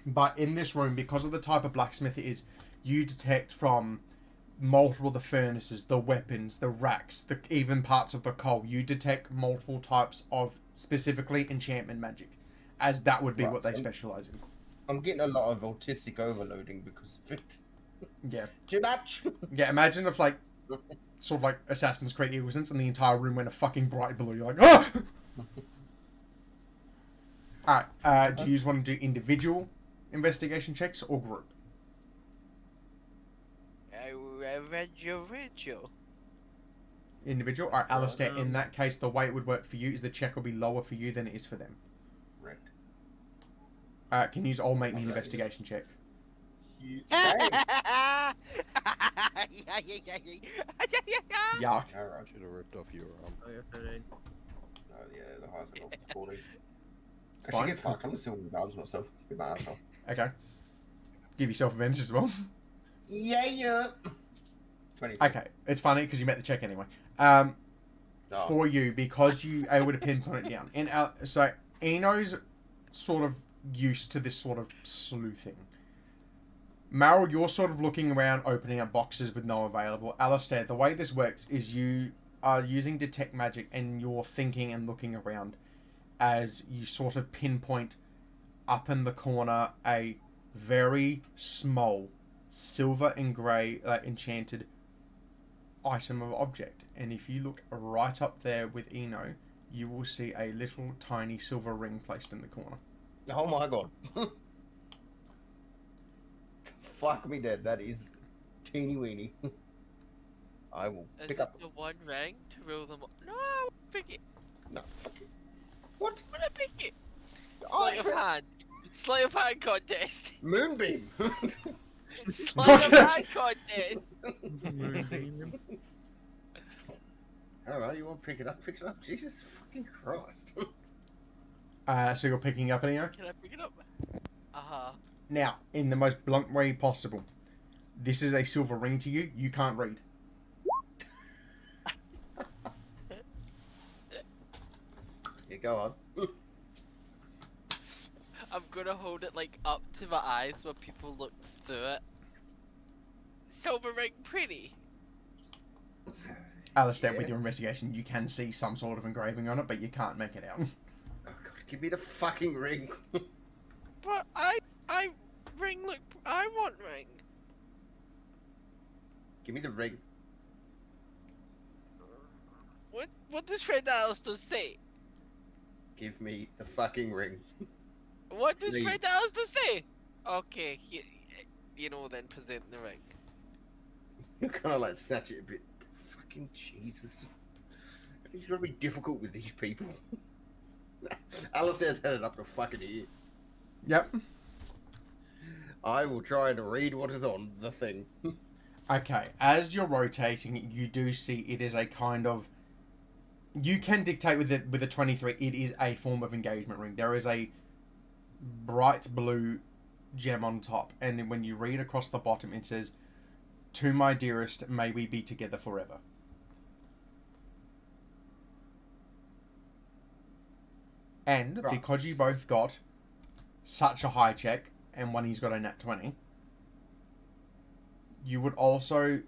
But in this room, because of the type of blacksmith it is, you detect from multiple of the furnaces, the weapons, the racks, even parts of the coal. You detect multiple types of specifically enchantment magic, as that would be Right, what they so- specialize in. I'm getting a lot of autistic overloading because of it. Yeah. Too much. Yeah, imagine if like, sort of like Assassin's Creed Innocence and the entire room went a fucking bright blue. You're like, oh! Alright, do you just want to do individual investigation checks or group? Individual. Individual? Alright, Alistair, in that case, the way it would work for you is the check will be lower for you than it is for them. Right. Can you all make me an Okay. investigation check? Yuck. Alright. Should have ripped off your arm. Oh, yeah, 13. Oh yeah, the highest I got was 40. Fine. Actually, get fucked. I'm just silver garbs myself. Get my ass off. Okay. Give yourself advantage as well. Yeah. 20. Okay, it's funny because you met the check anyway. Oh. For you, because you able to pinpoint it down. And so Eno's sort of used to this sort of sleuthing. Meryl, you're sort of looking around, opening up boxes with no available. Alistair, the way this works is you are using detect magic and you're thinking and looking around as you sort of pinpoint up in the corner a very small silver and grey enchanted item of object. And if you look right up there with Eno, you will see a little tiny silver ring placed in the corner. Oh my god. Fuck me dead. That is teeny weeny. I will Is pick it up. the one ring to rule them all? No, I won't pick it. No, fuck it. What? I want to pick it. Oh, Sleight of hand. Sleight of hand contest. Moonbeam. Sleight of hand contest. Moonbeam. Alright, you want to pick it up? Pick it up. Jesus fucking Christ. So you're picking up Eno? Can I pick it up? Uh-huh. Now, in the most blunt way possible, this is a silver ring to you. You can't read. Yeah, go on. I'm gonna hold it like up to my eyes where people look through it. Silver ring pretty. Alistair, with Yeah. your investigation, you can see some sort of engraving on it, but you can't make it out. Oh god, give me the fucking ring. But I I want ring. Give me the ring. What does Fred Alistair say? Give me the fucking ring. What does Please. Fred Alistair say? Okay, you know, then present the ring. You kind of like snatch it a bit. Fucking Jesus. I think you've got to be difficult with these people. Alistair's headed up to fucking ear. Yep. I will try and read what is on the thing. Okay, as you're rotating, you do see it is a kind of... You can dictate with it with a 23, it is a form of engagement ring. There is a bright blue gem on top, and then when you read across the bottom, it says, "To my dearest, may we be together forever." And Right. because you both got such a high check, and one he's got a nat 20, you would also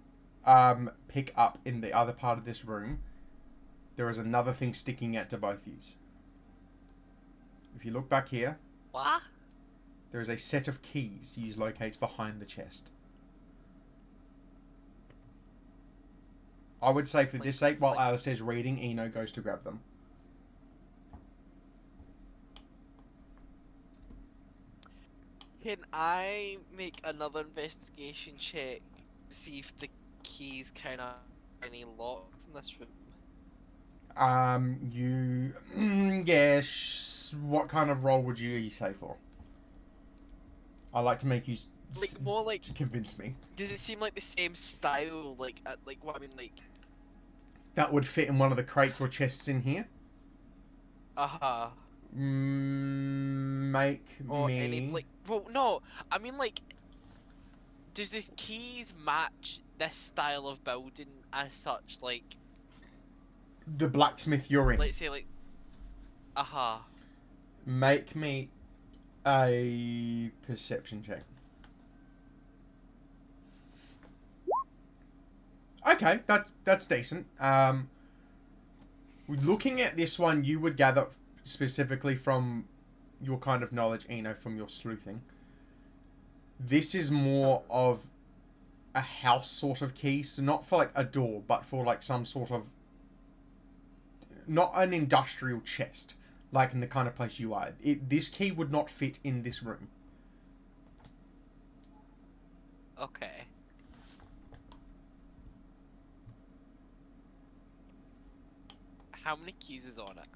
pick up in the other part of this room, there is another thing sticking out to both yous. If you look back here, What? there is a set of keys you locates behind the chest. I would say for this sake, while Alistair's reading, Eno goes to grab them. Can I make another investigation check to see if the keys kind of any locks in this room? What kind of role would you say for? I like to make you Like more like, to convince me. does it seem like the same style? Like what I mean, like That would fit in one of the crates or chests in here. Make or me... any like. Well, no, I mean like, does the keys match this style of building as such? Like, The blacksmith you're in. let's say like, Make me a perception check. Okay, that's decent. Looking at this one, you would gather specifically from your kind of knowledge, Eno, from your sleuthing. This is more of a house sort of key, so not for like a door, but for like some sort of... Not an industrial chest, like in the kind of place you are. This key would not fit in this room. okay. How many keys is on it?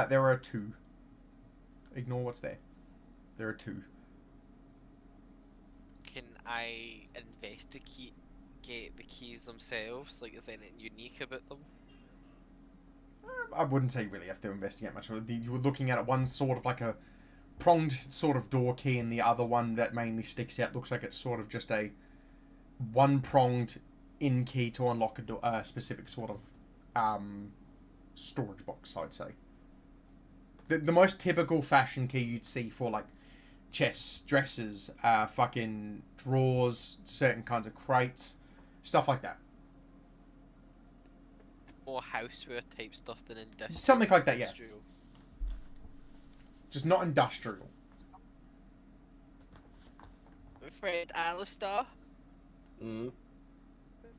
There are 2. Ignore what's there. There are 2. Can I investigate the keys themselves? Like, is there anything unique about them? I wouldn't say you really have to investigate much. You were looking at it, one sort of like a pronged sort of door key, and the other one that mainly sticks out looks like it's sort of just a one-pronged in key to unlock a specific sort of storage box, I'd say. The most typical fashion key you'd see for like chests, dressers, fucking drawers, certain kinds of crates, stuff like that. More houseware type stuff than industrial. Something like that, yeah. Industrial. Just not industrial. Fred Alistair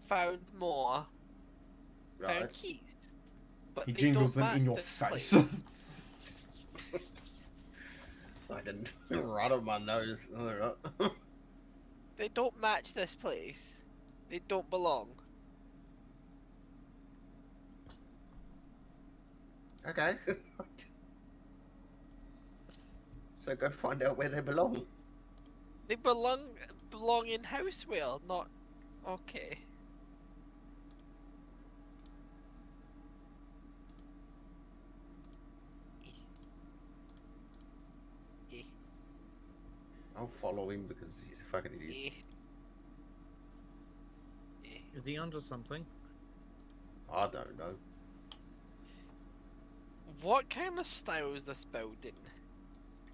found more. Found Right. keys. But He they jingles don't them in match your this face. place. I can right up my nose. Alright. They don't match this place. They don't belong. Okay. So go find out where they belong. They belong in houseware, not okay. I'll follow him because he's a fucking idiot. Is he onto something? I don't know. What kind of style is this building?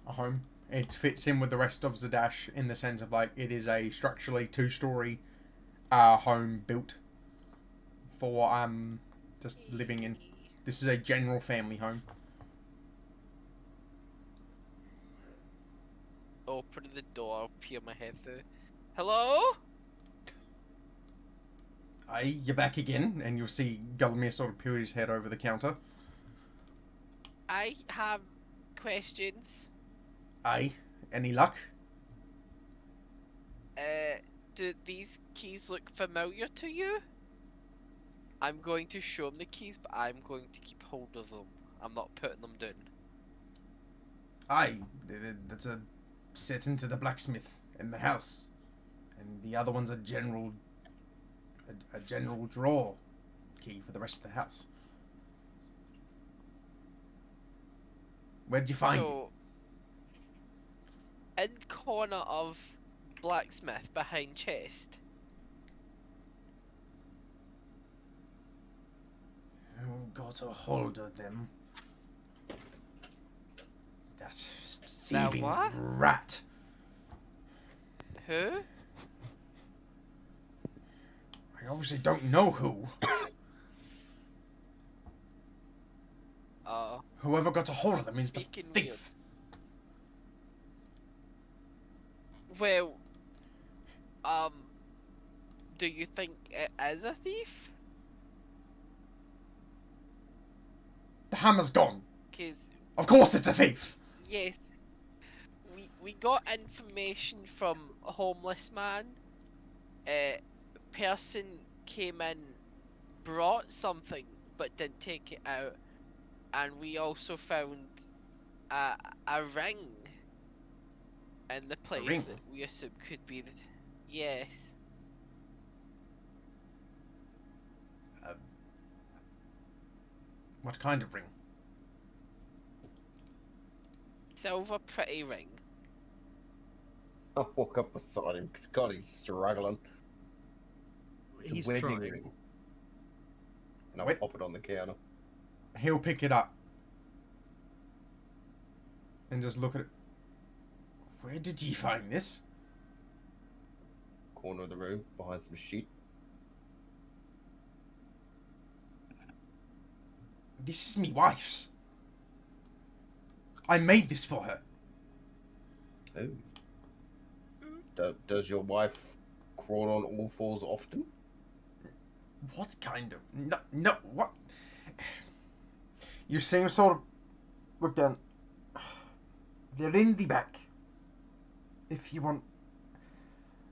A home. It fits in with the rest of Zadash in the sense of like it is a structurally 2-story home built for just living in. This is a general family home. the door. I'll peer my head through. Hello? Aye, you're back again, and you'll see Gulmir sort of peer his head over the counter. I have questions. Aye, any luck? Do these keys look familiar to you? I'm going to show him the keys, but I'm going to keep hold of them. I'm not putting them down. Aye, that's a set into the blacksmith in the house, and the other one's a general drawer key for the rest of the house. Where'd you find it? So, in corner of blacksmith behind chest. Who got a hold of them? That Now thieving what? rat. Who? I obviously don't know who. Whoever got a hold of them is the Speaking thief. Well, do you think it is a thief? The hammer's gone. 'Cause Of course it's a thief. yes, we got information from a homeless man. Person came in, brought something, but didn't take it out, and we also found a ring in the place ring? that we assume could be the. Yes. What kind of ring? Silver pretty ring. I'll walk up beside him because God, he's struggling. It's He's a wedding trying. ring. And I'll Wait. pop it on the counter. He'll pick it up and just look at it. Where did you find this? Corner of the room, behind some sheet. This is me wife's. I made this for her. Oh. Does your wife crawl on all fours often? What kind of... No, what? You seem sort of... Look down. They're in the back. If you want...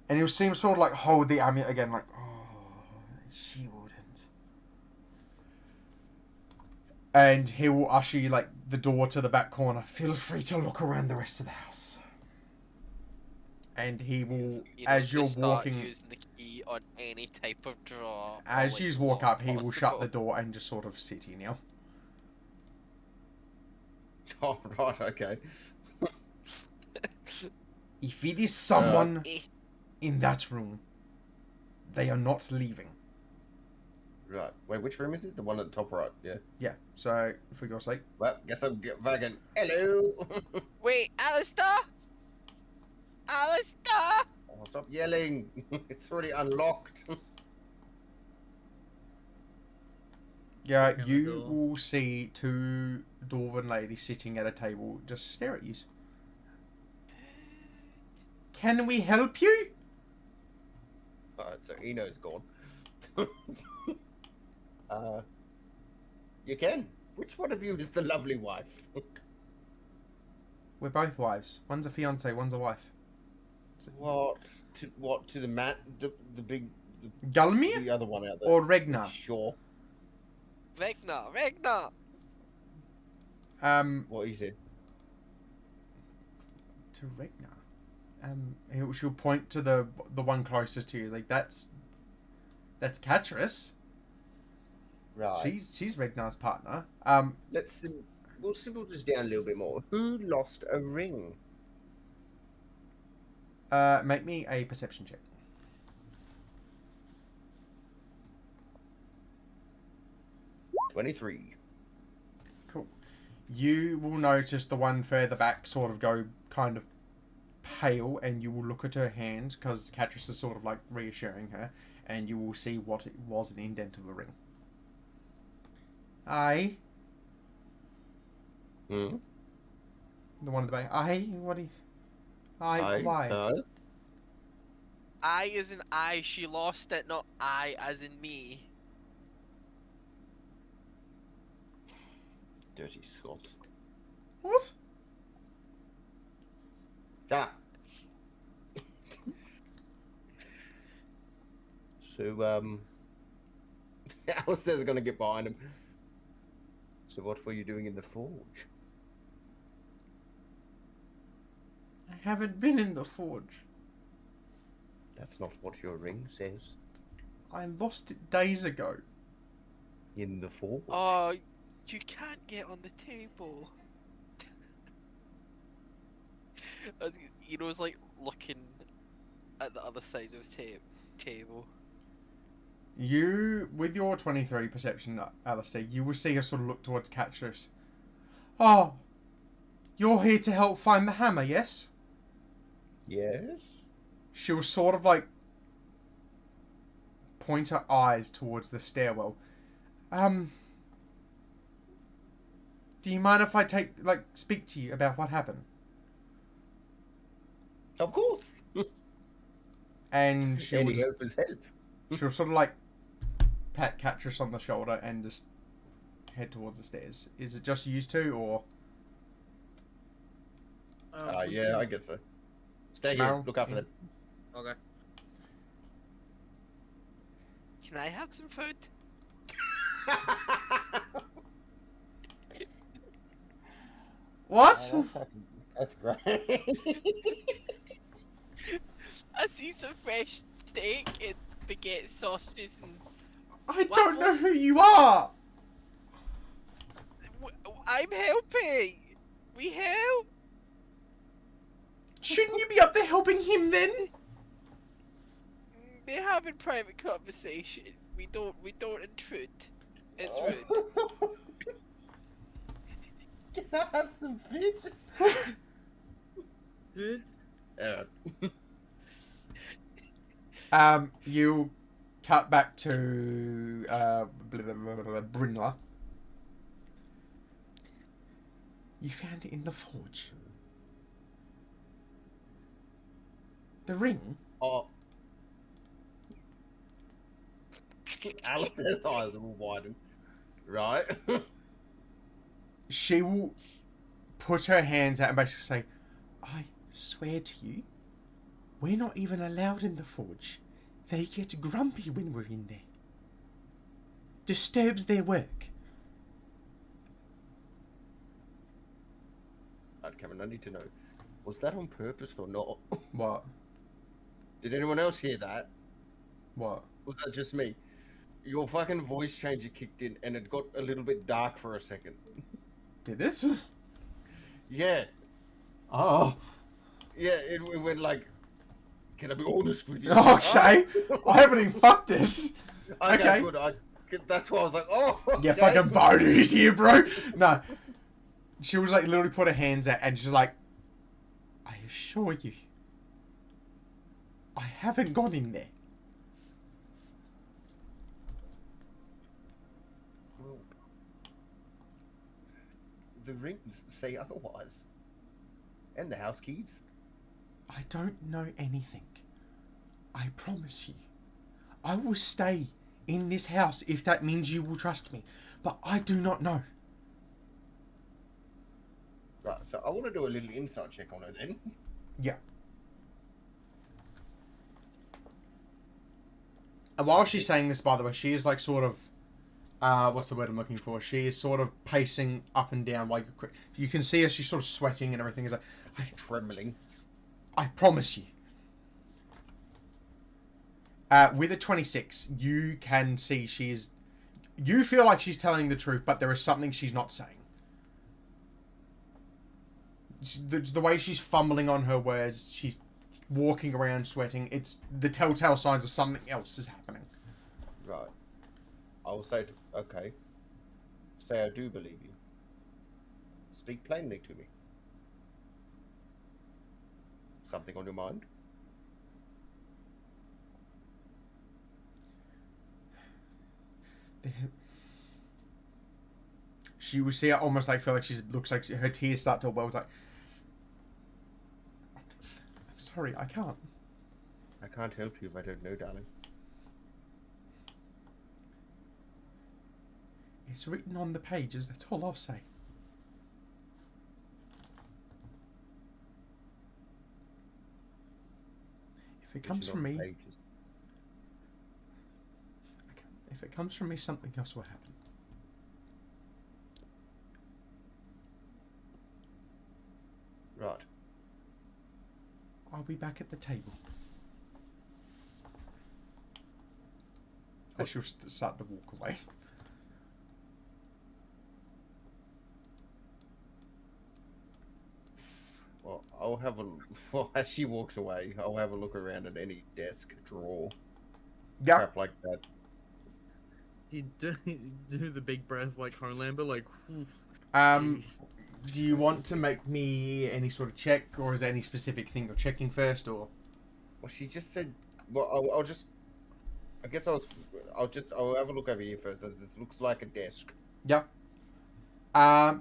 And he'll seem sort of like hold the amulet again, like, oh, she wouldn't. And he will usher you, like, the door to the back corner. Feel free to look around the rest of the house. And he will, You know, as you're just start walking... using the key on any type of drawer. or, As like, you walk lock up, he will shut the possible. door and just sort of sit in now. Oh, right, okay. If it is someone Eh. in that room, they are not leaving. Right. Wait, which room is it? The one at the top right, yeah. Yeah, so, for your sake. Well, guess I'll get back in. Hello! Wait, Alistair! Alistair! Oh, stop yelling! It's already unlocked. Yeah, Look out the you door. will see two dwarven ladies sitting at a table just stare at you. Can we help you? Alright, so Eno's gone. You can. Which one of you is the lovely wife? We're both wives. One's a fiance, one's a wife. What to the mat? The big Gulmir the other one out there. or Regnar? Sure. Regnar! What he said. To Regnar. She'll point to the one closest to you. Like that's Catris. Right. She's Regnar's partner. We'll simple this down a little bit more. Who lost a ring? Make me a perception check. 23. Cool. You will notice the one further back sort of go kind of pale, and you will look at her hand because Catris is sort of like reassuring her, and you will see what it was an indent of a ring. Aye. Hmm? The one at the back. Aye. What do you? Why? No. I as in I, she lost it, not I as in me. Dirty Scots. What? Ah. So, Alistair's gonna get behind him. So what were you doing in the forge? I haven't been in the forge. That's not what your ring says. I lost it days ago. In the forge? Oh, you can't get on the table. It's like looking at the other side of the table. You, with your 23 perception, Alistair, you will see her sort of look towards Catrice. Oh, you're here to help find the hammer, yes? Yes? She'll sort of like point her eyes towards the stairwell. Do you mind if I speak to you about what happened? Of course. And she'll Any just, help is help. she'll sort of like pat Catrice on the shoulder and just head towards the stairs. Is it just you two, or Yeah, I guess so. Stay here. Meryl? Look after them. Okay. Can I have some food? what? That's great. I see some fresh steak and baguette sausages and I don't know waffles. who you are. I'm helping. We help. Shouldn't you be up there helping him then? They're having private conversation. We don't intrude. It's rude. Can I have some fish? Good. You cut back to Brynla. You found it in the forge. The ring? Oh. Alice's eyes will widen. Right? She will put her hands out and basically say, I swear to you, we're not even allowed in the forge. They get grumpy when we're in there. Disturbs their work. Right, Cameron, I need to know. Was that on purpose or not? What? Did anyone else hear that? What? Was that just me? Your fucking voice changer kicked in and it got a little bit dark for a second. Did it? Yeah. Oh. Yeah, it went like, can I be honest with you? Okay. I haven't even fucked it. Okay, Okay. good. That's why I was like, oh. Yeah, okay. fucking bonus here, bro. No. She was like literally put her hands out and she's like, I assure you, I haven't gone in there. Well, the rings say otherwise. And the house keys. I don't know anything. I promise you. I will stay in this house if that means you will trust me. But I do not know. Right, so I want to do a little insight check on her then. Yeah. And while she's saying this, by the way, she is like sort of, what's the word I'm looking for? She is sort of pacing up and down. Like you can see her, she's sort of sweating and everything. Is like, Trembling. I promise you. With a 26, you can see she is. You feel like she's telling the truth, but there is something she's not saying. The way she's fumbling on her words, she's walking around sweating. It's the telltale signs of something else is happening. Right. I will say, okay. Say I do believe you. Speak plainly to me. Something on your mind? She will see it almost like feel like she looks like her tears start to well. It's like Sorry, I can't. I can't help you if I don't know, darling. It's written on the pages, that's all I'll say. If it comes from me, if it comes from me, something else will happen. Right. I'll be back at the table. As she'll start to walk away. Well, I'll have a. Well, as she walks away, I'll have a look around at any desk, drawer, Yeah. crap like that. Do you do the big breath like Homelander? Like, whew, jeez. Do you want to make me any sort of check, or is there any specific thing you're checking first, or? Well, she just said. Well, I'll just. I guess I'll have a look over here first, as this looks like a desk. Yeah.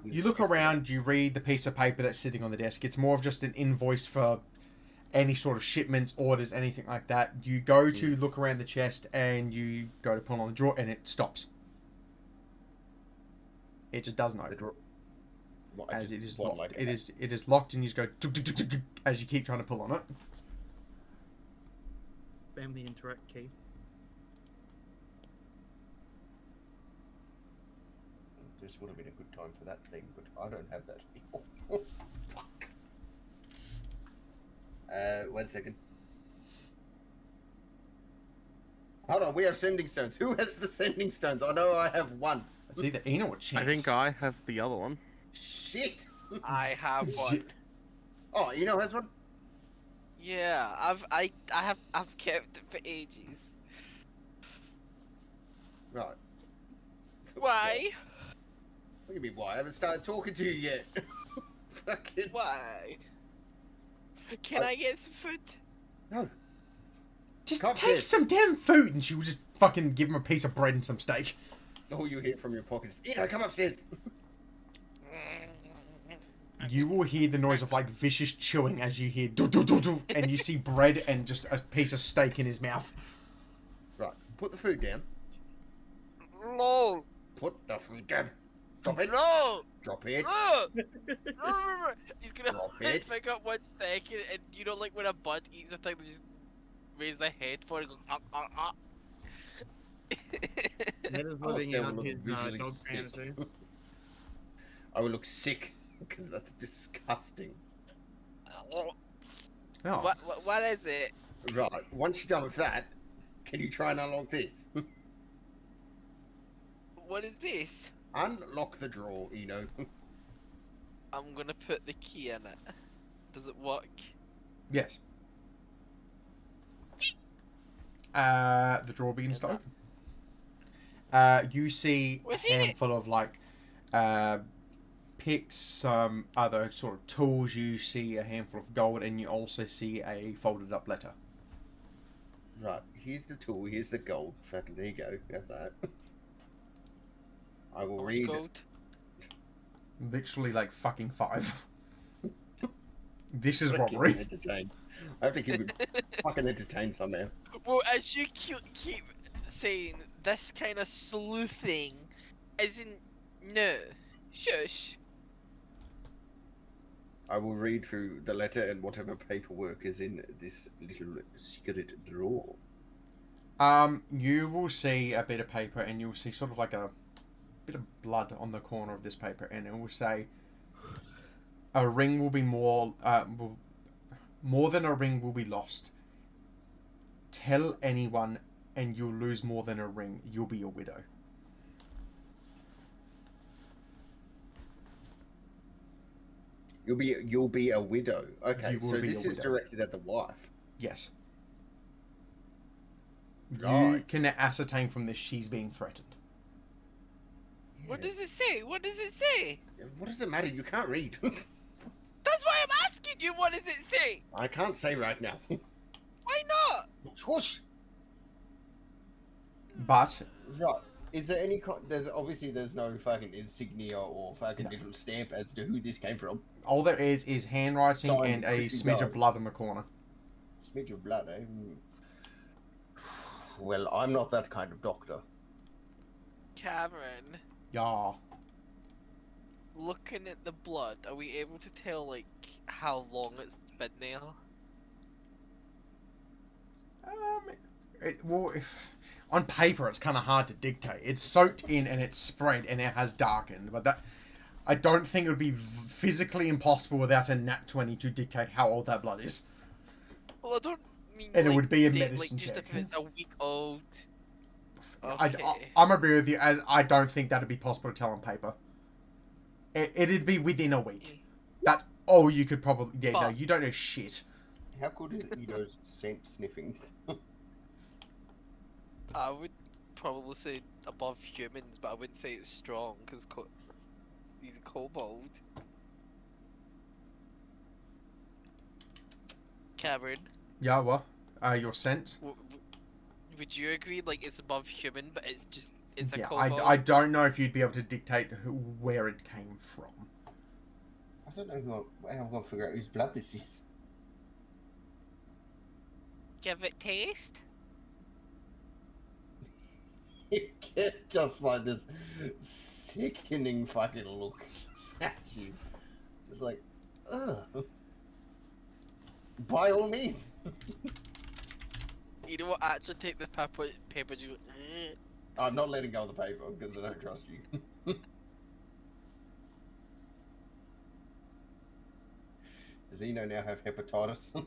You look around, you read the piece of paper that's sitting on the desk. It's more of just an invoice for any sort of shipments, orders, anything like that. You go to look around the chest, and you go to pull on the drawer, and it stops. It just doesn't open. As it is locked. Like it is locked, and you just go tuk, tuk, tuk, tuk, tuk, as you keep trying to pull on it. Spam the interact key. This would have been a good time for that thing, but I don't have that anymore. Fuck. Wait a second. Hold on, we have sending stones. Who has the sending stones? I know I have one. It's either Eno or Chance. I think I have the other one. Shit. I have one. Oh, Eno has one? Yeah, I've kept it for ages. Right. Why? What do you mean, why? I haven't started talking to you yet. Fucking. Why? Can I get some food? No. Just Come take here. some damn food, and she will just fucking give him a piece of bread and some steak. All you hear from your pocket is, Eno, come upstairs. You will hear the noise of like vicious chewing as you hear do do do do, and you see bread and just a piece of steak in his mouth. Right, put the food down. No. Put the food down. Drop it. No. Drop it. No. No. He's gonna Drop hold his it. finger up 1 second, and you know, like when a bud eats a thing, they just raise their head for it and goes Ned is I'll living still out look his visually dog sick. fantasy. I would look sick because that's disgusting. Oh. What is it? Right, once you're done with that, can you try and unlock this? What is this? Unlock the drawer, Eno. I'm gonna put the key in it. Does it work? Yes. The drawer begins to open. You see a What's in it? handful of like picks, some other sort of tools. You see a handful of gold, and you also see a folded up letter. Right, here's the tool, here's the gold. Fucking, there you go, have that. I will read. Gold. Literally like fucking 5. This is I have to keep robbery. him entertained. I have to keep him fucking entertained somehow. Well, as you keep saying, this kind of sleuthing isn't. No. Shush. I will read through the letter and whatever paperwork is in this little secret drawer. You will see a bit of paper, and you'll see sort of like a bit of blood on the corner of this paper, and it will say, "A ring will be more than a ring will be lost. Tell anyone, and you'll lose more than a ring. You'll be a widow." You'll be a widow. Okay, You will so be this a is widow. directed at the wife. Yes. You Right. can ascertain from this she's being threatened. What does it say? What does it say? What does it matter? You can't read. That's why I'm asking you. What does it say? I can't say right now. Why not? Shush. But Right. Is there any? There's no fucking insignia or fucking little stamp as to who this came from. all there is handwriting Signed and a Chrissy smidge of Dove. blood in the corner. Smidge of blood, eh? Well, I'm not that kind of doctor. Cameron, Yeah. looking at the blood, are we able to tell like how long it's been there? Well, if on paper it's kind of hard to dictate. It's soaked in and it's spread and it has darkened, but that I don't think it would be physically impossible without a nat 20 to dictate how old that blood is. Well, I don't mean. And it like, would be a date, medicine like, just check. if it's a week old. I'm Okay. agree with you. As I don't think that'd be possible to tell on paper. It'd be within a week. That you could probably no, Fuck. you don't know shit. How good is Edo's scent sniffing? I would probably say above humans, but I wouldn't say it's strong because he's a kobold. Cameron, Yeah, what? Your scent? would you agree? Like it's above human, but it's a Yeah, kobold. I don't know if you'd be able to dictate where it came from. I don't know how I'm going to figure out whose blood this is. Give it taste. You get just like this sickening fucking look at you. Just like, ugh. By all means. You know what? Actually, take the paper. You go. I'm not letting go of the paper because I don't trust you. Does Eno now have hepatitis?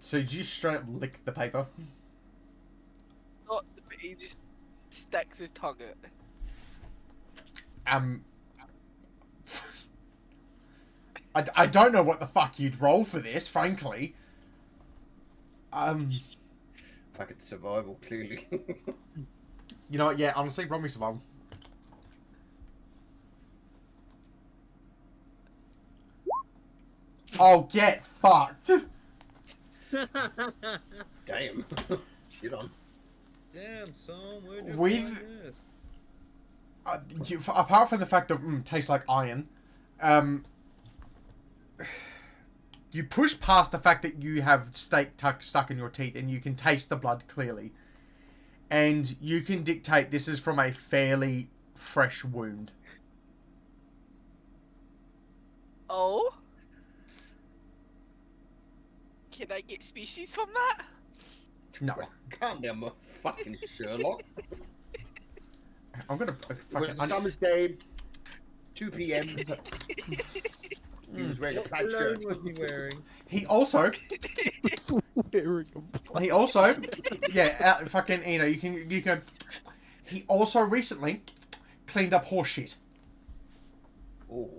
So did you straight up lick the paper? Not, he just sticks his tongue out. I don't know what the fuck you'd roll for this, frankly. Fucking survival, clearly. You know what? Yeah, honestly, roll me survival. Oh, get fucked. Damn. Shit on. Damn, son, where'd you With- find this? Apart from the fact that tastes like iron, you push past the fact that you have steak stuck in your teeth and you can taste the blood clearly. And you can dictate this is from a fairly fresh wound. Oh. Can I get species from that? No. Calm down, my fucking Sherlock. I'm gonna It fucking... was a summer's day, 2 p.m. He was wearing a plaid Alone shirt. was he wearing? He also... He also... Yeah, fucking, you can... He also recently cleaned up horse shit. Oh.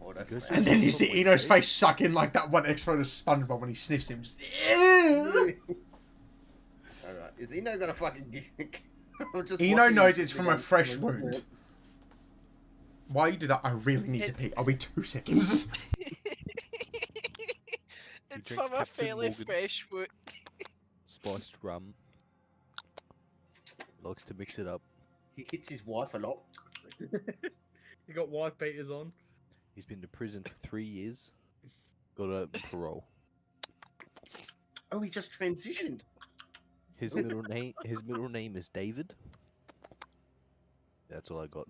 Oh, that's Good. bad. And then you see Eno's face suck in like that one episode of SpongeBob when he sniffs him. Just, ew. Alright, is Eno gonna fucking get... Eno knows it's from a fresh wound. While you do that, I really need to pee. I'll be 2 seconds. It's drink from a Captain fairly Morgan. fresh wood. Spiced rum. Likes to mix it up. He hits his wife a lot. You got wife beaters on. He's been to prison for 3 years. Got a parole. Oh, he just transitioned. His middle name is David. That's all I got.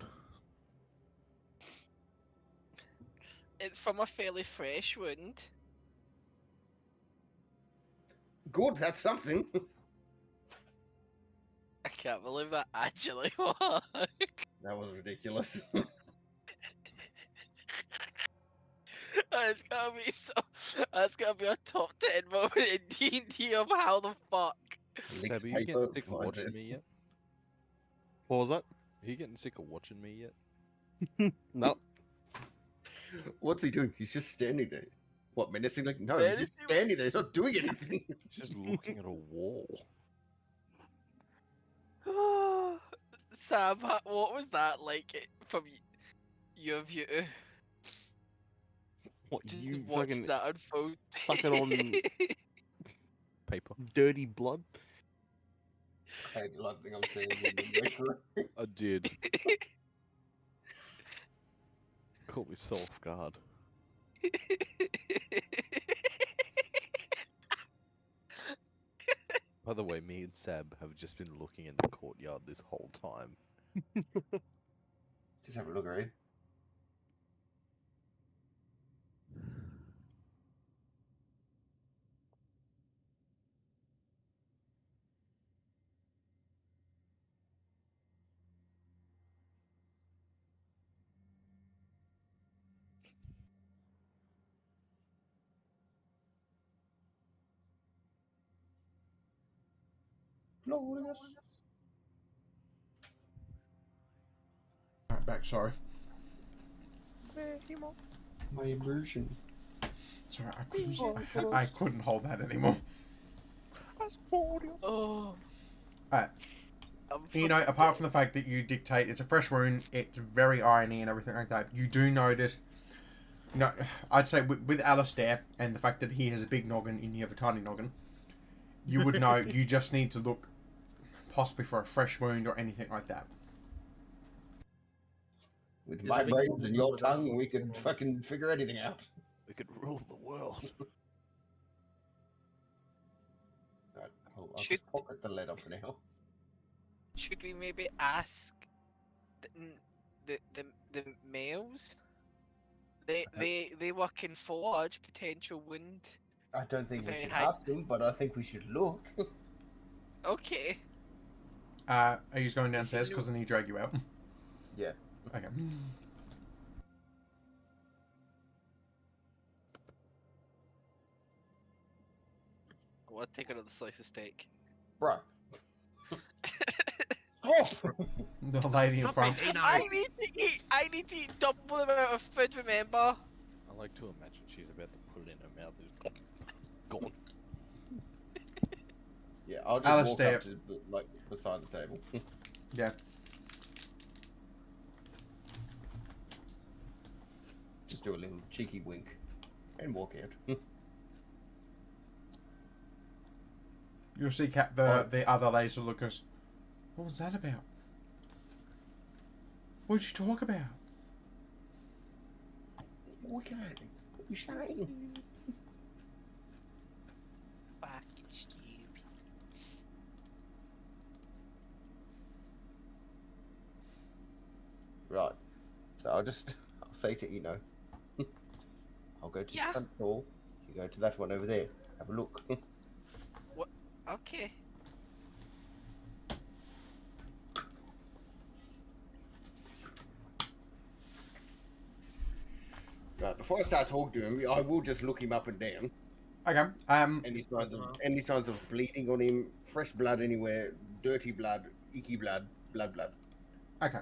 It's from a fairly fresh wound. Good, that's something. I can't believe that actually worked. That was ridiculous. It's gonna be that's gonna be a top 10 moment in D&D of how the fuck. Licks Are you getting paper, sick of finds watching it. me yet? What was that? Are you getting sick of watching me yet? No. What's he doing? He's just standing there. What, menacing? Like, no, he's just Menacing? standing there. He's not doing anything. Just looking at a wall. Sam, what was that like from your view? What, Just you watching fucking that unfold. sucking on Paper. dirty blood? I don't think I'm saying anything. I did. Caught me so off guard. By the way, me and Sab have just been looking in the courtyard this whole time. Just have a look around. Glorious. Alright, back, sorry. My immersion. Sorry, I couldn't hold that anymore. Oh. Alright. You know, apart from the fact that you dictate it's a fresh wound, it's very irony and everything like that, you do notice, you know, I'd say with Alistair and the fact that he has a big noggin and you have a tiny noggin, you would know you just need to look possibly for a fresh wound or anything like that. With Yeah, my the big brains noggin and your with that tongue, we noggin. could fucking figure anything out. We could rule the world. Right, I'll Should- just pocket the letter for now. Should we maybe ask the males? They work in forge, potential wound. I don't think we Very should high. ask them, but I think we should look. Okay. Are you going Is he downstairs new? because I need to drag you out? Yeah. Okay. I'll take another slice of steak. Bro. Oh! The lady in Stop front. it, Eno. I need to eat double the amount of food, remember? I like to imagine she's about to put it in her mouth. It's gone. Yeah, I'll just Alistair. walk up to, like, beside the table. Yeah. Just do a little cheeky wink. And walk out. You'll see the other laser lookers. What was that about? What did you talk about? Okay. You saying? Fucking stupid. Right. So I'll say to Eno. I'll go to Yeah. the front door. You go to that one over there. Have a look. Okay. Right, before I start talking to him, I will just look him up and down. Okay. Any signs of bleeding on him, fresh blood anywhere, dirty blood, icky blood, blood. Okay.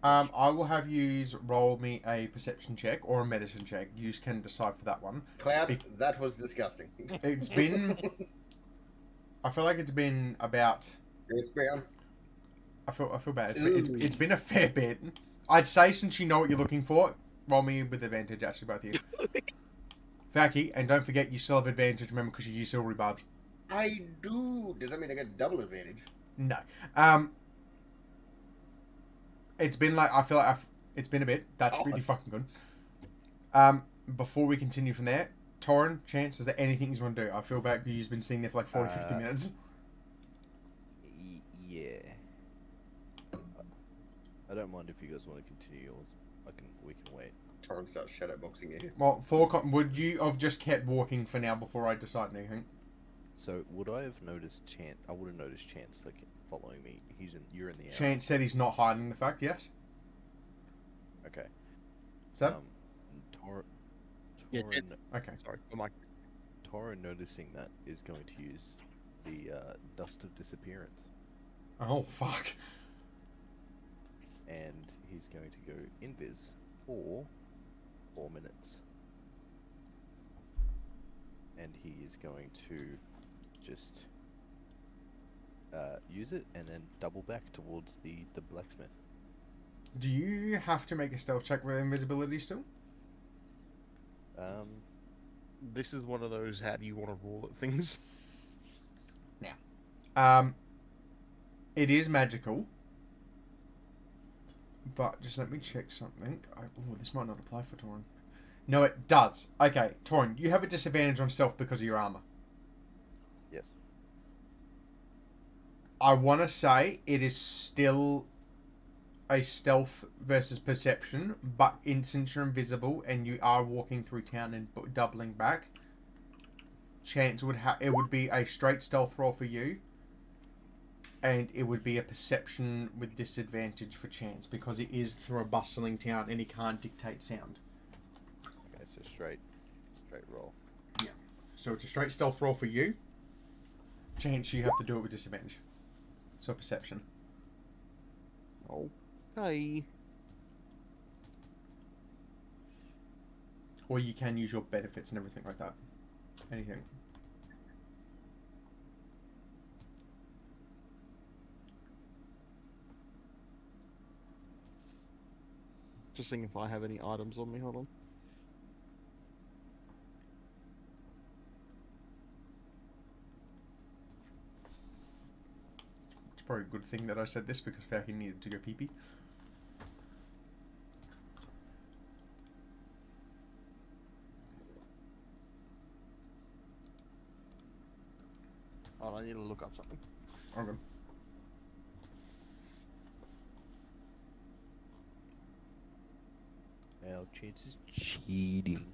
I will have you roll me a perception check or a medicine check. You can decide for that one. Cloud, that was disgusting. It's been. I feel like it's been about. It's brown. I feel bad. Ooh. It's been a fair bit. I'd say since you know what you're looking for, roll me with advantage. Actually, both of you. Vaki, and don't forget you still have advantage. Remember, because you use silvery barbs. I do. Does that mean I get double advantage? No. It's been like I feel like it's been a bit. That's Oh. really fucking good. Before we continue from there, Torin, Chance, is there anything you want to do? I feel bad because you've been sitting there for like 50 minutes. Yeah. I don't mind if you guys want to continue yours. We can wait. Torrent starts shadowboxing you. Well, would you have just kept walking for now before I decide anything? So would I have noticed Chance? I would have noticed Chance like following me. You're in the alley. Chance said he's not hiding the fact. Yes. Okay. So. Yeah, Torin, Okay. Sorry, I'm like, Torin noticing that is going to use the dust of disappearance, Oh fuck. and he's going to go invis for 4 minutes, and he is going to just use it and then double back towards the blacksmith. Do you have to make a stealth check with invisibility still? this is one of those how do you want to roll at things? It is magical, but just let me check something. Oh, this might not apply for Torin. No, it does. Okay, Torin, you have a disadvantage on stealth because of your armor. Yes. I want to say it is still a stealth versus perception, but since you're invisible and you are walking through town and doubling back, Chance would it would be a straight stealth roll for you, and it would be a perception with disadvantage for Chance because it is through a bustling town and he can't dictate sound. Okay, so straight roll. Yeah. So it's a straight stealth roll for you. Chance, you have to do it with disadvantage. So perception. Okay. Or you can use your benefits and everything like that. Anything. Just seeing if I have any items on me. Hold on. It's probably a good thing that I said this because Falcon needed to go pee-pee. Oh, I need to look up something. Okay. Now Chance is cheating.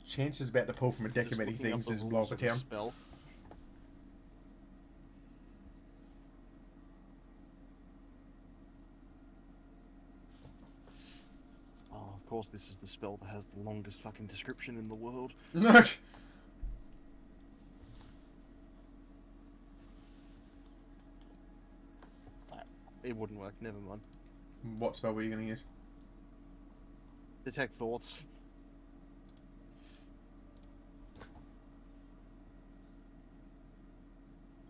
Chance is about to pull from a deck of Just many looking up things the and blow rules up a of the town. spell. Oh, of course, this is the spell that has the longest fucking description in the world. It wouldn't work, never mind. What spell were you going to use? Detect thoughts.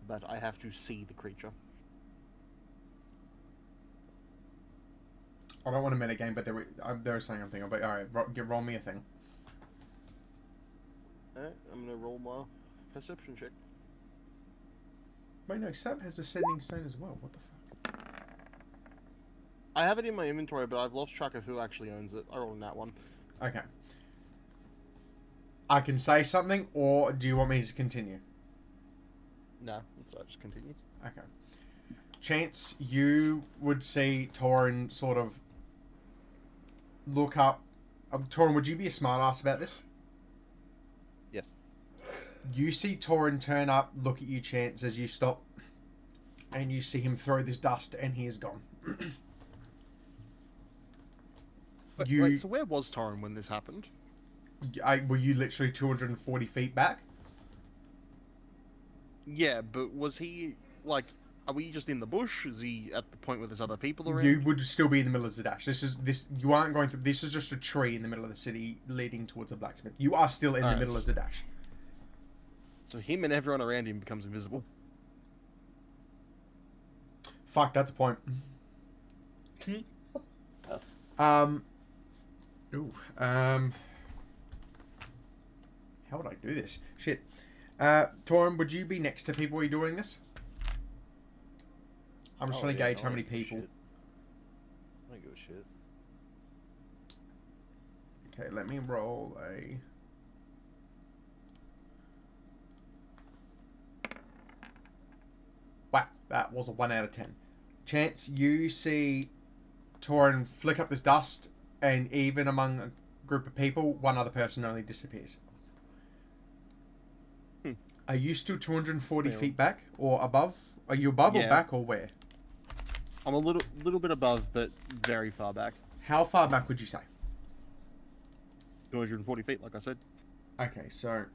But I have to see the creature. I don't want to metagame, but there is something I'm thinking about. Alright, roll me a thing. Alright, I'm gonna roll my perception check. Wait, no, Sab has Ascending Stone as well. What the fuck? I have it in my inventory, but I've lost track of who actually owns it. I rolled in that one. Okay. I can say something, or do you want me to continue? No, that's right, just continue. Okay. Chance, you would see Torin sort of look up. Torin, would you be a smartass about this? Yes. You see Torin turn up, look at you, Chance, as you stop, and you see him throw this dust, and he is gone. Wait, so where was Torrin when this happened? Were you literally 240 feet back? Yeah, but was he, like, are we just in the bush? Is he at the point where there's other people around? You would still be in the middle of the dash. You aren't going through. This is just a tree in the middle of the city leading towards a blacksmith. You are still in the middle of the dash. So him and everyone around him becomes invisible. Fuck, that's a point. How would I do this? Shit. Torin, would you be next to people while you're doing this? I'm just trying to gauge how many people. I don't give a shit. Okay, let me roll a... Wow, that was a 1 out of 10. Chance, you see Torin flick up this dust, and even among a group of people, one other person only disappears. Are you still 240 feet back or above? Are you above or back or where? I'm a little bit above, but very far back. How far back would you say? 240 feet, like I said. Okay, so...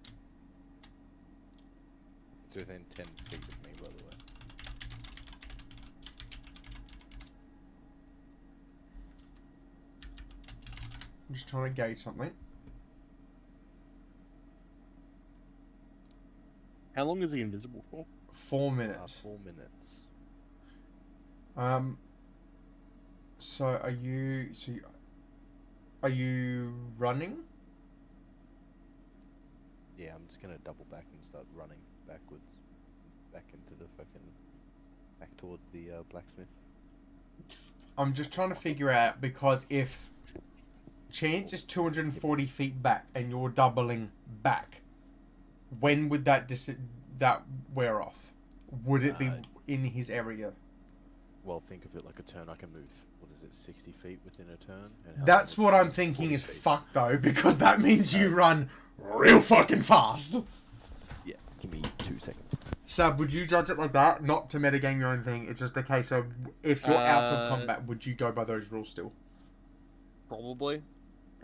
It's within 10 feet of me, by the way. I'm just trying to gauge something. How long is he invisible for? 4 minutes. 4 minutes. So are you... Are you running? Yeah, I'm just gonna double back and start running backwards. Back into the fucking... Back towards the blacksmith. I'm just trying to figure out, because if Chance is 240 feet back and you're doubling back, when would that wear off? would it be Uh, in his area? Well, think of it like a turn. I can move. What is it? 60 feet within a turn. And how That's long what is it? I'm thinking 40 is feet. fucked though, because that means you run real fucking fast. Yeah. Give me 2 seconds. Sab, would you judge it like that? Not to metagame your own thing. It's just a case of if you're out of combat, would you go by those rules still? Probably.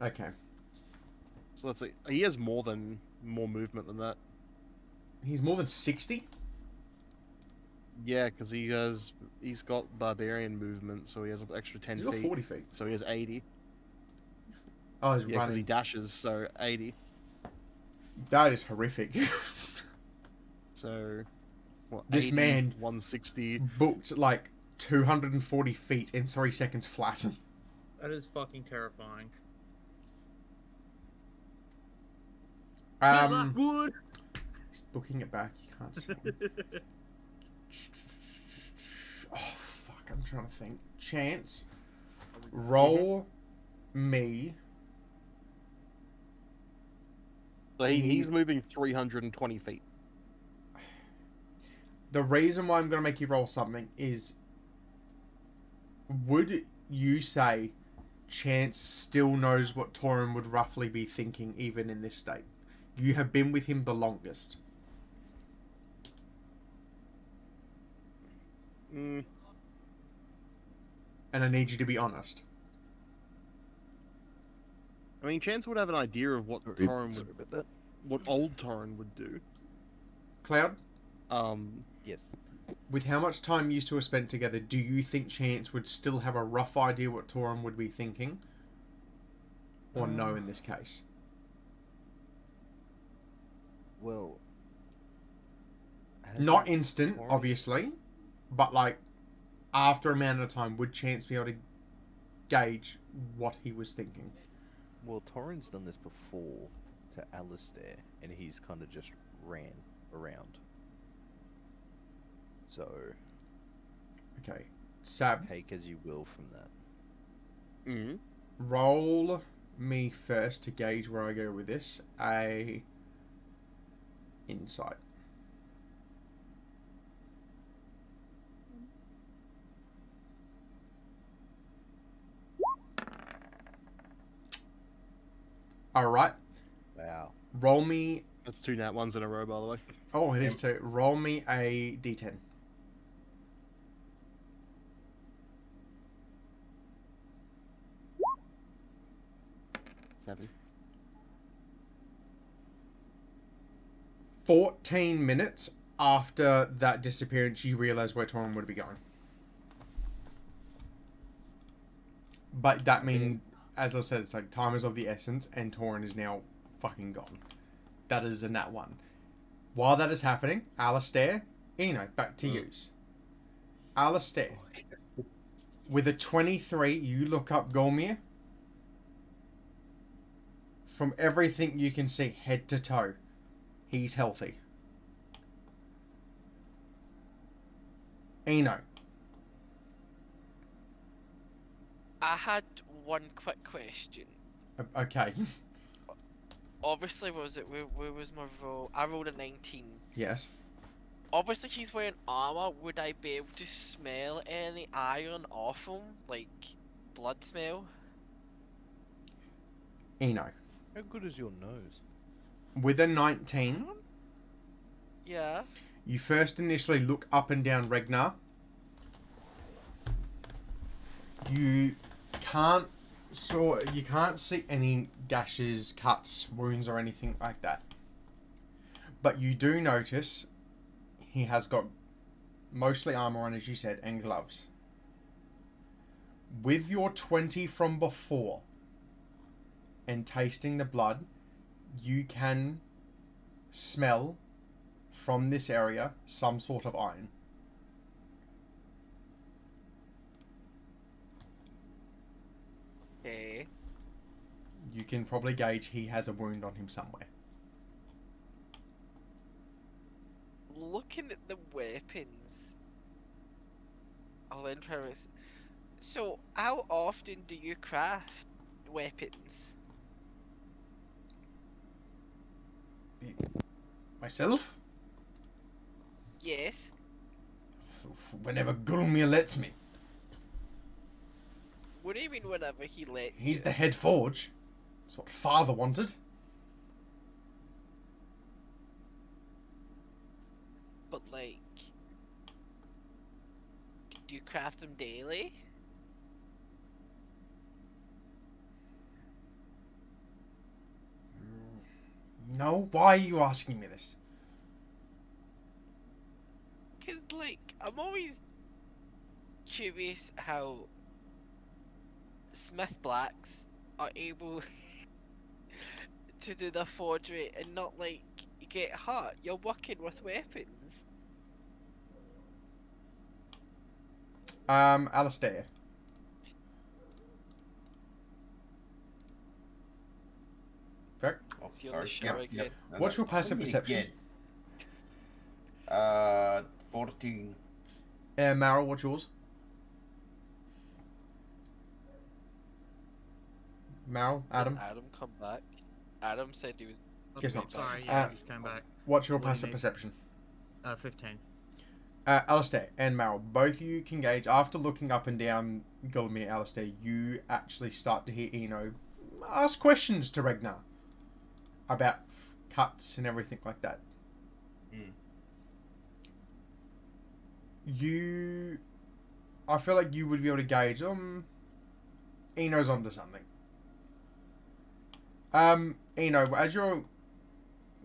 Okay. So let's see. He has more movement than that. He's more than 60? Yeah, because he's got barbarian movement, so he has an extra 10 He's got feet. 40 feet. So he has 80. Oh, he's Yeah, because he running. dashes, so 80. That is horrific. So, what? This 80, man 160. booked like 240 feet in 3 seconds flat. That is fucking terrifying. Wood. He's booking it back. You can't see him. Oh, fuck. I'm trying to think. Chance. Roll me. So he's moving 320 feet. The reason why I'm going to make you roll something is, would you say Chance still knows what Torin would roughly be thinking even in this state? You have been with him the longest. Mm, And I need you to be honest. I mean, Chance would have an idea of what Torrin Sorry would, about that. what old Torrin would do. Cloud, Yes. with how much time you two have spent together, do you think Chance would still have a rough idea what Torin would be thinking? Or no in this case? Well. Not instant, Torin- obviously, but like after a amount of time, would Chance be able to gauge what he was thinking? Well, Torin's done this before to Alistair, and he's kind of just ran around. So, Okay, Sab, take as you will from that. Mm-hmm. roll me first to gauge where I go with this. A insight. Alright, Wow. roll me. That's 2 nat 1s in a row, by the way. Oh, it is too. Roll me a d10. 7. 14 minutes after that disappearance, you realize where Torin would be going. But that means, as I said, it's like time is of the essence, and Torin is now fucking gone. That is a nat 1. While that is happening, Alistair, Eno, back to yous. Alistair, with a 23, you look up Golmir. From everything you can see, head to toe, he's healthy. Eno. I had one quick question. Okay. Obviously, where was my roll? I rolled a 19. Yes. Obviously, he's wearing armor. Would I be able to smell any iron off him? Like, blood smell? Eno. How good is your nose? With a 19, Yeah. you first initially look up and down Regnar. You can't see any gashes, cuts, wounds, or anything like that. But you do notice he has got mostly armor on, as you said, and gloves. With your 20 from before and tasting the blood, you can smell from this area some sort of iron. Okay. You can probably gauge he has a wound on him somewhere. Looking at the weapons, I'll then try to. So, how often do you craft weapons? Myself? Yes. Whenever Gulmir lets me. What do you mean whenever he lets He's you? the head forge. That's what father wanted. But like, do you craft them daily? No, why are you asking me this? Cause like, I'm always curious how Smith Blacks are able to do the forgery and not like get hurt. You're working with weapons. Alistair. Fair. Oh, Is he on the show again? No, What's no, your passive me perception? again. 14. Meryl, what's yours? Meryl, Adam. Did Adam come back? Adam said he was. Guess not. Sorry, yeah, Uh, I just came back. What's your What do you passive need? perception? 15. Alistair and Meryl, both of you can gauge, after looking up and down Gulmir, Alistair, you actually start to hear Eno ask questions to Regnar about cuts and everything like that. I feel like you would be able to gauge, Eno's onto something. Eno, as you're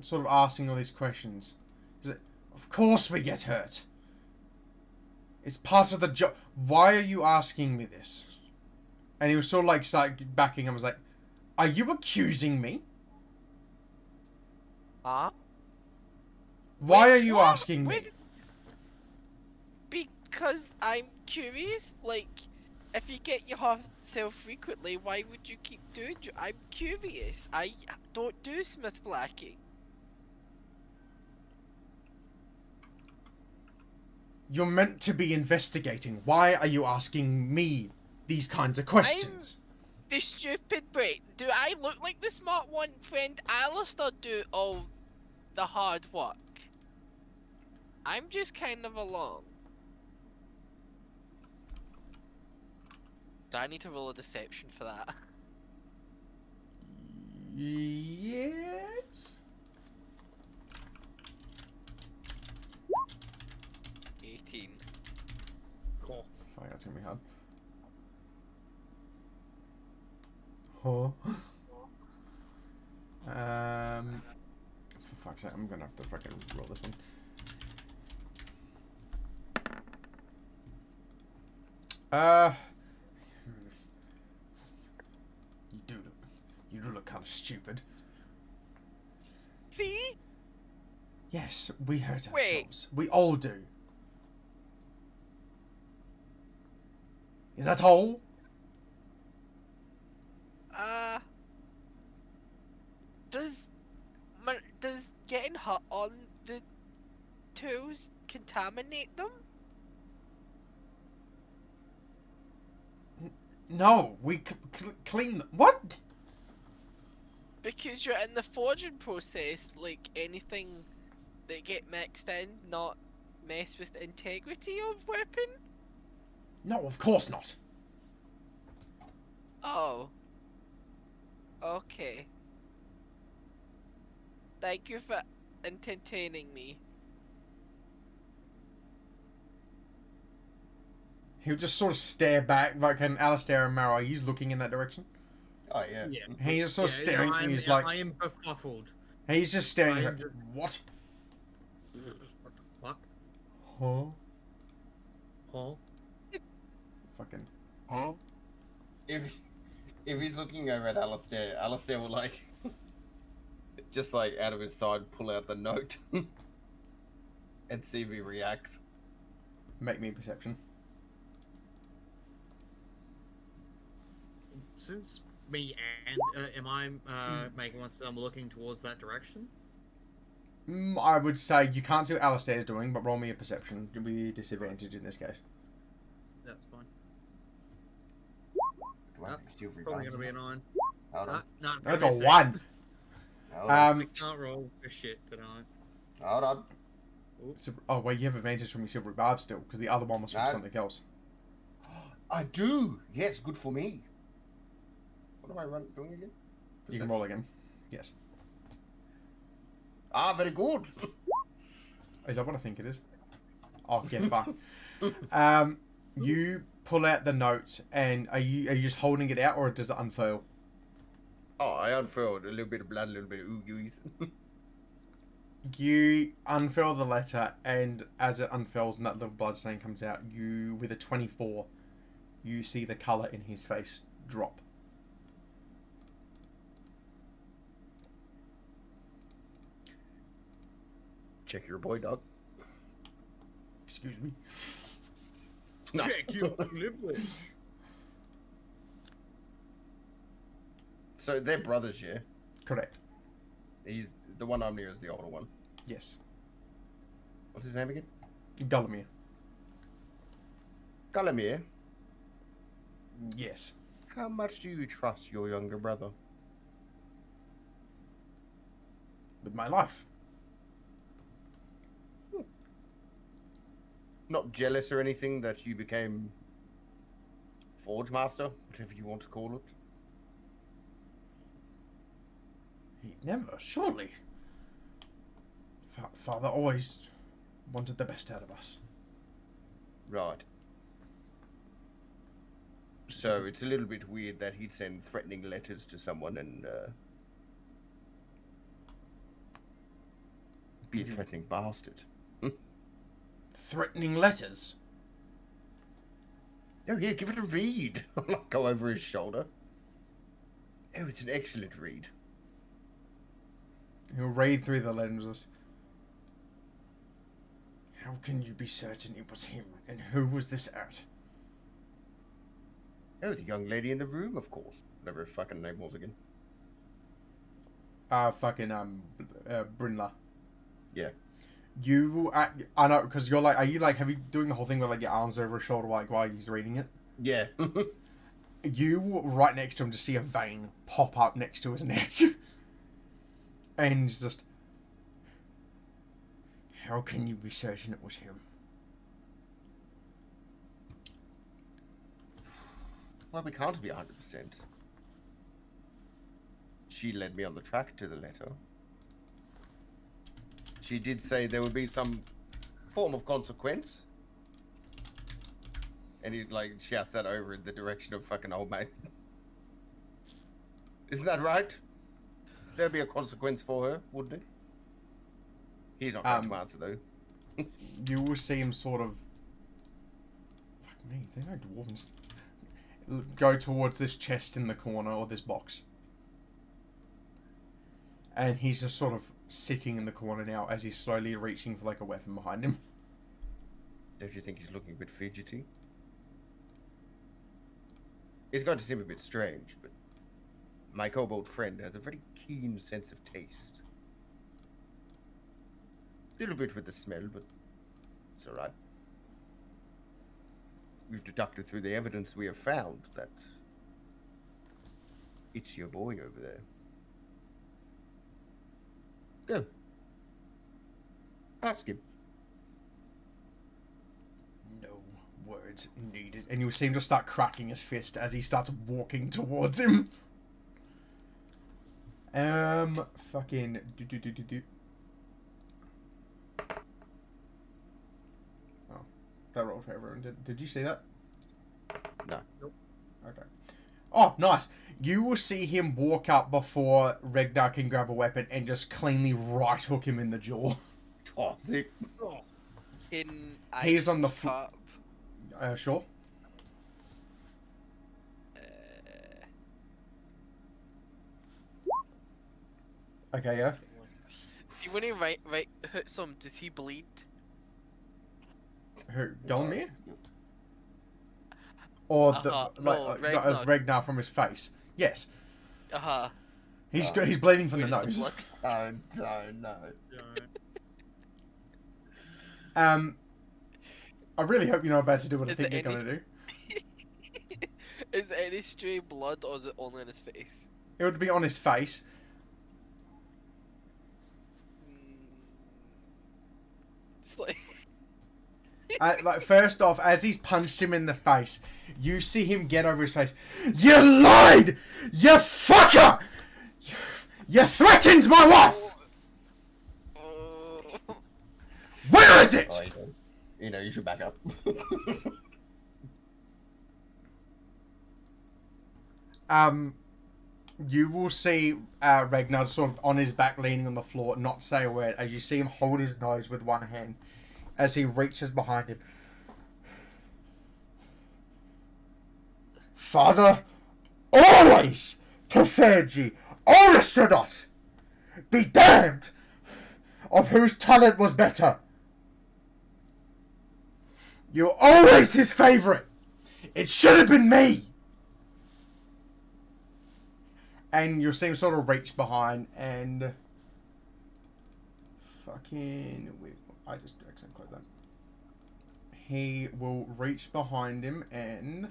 sort of asking all these questions, is it, of course we get hurt. It's part of the job. Why are you asking me this? And he was sort of like started backing and was like, are you accusing me? Huh? Why Wait, are you what? asking me? Because I'm curious. Like, if you get yourself frequently, why would you keep doing it? I'm curious. I don't do smith blacking. You're meant to be investigating. Why are you asking me these kinds of questions? The stupid brain. Do I look like the smart one? Friend Alistair do all the hard work. I'm just kind of along. Do I need to roll a deception for that? Yes. 18. Cool. Fuck, that's gonna be hard. Huh? For fuck's sake, I'm gonna have to fucking roll this one. You do look kind of stupid. See? Yes, we hurt Wait. ourselves. We all do. Is that all? Does getting hot on the tools contaminate them? No, we clean them. What? Because you're in the forging process, like anything that get mixed in, not mess with the integrity of weapon? No, of course not. Oh. Okay. Thank you for entertaining me. He'll just sort of stare back, like an Alistair and Mara. He's looking in that direction. Oh, yeah. Yeah. He's just sort of staring. I am, He's like, I am befuddled. he's just staring. He's I'm like, just- what? What the fuck? Huh? Huh? Fucking. Huh? If he's looking over at Alistair, Alistair will like just like out of his side pull out the note and see if he reacts. Make me perception. Since me and am I making one so I'm looking towards that direction? I would say you can't see what Alistair's doing, but roll me a perception. You'll be a disadvantage in this case. That's fine. Do I have to steal Probably gonna be a 9. Hold on. No, That's it's a gonna be 1. Hold on. I can't roll for shit tonight. Hold on. Oh, wait, you have advantage from your silvery barb still, because the other one was from No. something else. I do. Yes, good for me. What am I doing again? You can roll again. Yes. Ah, very good. Is that what I think it is? Oh, yeah, fuck. You pull out the note, and are you just holding it out, or does it unfurl? Oh, I unfurled a little bit of blood, a little bit of oogies. You unfurl the letter, and as it unfurls and that little blood stain comes out, you, with a 24, you see the colour in his face drop. Check your boy, dog. Excuse me. No. Check your privilege. So they're brothers, yeah? Correct. He's the one I'm near is the older one. Yes. What's his name again? Gullimere. Galamir. Yes. How much do you trust your younger brother? With my life. Not jealous or anything that you became Forge Master, whatever you want to call it. He never, surely. Father always wanted the best out of us. Right. So it's a little bit weird that he'd send threatening letters to someone and be a threatening bastard. Threatening letters? Oh yeah, give it a read. I'll not go over his shoulder. Oh, it's an excellent read. He'll read through the lenses. How can you be certain it was him? And who was this at? Oh, the young lady in the room, of course. Whatever her fucking name was again. Brynla. Yeah. You, I know, because you're like, are you like, have you doing the whole thing with like your arms over his shoulder like while he's reading it? Yeah. You, right next to him, just see a vein pop up next to his neck. And he's just, how can you be certain it was him? Well, we can't be 100%. She led me on the track to the letter. She did say there would be some form of consequence. And he'd like shout that over in the direction of fucking old mate. Isn't that right? There'd be a consequence for her, wouldn't it? He's not going to answer though. You will see him sort of, fuck me, they're no dwarves. Go towards this chest in the corner, or this box. And he's just sort of sitting in the corner now as he's slowly reaching for like a weapon behind him. Don't you think he's looking a bit fidgety? It's going to seem a bit strange, but my kobold friend has a very keen sense of taste. A little bit with the smell, but it's alright. We've deducted through the evidence we have found that it's your boy over there. Go. Ask him. No words needed. And you see him just start cracking his fist as he starts walking towards him. Fucking do. Oh, that rolled for everyone. Did you see that? No. Nope. Okay. Oh, nice. You will see him walk up before Regdar can grab a weapon and just cleanly right hook him in the jaw. Oh, sick. In He's on the ice cup, Sure. Okay, yeah. See when he hits him, does he bleed? Who? Gulmir? Or the No, Ragnar. Ragnar from his face? Yes. Uh-huh. He's bleeding from the Where did nose. blood- No. I really hope you're not about to do what I Is think there you're gonna any- do. Is there any stray blood or is it only in his face? It would be on his face. Mm. Like first off, as he's punched him in the face, you see him get over his face. You lied! You fucker! You threatened my wife! Where is it? Oh, you should back up. You will see Ragnar sort of on his back, leaning on the floor, not say a word, as you see him hold his nose with one hand, as he reaches behind him. Father always preferred you. Honest be damned of whose talent was better. You're always his favourite. It should have been me. And you'll see him sort of reach behind and fucking I just accidentally closed that. He will reach behind him and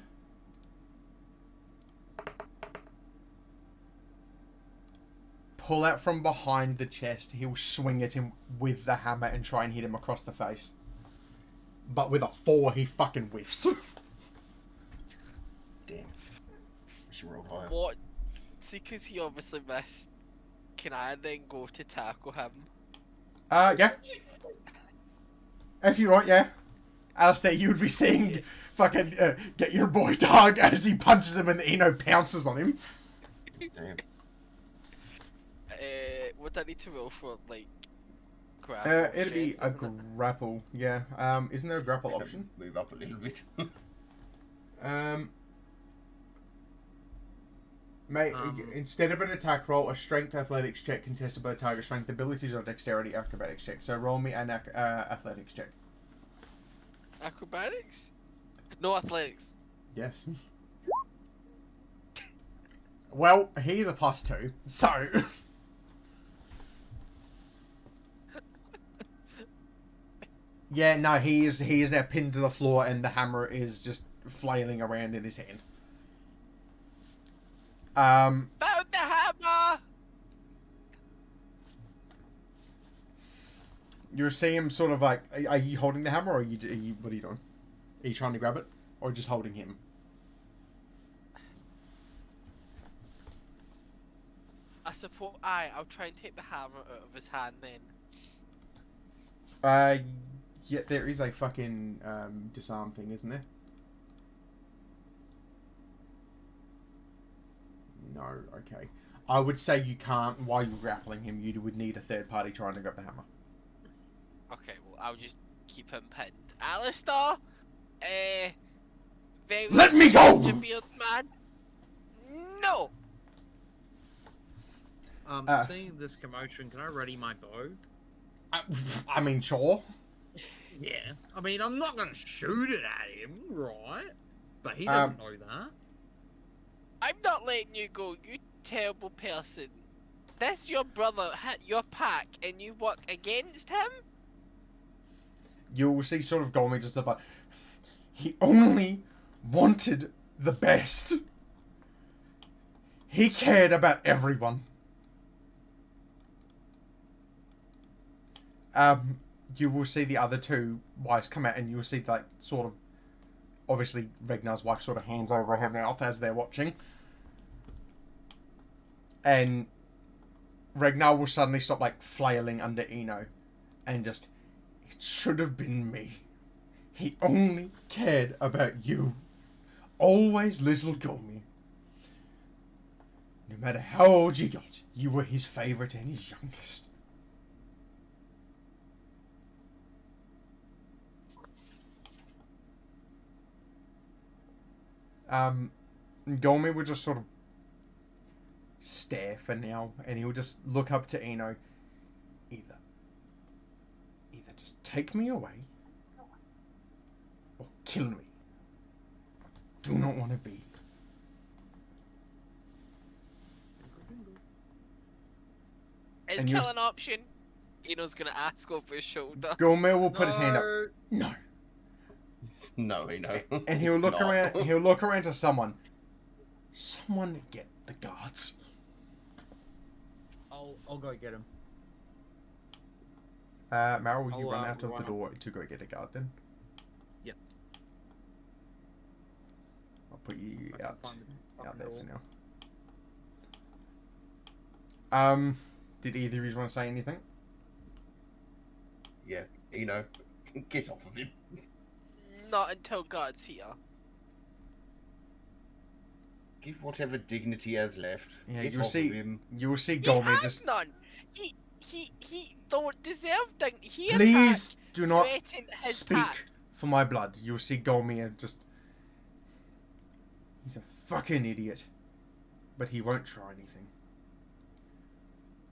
pull out from behind the chest. He'll swing at him with the hammer and try and hit him across the face. But with a 4, he fucking whiffs. Damn. She rolled higher. What? See, because he obviously missed. Can I then go to tackle him? Yeah. If you want, yeah. Alistair, you would be seeing fucking get your boy dog as he punches him and the Eno pounces on him. Damn. What do I need to roll for, like, grapple? It'd be a strength, isn't it? grapple, yeah. Isn't there a grapple option? Move up a little bit. Instead of an attack roll, a strength athletics check contested by the target strength abilities or dexterity acrobatics check. So roll me an athletics check. Acrobatics? No athletics. Yes. Well, he's a +2, so... Yeah, no, he is now pinned to the floor and the hammer is just flailing around in his hand. Found the hammer! You see him sort of like, are you holding the hammer or are you what are you doing? Are you trying to grab it or just holding him? I suppose I'll try and take the hammer out of his hand then. Yeah, there is a fucking disarm thing, isn't there? No, okay. I would say you can't, while you're grappling him, you would need a third party trying to grab the hammer. Okay, well, I'll just keep him pinned. Alistair? Very Let me go! beard man? No! Seeing this commotion, can I ready my bow? I mean, sure. Yeah. I mean, I'm not gonna shoot it at him, right? But he doesn't know that. I'm not letting you go, you terrible person. This your brother, your pack, and you work against him? You'll see sort of Golmy just about, he only wanted the best. He cared about everyone. You will see the other two wives come out and you will see, like, sort of, obviously Ragnar's wife sort of hands over her mouth as they're watching. And Ragnar will suddenly stop, like, flailing under Eno and just, it should have been me. He only cared about you. Always little Golmy. No matter how old you got, you were his favourite and his youngest. Golmy will just sort of stare for now, and he'll just look up to Eno. Either just take me away, or kill me. I do not want to be. Is And kill you're- an option? Eno's gonna ask over his shoulder. Golmy will put his hand up. No. No, And he'll it's look not. around. He'll look around to someone. Someone get the guards. I'll go get him. Meryl, will you I'll, run out of the run door to go get a guard then? put you I can out find the there door. for now. Did either of you want to say anything? Yeah, get off of him. Not until God's here. Give whatever dignity he has left. Yeah, Get you'll off see. of him. You'll see He Golmi has just. none. He don't deserve thing. He Please attacked, do not threatened his speak pack. for my blood. You'll see Golmi just. He's a fucking idiot, but he won't try anything.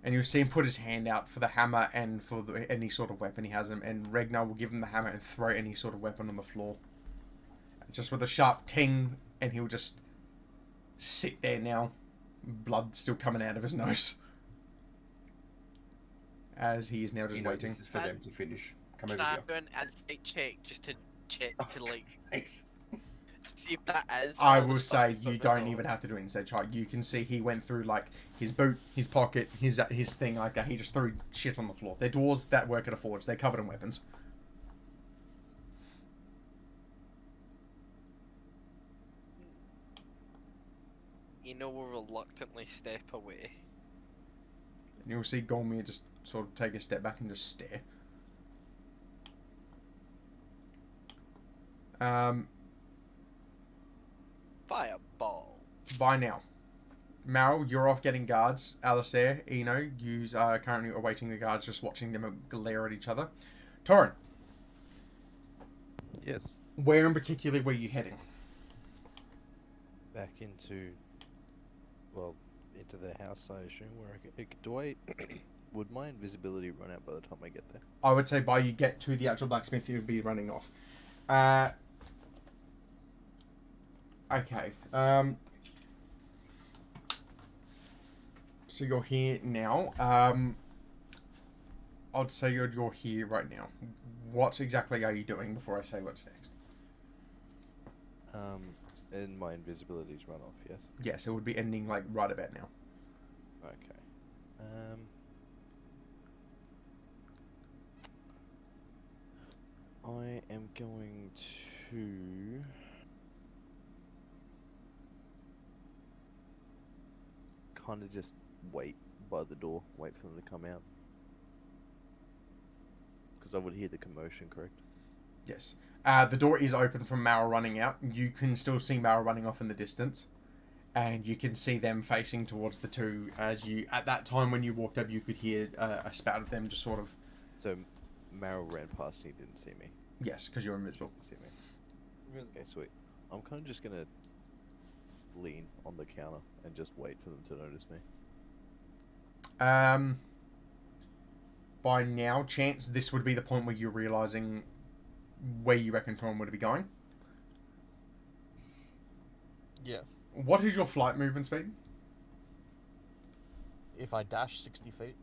And you'll see him put his hand out for the hammer and for any sort of weapon he has him, and Regnar will give him the hammer and throw any sort of weapon on the floor. Just with a sharp ting, and he'll just sit there now, blood still coming out of his nose. As he is now just waiting. This is for them to finish. Come Can over I here. do an insight check just to check Oh, to like thanks. see if that is? I all the will stuff say that's you on the don't door? even have to do an inside check. You can see he went through like his boot, his pocket, his thing like that. He just threw shit on the floor. They're doors that work at a forge. They're covered in weapons. Will reluctantly step away. And you'll see Golmir just sort of take a step back and just stare. Fireball. By now. Mal, you're off getting guards. Alistair, Eno, you are currently awaiting the guards, just watching them glare at each other. Torrin, Yes. where in particular were you heading? Back into, well, into the house, I assume. Where do I? Would my invisibility run out by the time I get there? I would say by you get to the actual blacksmith, you'll be running off. Okay. So you're here now. I'd say you're here right now. What exactly are you doing before I say what's next? And my invisibility's run off, yes? Yes, it would be ending like right about now. Okay. I am going to... kind of just wait by the door, wait for them to come out. Because I would hear the commotion, correct? Yes. The door is open from Mara running out. You can still see Mara running off in the distance. And you can see them facing towards the two as you... At that time when you walked up, you could hear a spout of them just sort of... So, Meryl ran past and he didn't see me. Yes, because you're invisible. Didn't see me. Okay, sweet. I'm kind of just gonna lean on the counter and just wait for them to notice me. By now, chance this would be the point where you're realizing where you reckon Torrin would be going. Yeah. What is your flight movement speed? If I dash 60 feet,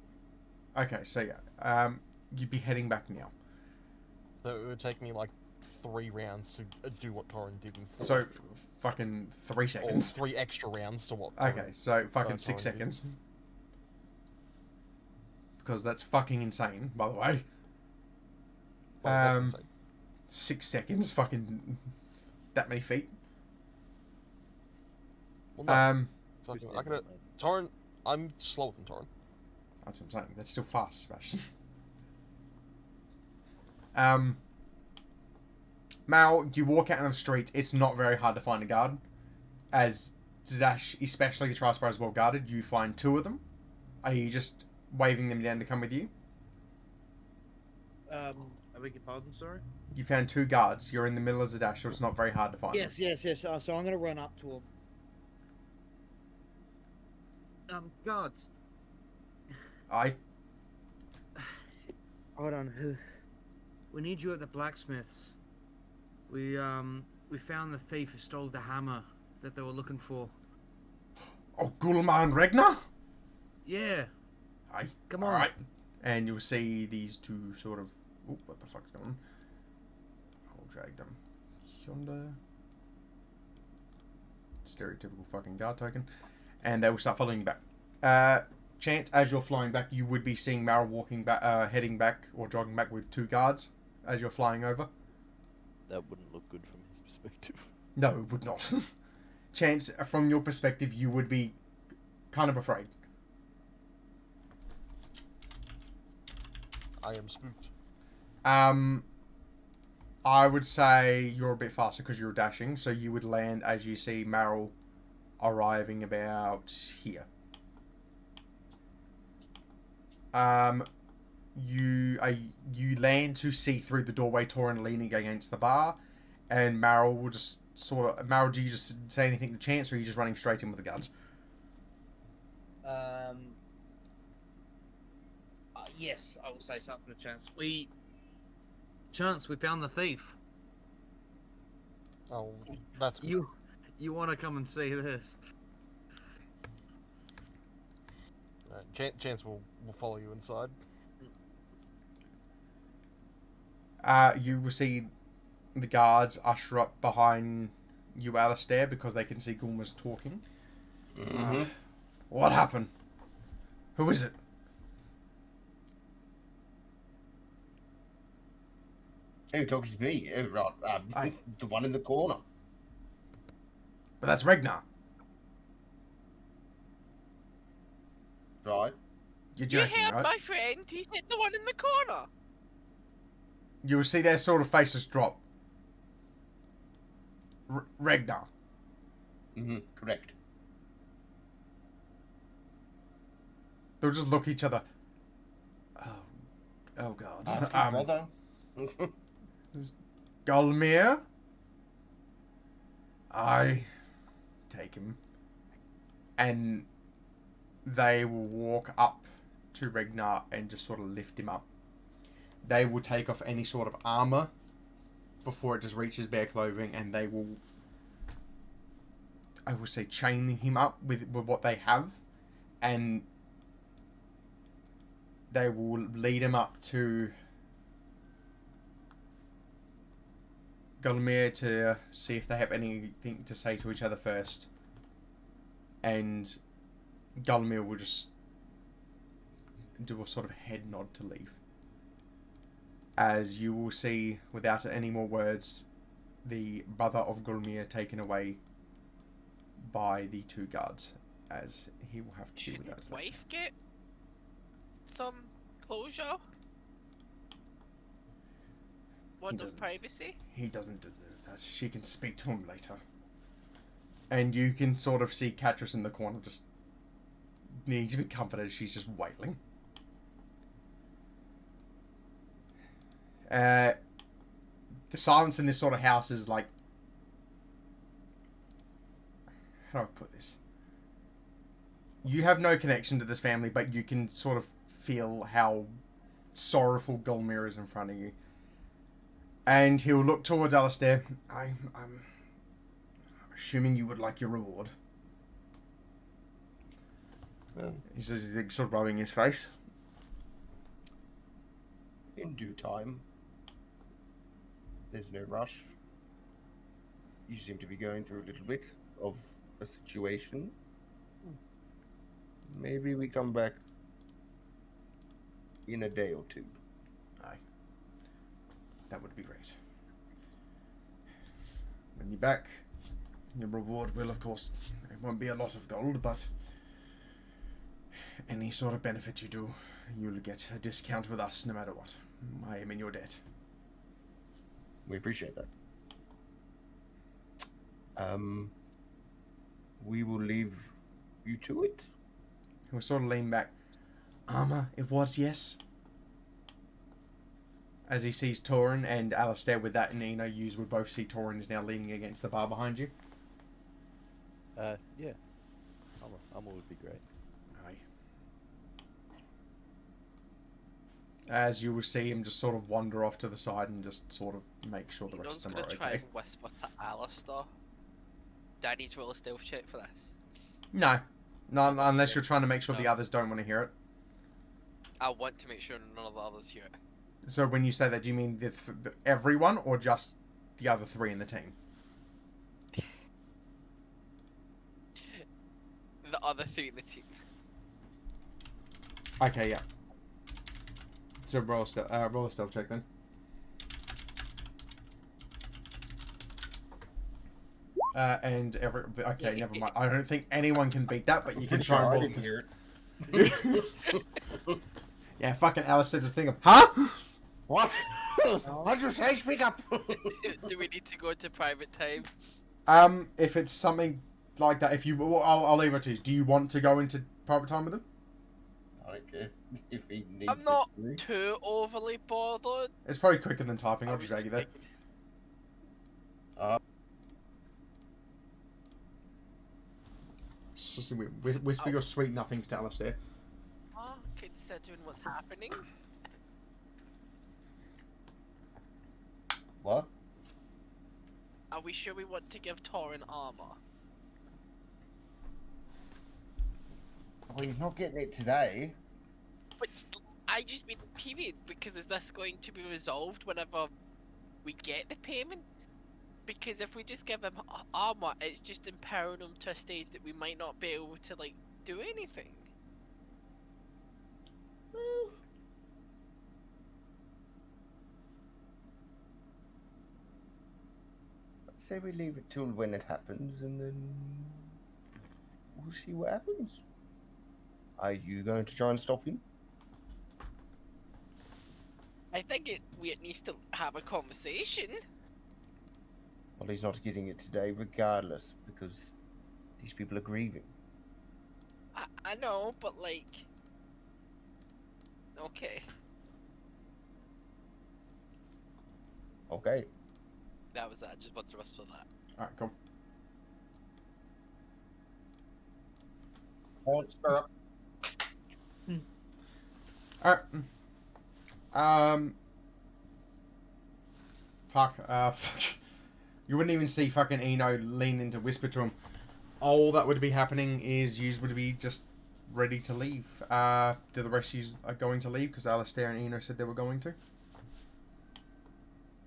Okay, so yeah, you'd be heading back now. so it would take me like 3 rounds to do what Torrin did in 4. So, fucking 3 or seconds. 3 extra rounds to what. Okay, so fucking Torrin 6 did. seconds. Because that's fucking insane, by the way. Well, that's Um, insane. 6 seconds, fucking that many feet. Well, no, fucking, Who's I could. Torrin, I'm slower than Torrin. That's what I'm saying. That's still fast, Sebastian. Mal, you walk out on the street. It's not very hard to find a guard. As Zash, especially the Trispire is well guarded, you find 2 of them. Are you just waving them down to come with you? I beg your pardon, sorry? You found 2 guards. You're in the middle of Zadash, so it's not very hard to find Yes, yes, yes. So I'm going to run up to him. Guards. them. Aye. Hold on. We need you at the blacksmith's. We found the thief who stole the hammer that they were looking for. Oh, Gulma and Regna? Yeah. Aye. Come on. Alright. And you'll see these 2 sort of... Oop, what the fuck's going on? I'll drag them yonder. Stereotypical fucking guard token. And they will start following you back. Chance, as you're flying back, you would be seeing Mara walking back, heading back, or jogging back with 2 guards as you're flying over. That wouldn't look good from his perspective. No, it would not. Chance, from your perspective, you would be kind of afraid. I am spooked. I would say you're a bit faster because you're dashing, so you would land as you see Meryl arriving about here. You land to see through the doorway, Torin leaning against the bar, and Meryl will just Meryl, do you just say anything to Chance, or are you just running straight in with the guards? Yes, I will say something to Chance. Chance, we found the thief. Oh, that's You want to come and see this? Chance will follow you inside. You will see the guards usher up behind you, Alistair, because they can see Gulma's talking. What happened? Who is it? Who talking to me? The one in the corner. But that's Regnar. Right. You're You joking, heard right? my friend. He said the one in the corner. You will see their sort of faces drop. Regnar. Correct. They'll just look at each other. Oh God. Ask his brother. Gulmir? I take him. And they will walk up to Regnar and just sort of lift him up. They will take off any sort of armor before it just reaches bare clothing, and they will, I will say, chain him up with what they have, and they will lead him up to Gulmir to see if they have anything to say to each other first. And Gulmir will just do a sort of head nod to leave. As you will see, without any more words, the brother of Gulmir taken away by the two guards, as he will have to deal Shouldn't with that. wife get some closure? Word of doesn't. privacy? He doesn't deserve that. She can speak to him later. And you can sort of see Catrice in the corner just needing to be comforted. She's just wailing. The silence in this sort of house is like... How do I put this? You have no connection to this family, but you can sort of feel how sorrowful Gulmir is in front of you. And he'll look towards Alistair. I'm assuming you would like your reward. He says he's sort of rubbing his face. In due time. There's no rush. You seem to be going through a little bit of a situation. Maybe we come back in a day or two. Aye. That would be great. When you're back, your reward will, of course, it won't be a lot of gold, but any sort of benefit you do, you'll get a discount with us no matter what. I am in your debt. We appreciate that. We will leave you to it. He'll sort of lean back. Armor, it was, yes. As he sees Torin and Alistair with that, and you would both see Torin is now leaning against the bar behind you. Yeah. Armor would be great. Aye. As you will see him just sort of wander off to the side and just sort of make sure the No rest one's of them are gonna try okay. and whisper to Alistair. Do I need to roll a stealth check for this? No. No, That's unless great. you're trying to make sure the No. others don't want to hear it. I want to make sure none of the others hear it. So when you say that, do you mean everyone or just the other three in the team? The other three in the team. Okay, yeah. So roll a stealth check then. and every okay, never mind. I don't think anyone can beat that, but you can Pretty try sure and I roll. didn't hear it. Yeah, fucking Alistair just think of, huh? What? What'd you say? Speak up. Do we need to go to private time? If it's something like that, if you, well, I'll leave it to you. Do you want to go into private time with him? I don't care if he needs I'm not it. too overly bothered. It's probably quicker than typing. I I'll was just drag you there. thinking- Just whisper your sweet nothings to Alistair. Considering what's happening. What? Are we sure we want to give Torin armor? Well, he's not getting it today. But I just mean period, because is this going to be resolved whenever we get the payment? Because if we just give him armor, it's just empowering him to a stage that we might not be able to, like, do anything. Say we leave it till when it happens, and then we'll see what happens. Are you going to try and stop him? I think we needs to have a conversation. Well, he's not getting it today, regardless, because these people are grieving. I know, but like... Okay. Okay. That was that, just want to wrestle that. Alright, cool. On, stir up. Alright. Fuck. You wouldn't even see fucking Eno lean in to whisper to him. All that would be happening is you would be just ready to leave. Do the rest of you are going to leave? Because Alistair and Eno said they were going to.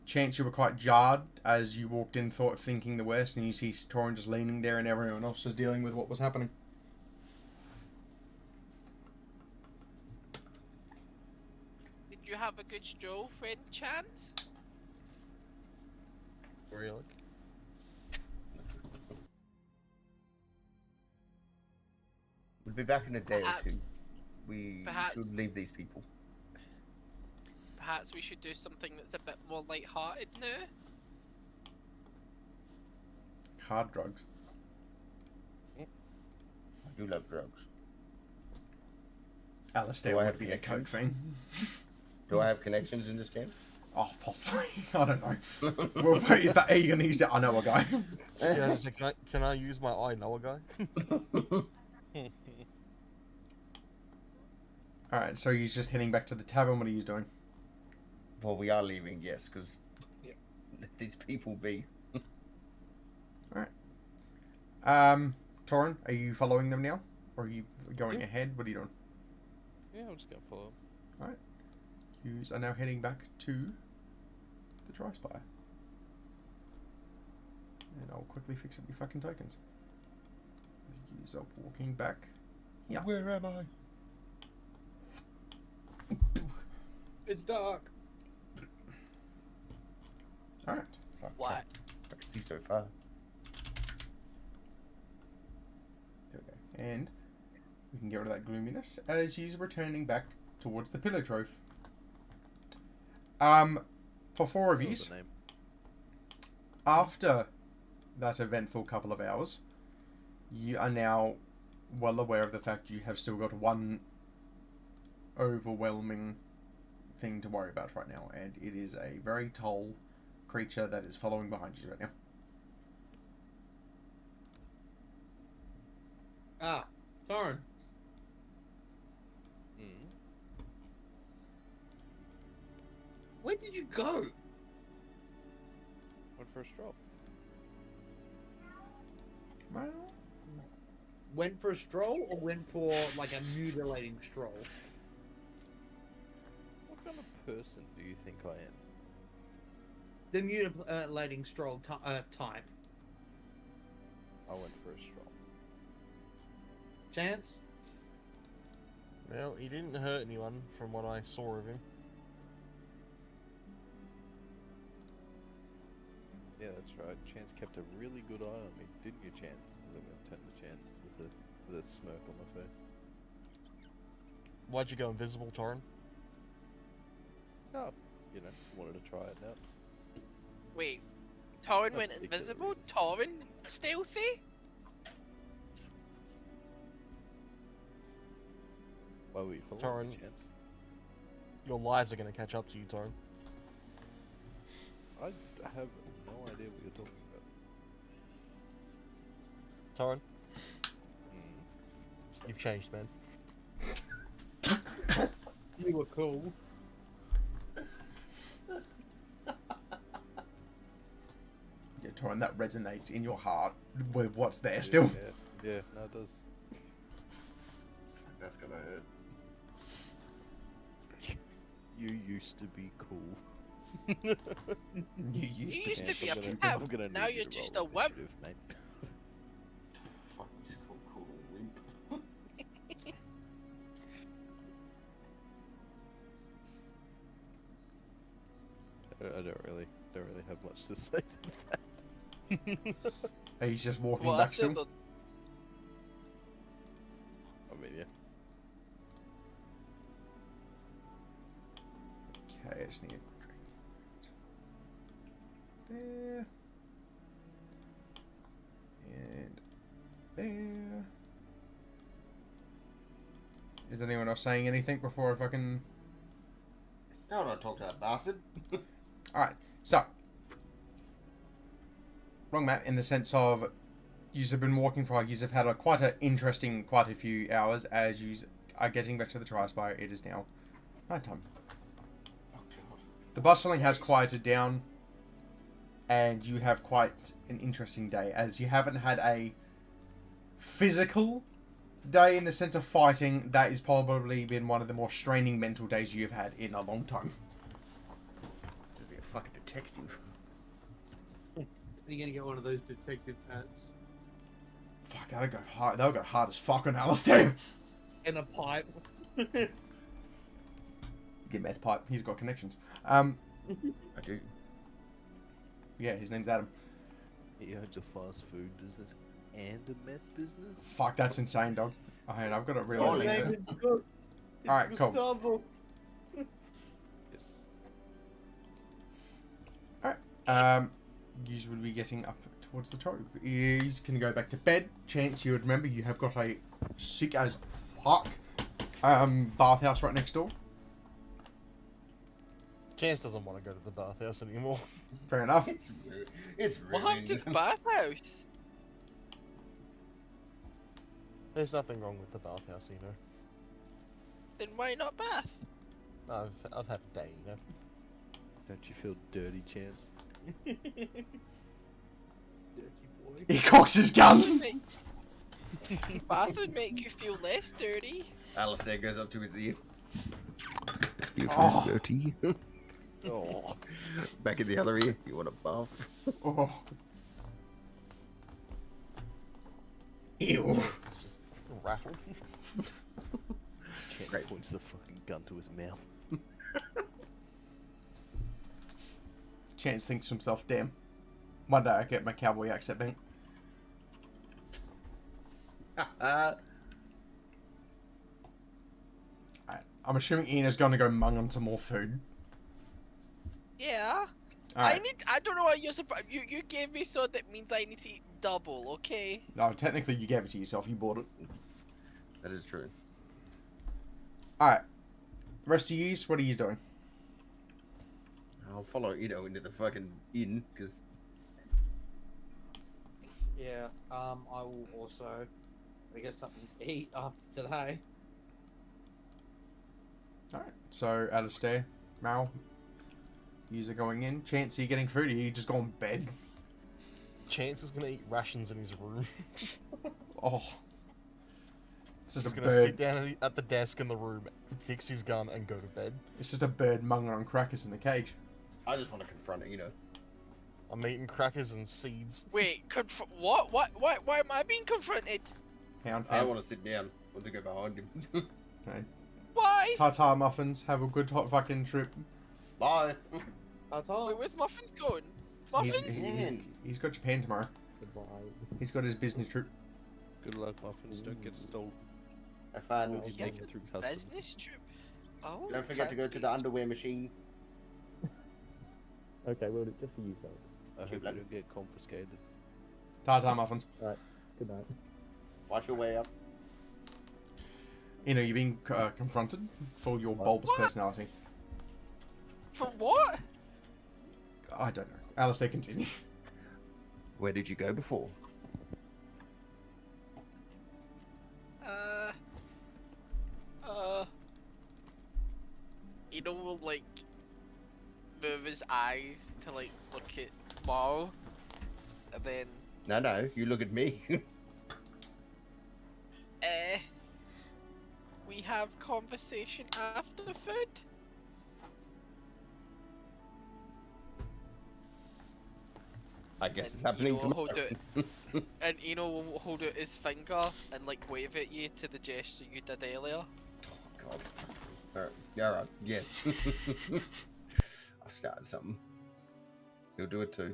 Chance, you were quite jarred as you walked in, thinking the worst, and you see Torin just leaning there and everyone else just dealing with what was happening. Did you have a good stroll, friend Chance? Really? We'll be back in a day Perhaps- or two. We perhaps- should leave these people. Perhaps we should do something that's a bit more light-hearted now? Hard drugs. I do love drugs. Alistair Do I would have be a coke connections? thing. Do I have connections in this game? Oh, possibly. I don't know. Well, wait, is that are you gonna use it? I know a guy. Yeah, so can I use my I know a guy? Alright, so he's just heading back to the tavern. What are you doing? Well, we are leaving, yes, because these people be. Torin, are you following them now? Or are you going ahead? What are you doing? Yeah, I'm just gonna follow him. You are now heading back to the dry spire. And I'll quickly fix up your fucking tokens. You are walking back. Yeah. Where am I? It's dark. Alright. What? I can see so far. There we go. And we can get rid of that gloominess as you're returning back towards the pillow trove. For four of What you, was the name? after that eventful couple of hours, you are now well aware of the fact you have still got one overwhelming thing to worry about right now, and it is a very tall creature that is following behind you right now. Ah, Torin. Mm. Where did you go? Went for a stroll. Well, Went for a stroll or went for like a mutilating stroll? What kind of person do you think I am? The mutilating stroll type. I went for a stroll. Chance? Well, he didn't hurt anyone from what I saw of him. Yeah, That's right. Chance kept a really good eye on me, didn't you, Chance? As I'm gonna turn to Chance with a smirk on my face. Why'd you go invisible, Torin? Oh, you know, wanted to try it out. Wait, Torrin No went particular invisible? reason. Torrin stealthy? Why were you following me, Torrin. Chance? Your lies are gonna catch up to you, Torin. I have no idea what you're talking about. Torin, Hmm. you've changed, man. You were cool. Yeah, Torin, that resonates in your heart with what's there still. Yeah, no, it does. That's gonna hurt. You used to be cool. You You used used to. to be a I'm gonna- pimp, I'm gonna now need you you're to just roll a wimp. initiative, mate. Fuck, he's cool wimp. I don't really have much to say to that. He's just walking Well, I back still still. don't. I mean, yeah. Okay, I just need a drink. There. And there. Is anyone else saying anything before I fucking... Don't I talk to that bastard? Alright, so. Wrong map in the sense of yous have been walking for yous have had quite a few hours as yous are getting back to the Tri-Spire. It is now night time. Oh god. The bustling has quieted down, and you have quite an interesting day, as you haven't had a physical day in the sense of fighting. That has probably been one of the more straining mental days you've had in a long time. Just be a fucking detective. You're gonna get one of those detective hats Fuck, that'll go hard. That'll go hard as fuck on Alistair. and a pipe. Get meth pipe. He's got connections. I do. Yeah, his name's Adam. He owns a fast food business and a meth business. Fuck, that's insane, dog. Oh, and I've got to Oh, realize. yeah. Name is good. It's Alright, cool. Gustavo. Yes. Yous would be getting up towards the trove. Yous can go back to bed. Chance, you would remember you have got a sick as fuck bathhouse right next door. Chance doesn't want to go to the bathhouse anymore. Fair enough. It's rude. It's What happened to rude. the bathhouse? There's nothing wrong with the bathhouse, you know. Then why not bath? I've had a day, you know. Don't you feel dirty, Chance? Dirty boy. He cocks his gun. Bath would make you feel less dirty. Alistair goes up to his ear. You feel Oh. dirty? Oh, Back in the other ear. You want a bath? Oh. Ew. It's just rattled. Chance Great. points the fucking gun to his mouth. Chance thinks to himself, damn. One day I get my cowboy accent back. Alright, I'm assuming Ian is going to go mung on some more food. Yeah. Alright. I don't know what you're surprised. You gave me so that means I need to eat double, okay? No, technically you gave it to yourself. You bought it. That is true. Alright. Rest of yous, what are you doing? I'll follow Ito into the fucking inn, because Yeah, I will also get something to eat after today. Alright, so Alistair, Mal, yous are going in. Chance, are you getting food or are you just going to bed? Chance is gonna eat rations in his room. Oh. It's just He's a gonna bird. sit down at the desk in the room, fix his gun, and go to bed. It's just a bird munging on crackers in a cage. I just want to confront Ito. I'm eating crackers and seeds. Wait, what? Why am I being confronted? Hound, I don't hound. want to sit down. I want to go behind him. Okay. Why? Tartar muffins, have a good hot fucking trip. Bye. That's all. Wait, where's Muffins going? Muffins? He's got Japan tomorrow. Goodbye. He's got his business trip. Good luck, muffins. Don't get stolen. Have fun. We'll be Yeah, taken through customs. Business trip. Oh, Don't forget to go to the underwear machine. Okay, we'll do it just for you, folks. I hope you don't get confiscated. Ta-ta, muffins. Alright, good night. Watch your way up. You know, you're being confronted for your bulbous personality. For what? I don't know. Alistair, continue. Where did you go before? You know, will like move his eyes to like look at Marl, and then No, you look at me. we have conversation after food. I guess it's And happening Eno will tomorrow. hold it, and Eno will hold out his finger and like wave at you to the gesture you did earlier. Oh, God. Alright, yes. I've started something. You'll do it too.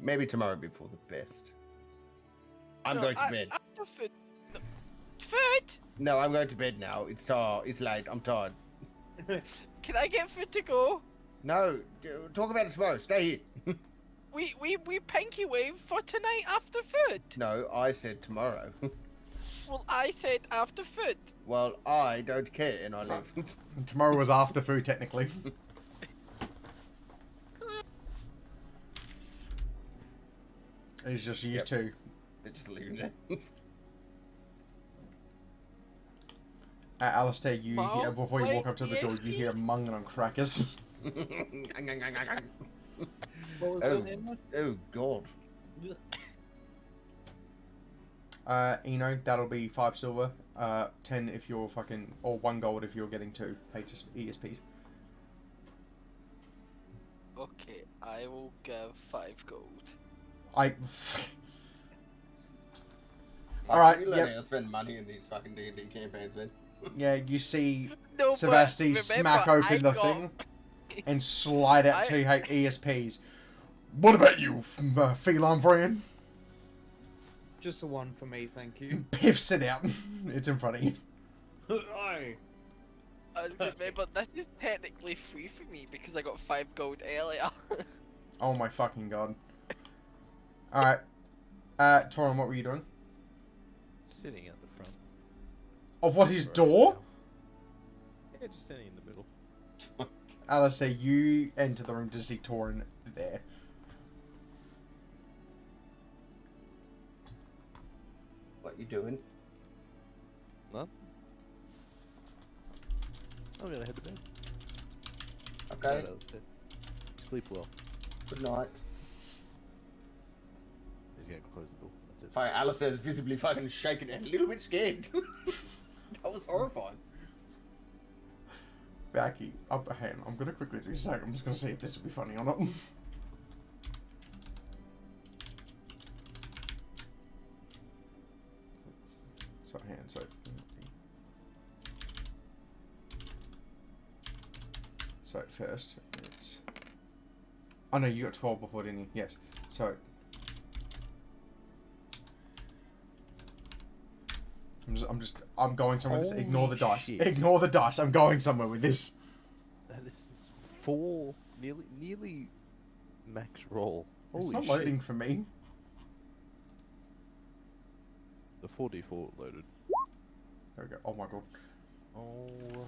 Maybe tomorrow before the best. I'm No, going to bed. After food. No. Food? No, I'm going to bed now. It's late. I'm tired. Can I get food to go? No, talk about it tomorrow. Stay here. We pinky wave for tonight after food. No, I said tomorrow. Well, I said after food. Well, I don't care, and I live. Tomorrow was after food, technically. It's just used to. They're just leaving it. Alistair, you Well, hear, before you walk wait, up to the door, you hear munging on crackers. What was Oh. the name? Oh, God. Eno, that'll be 5 silver, 10 if you're fucking, or 1 gold if you're getting 2 ESPs. Okay, I will give 5 gold. Alright, You learn yep. how to spend money in these fucking D&D campaigns, man. Yeah, you see No, Savasti but smack remember, open the I got- thing and slide out I- 2 ESPs. What about you, feline friend? Just the one for me, thank you. Piffs it out. It's in front of you. Aye. I was gonna say, but this is technically free for me because I got 5 gold earlier. Oh my fucking god. Alright. Torin, what were you doing? Sitting at the front. Of what, his Right door? now. Yeah, just standing in the middle. Alistair, you enter the room to see Torin there. What you doing? None? I'm gonna head to bed. Okay, Right, Alistair. Sleep well. good night. He's gonna close the door. That's it. Fucking Alistair is visibly fucking shaking and a little bit scared. That was horrifying. Becky, hang on, I'm gonna quickly do something. I'm just gonna see if this will be funny or not. So, hang on, so at first, it's... Oh no, you got 12 before, didn't you? Yes. So... I'm going somewhere with this. Ignore the Holy dice. shit. Ignore the dice. I'm going somewhere with this. That is 4, nearly max roll. Holy It's not shit. loading for me. The 4d4 loaded. There we go. Oh my god. Oh.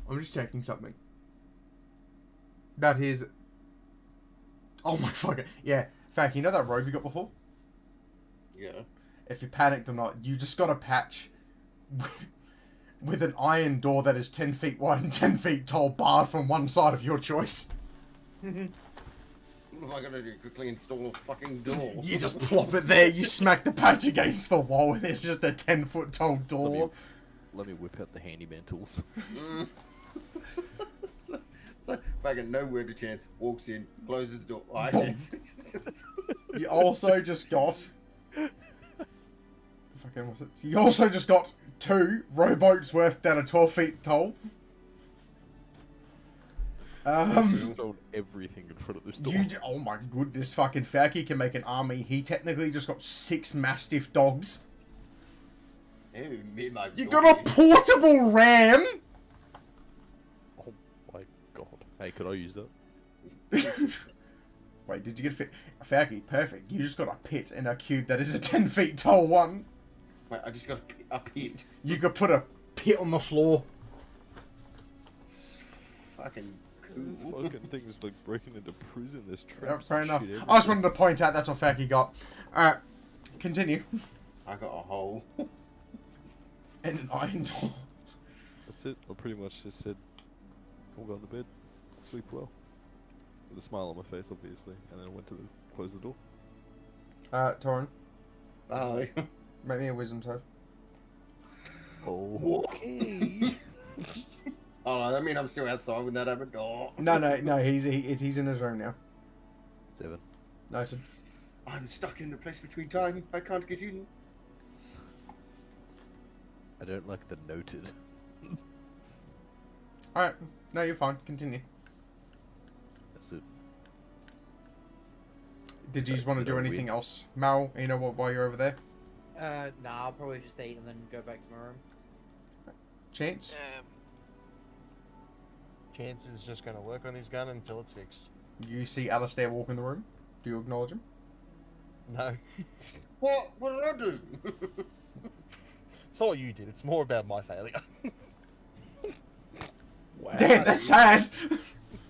I'm just checking something. That is... Oh my fucking... Yeah. In fact, you know that robe you got before? Yeah. If you panicked or not, you just got a patch with an iron door that is 10 feet wide and 10 feet tall, barred from one side of your choice. What am I gonna do? Quickly install a fucking door? You just plop it there, you smack the patch against the wall, and it's just a 10-foot tall door. Let me whip out the handyman tools. So, fucking no word of chance. Walks in, closes door. Oh, Boom. chance. You also just got... Fucking what's it? You also just got 2 rowboats worth that are 12 feet tall. Just thrown everything in front of this door. Oh my goodness, fucking Fauci can make an army. He technically just got 6 Mastiff dogs. Ew, me and my You dog. got a portable ram? Oh my god. Hey, could I use that? Wait, did you get a fit? Fauci, perfect. You just got a pit and a cube that is a 10 feet tall one. Wait, I just got a pit. You could put a pit on the floor. Fucking This cool. fucking thing is like breaking into prison. There's Yeah, traps. fair and enough. shit I just everywhere. wanted to point out that's what Fauci got. Alright, continue. I got a hole. And an iron door. That's it. I pretty much just said, "I'll go to bed, sleep well," with a smile on my face, obviously, and then I went to close the door. Torin, Bye. make me a wisdom save. Okay. Oh, no, that mean I'm still outside when that happened? Oh. No, he's in his room now. 7. Noted. I'm stuck in the place between time. I can't get in. I don't like the noted. Alright, no, you're fine. Continue. That's it. Did you just want to Did do I anything win? else? Mal, you know what, while you're over there? Nah, I'll probably just eat and then go back to my room. Chance? Chance is just going to work on his gun until it's fixed. You see Alistair walk in the room. Do you acknowledge him? No. What? What did I do? It's not what you did, it's more about my failure. Wow. Damn, that's sad!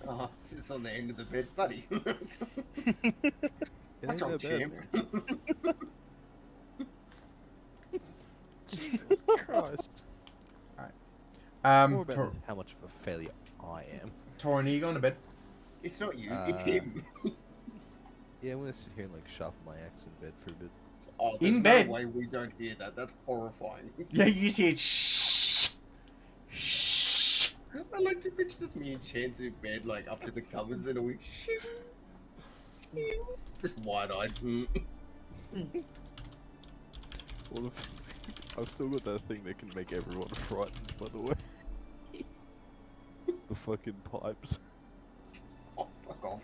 Oh, sits on the end of the bed, buddy. It That's ain't all, that bad, champ. man. Jesus Christ. More about how much of a failure I am. Torin, are you going to bed? It's not you, it's him. Yeah, I'm gonna sit here and like sharpen my axe in bed for a bit. Oh, there's In no bed? way we don't hear that. That's horrifying. Yeah, you see it. Shh. Shh. I like to picture just me and Chance in bed, like up to the covers in a week. Just wide-eyed. What if I've still got that thing that can make everyone frightened, by the way. The fucking pipes. Oh, fuck off.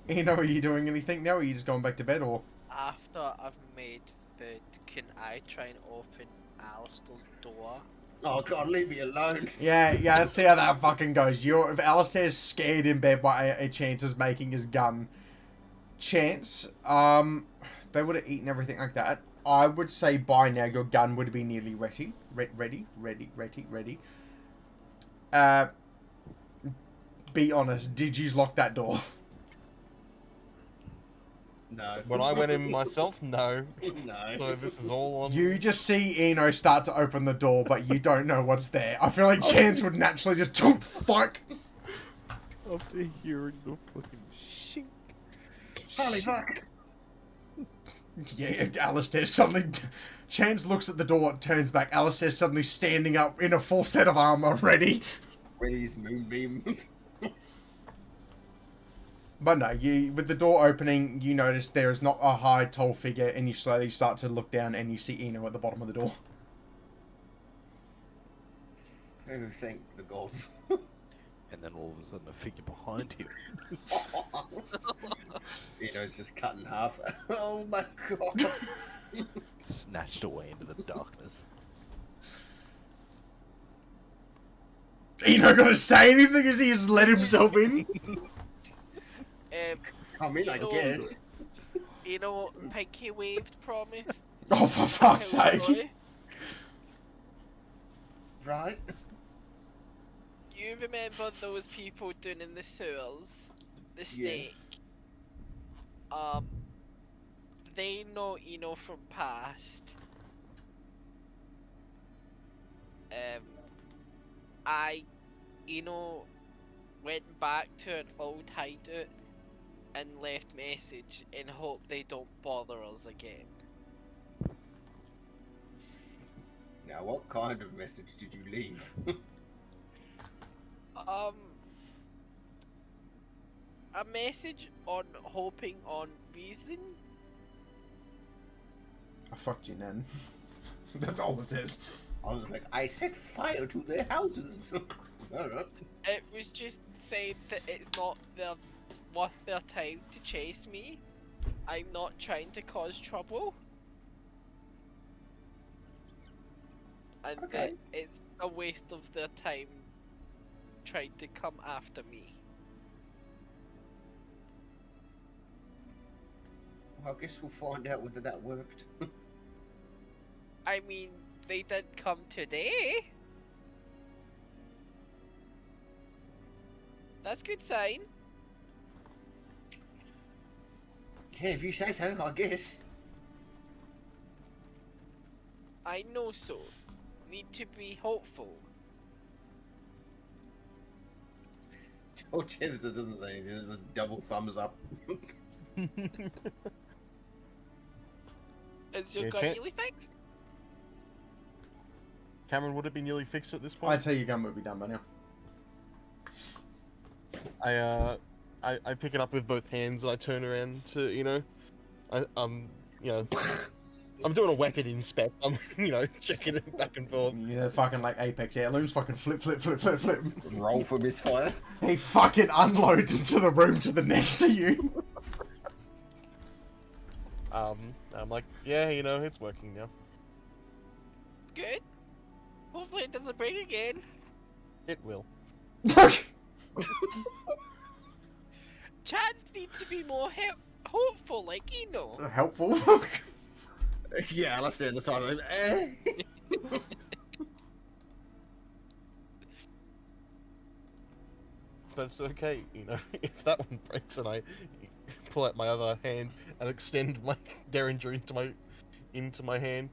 Are you doing anything now, or are you just going back to bed, or? After I've made food, can I try and open Alistair's door? Oh god, leave me alone. Yeah, let's see how that fucking goes. If Alistair's scared in bed by a Chance is making his gun. Chance, they would have eaten everything like that. I would say by now your gun would be nearly ready. Ready. Be honest, did you lock that door? No. When I went in myself, no. No. So this is all on. You just see Eno start to open the door, but you don't know what's there. I feel like Chance would naturally just fuck. After hearing the fucking shink. Holy fuck. Yeah, Alistair suddenly... Chance looks at the door, turns back. Alistair's suddenly standing up in a full set of armor, ready. Ready's moonbeam. But no, with the door opening, you notice there is not a high, tall figure, and you slowly start to look down, and you see Eno at the bottom of the door. Oh, thank the gods. And then all of a sudden a figure behind him. Eno's just cut in half. Oh my god. Snatched away into the darkness. Eno gonna say anything as he just let himself in? I mean, I guess. You know, Pinky waved promise. Oh, for fuck's sake. Roy, Right? you remember those people down in the sewers? The snake? They know Eno from past. Eno went back to an old hideout and left message in hope they don't bother us again. Now, what kind of message did you leave? A message on hoping on reason. I fucked you, Nan. That's all it is. I was like, I set fire to their houses. It was just saying that it's not worth their time to chase me. I'm not trying to cause trouble. And Okay. that it's a waste of their time trying to come after me. I guess we'll find out whether that worked. I mean, they didn't come today. That's a good sign. Yeah, if you say so, I guess. I know so. Need to be hopeful. Joe Chester doesn't say anything. There's a double thumbs up. Is your Yeah, gun Chan- nearly fixed? Cameron, would it be nearly fixed at this point? I'd say your gun would be done by now. I pick it up with both hands and I turn around to, you know, I'm doing a weapon inspect. I'm, checking it back and forth. Yeah, fucking like Apex Heirlooms, fucking flip, flip, flip, flip, flip. Roll for misfire. He fucking unloads into the room to the next to you. I'm like, yeah, it's working now. Good. Hopefully it doesn't break again. It will. Chance need to be more hopeful, like Helpful. Yeah, let's stand the side of him. But it's okay, if that one breaks and I pull out my other hand and extend my Derringer into my hand.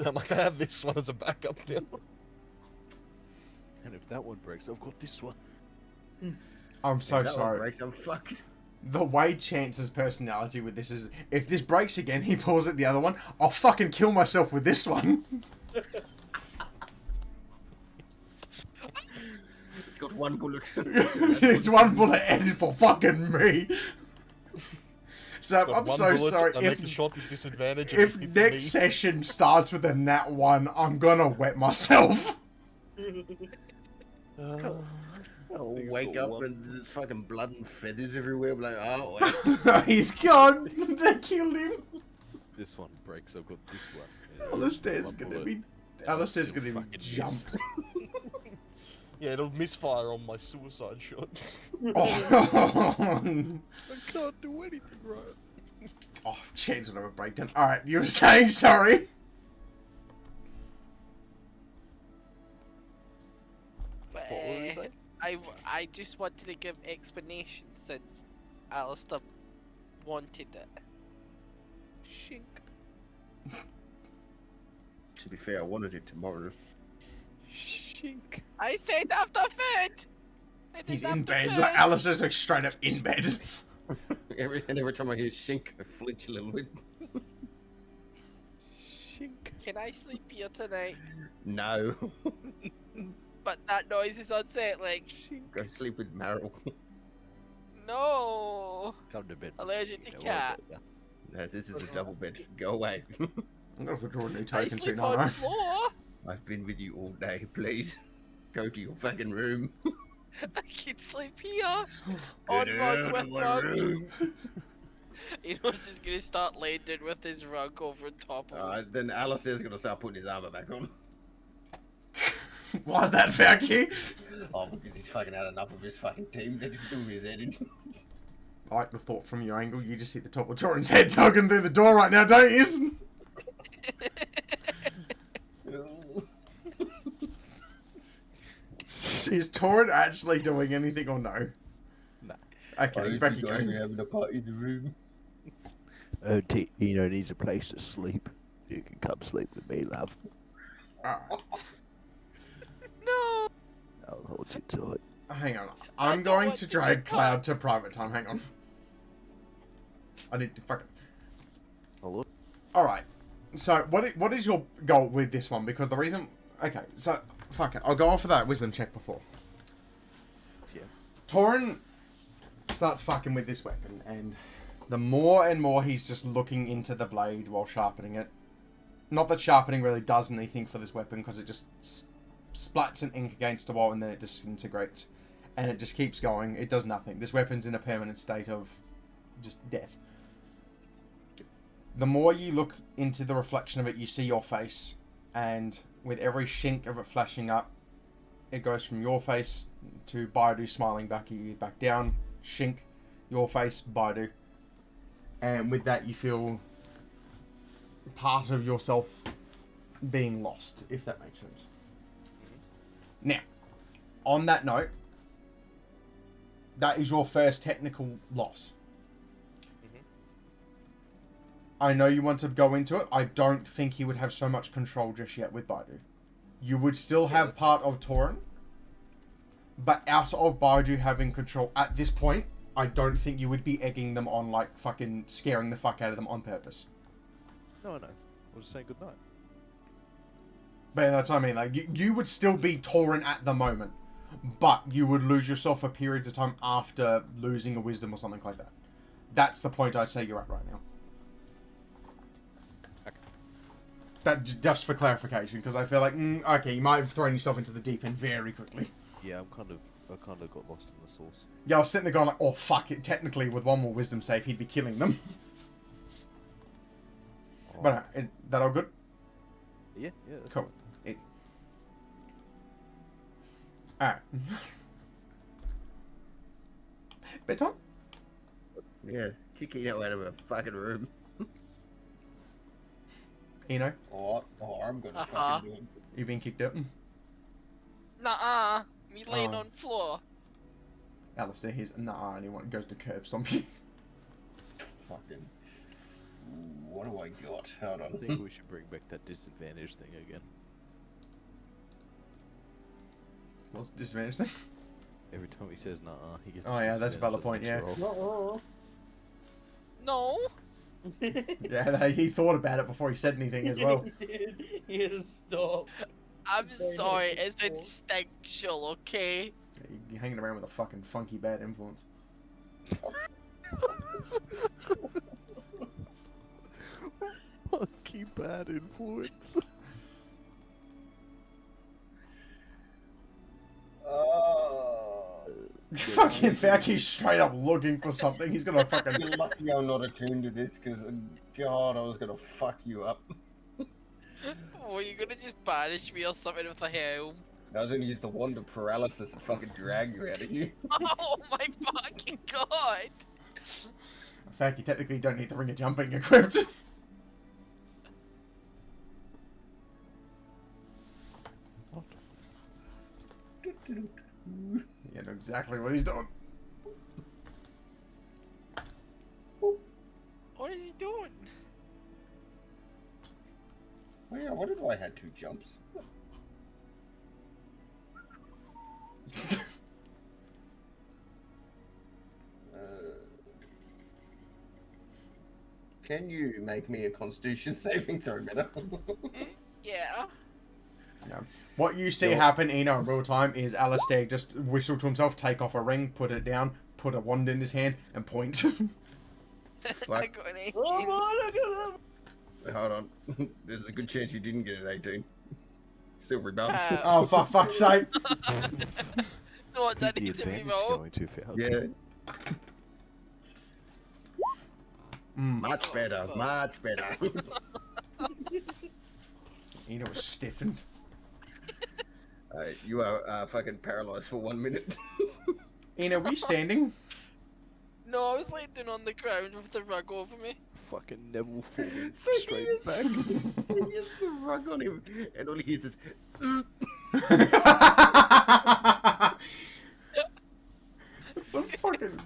I'm like, I have this one as a backup now. And if that one breaks, I've got this one. I'm so If that one sorry. breaks, I'm fucked. The way Chance's personality with this is, if this breaks again, he pulls at the other one, I'll fucking kill myself with this one. It's got one bullet. There's one bullet added for fucking me. So Got I'm one so bullet, sorry I make the shot with disadvantage. and if it hits next me. session starts with a nat 1, I'm gonna wet myself. I'll Thing's wake got up one. and there's fucking blood and feathers everywhere. I'm like, oh, wait. He's gone. They killed him. This one breaks, I've got this one. Alistair's One gonna bullet. be. Alistair's It'll gonna be fucking jumped. Yeah, it'll misfire on my suicide shot. Oh, I can't do anything right. oh, Chance will have a breakdown. Alright, you were saying sorry? But What were you saying? I just wanted to give explanation since Alistair wanted it. Shink. To be fair, I wanted it tomorrow. Shink. I said after food. I He's said in after bed. food. Like, Alistair's like straight up in bed. Every time I hear shink, I flinch a little bit. Shink. Can I sleep here tonight? No. But that noise is unsettling. Go sleep with Meryl. No. Come to bed. Allergic to Yeah, well, cat. yeah. No, this is a double bed. Go away. I'm gonna withdraw a new I token soon, sleep aren't on I? the floor. I've been with you all day. Please, go to your fucking room. I can sleep here. On rug with rug. Enos is gonna start laying down with his rug over top of him. Then Alistair's gonna start putting his armor back on. Why's that, Falky? Oh, because he's fucking had enough of his fucking team. That he's doing his head in. I like the thought from your angle. You just see the top of Torin's head tugging through the door right now, don't you? Is Torin actually doing anything or no? Nah. Okay, back you guys go. were having a party in the room. Oh, Tino needs a place to sleep. You can come sleep with me, love. Ah, No. I'll hold you to it. hang on. I I'm don't going want to to drag get Cloud caught. to private time. Hang on. I need to fucking. Oh, look. Alright. So, what is your goal with this one? Because the reason... Okay, so... Fuck it. I'll go off for that wisdom check before. Yeah. Torin starts fucking with this weapon, and the more and more he's just looking into the blade while sharpening it, Not that sharpening really does anything for this weapon, because it just splats an ink against the wall and then it disintegrates. And it just keeps going. It does nothing. This weapon's in a permanent state of just death. The more you look into the reflection of it, you see your face. And with every shink of it flashing up, it goes from your face to Baidu smiling back at you, back down, shink, your face, Baidu. And with that, you feel part of yourself being lost, if that makes sense. Now, on that note, that is your first technical loss. I know you want to go into it. I don't think he would have so much control just yet with Baidu. You would still have part of Torin, but out of Baidu having control at this point, I don't think you would be egging them on, like, fucking scaring the fuck out of them on purpose. No, I know. I was just saying goodnight. But that's what I mean. Like, you would still be Torin at the moment, but you would lose yourself for periods of time after losing a wisdom or something like that. That's the point I'd say you're at right now. That just for clarification, because I feel like, okay, you might have thrown yourself into the deep end very quickly. Yeah, I kind of got lost in the sauce. Yeah, I was sitting there going like, oh fuck it, technically with one more wisdom save, he'd be killing them. Oh. But that all good? Yeah, that's Cool. fine. Alright. Bedtime? Yeah, kick Eno out of a fucking room. Eno, Oh, I'm gonna Uh-huh. fucking do it. you've been kicked out. Nuh-uh. Me laying Oh. on floor. Alistair, he's nah, and he goes to curb stomp you. Fucking. What do I got? Hold I on. think we should bring back that disadvantage thing again. What's the disadvantage thing? Every time he says nah, he gets. Oh, yeah, that's a valid disadvantage on point, the next roll. No. Yeah, he thought about it before he said anything as well. He just stop. I'm Very sorry, nice it's people. instinctual, okay? You're hanging around with a fucking funky bad influence. Funky bad influence. Fucking Falky's straight up looking for something. He's gonna fucking. You're lucky I'm not attuned to this, because God, I was gonna fuck you up. Were you gonna just banish me or something with a helm? I was gonna use the wand of paralysis and fucking drag you out of you. Oh my fucking god! Falky, technically, you don't need the ring of jumping equipped. What? You know exactly what he's doing. What is he doing? Oh yeah, what if I had 2 jumps? Can you make me a Constitution saving throw, Meta? Yeah. What you see Nope. happen, Eno, in real time is Alistair just whistle to himself, take off a ring, put it down, put a wand in his hand, and point. I What? got an 18. Oh my god! Hold on. There's a good chance you didn't get an 18. Silvery bumps. Oh, for fuck's sake. No, what Is that the needs to be advantage roll. going too fast? Yeah, Mm. much better, fuck. much better. Eno was stiffened. You are fucking paralyzed for 1 minute. Eno, were you standing? No, I was laying down on the ground with the rug over me. Fucking Neville falling So he straight is- back. So he has the rug on him, and all he hears is. The fucking.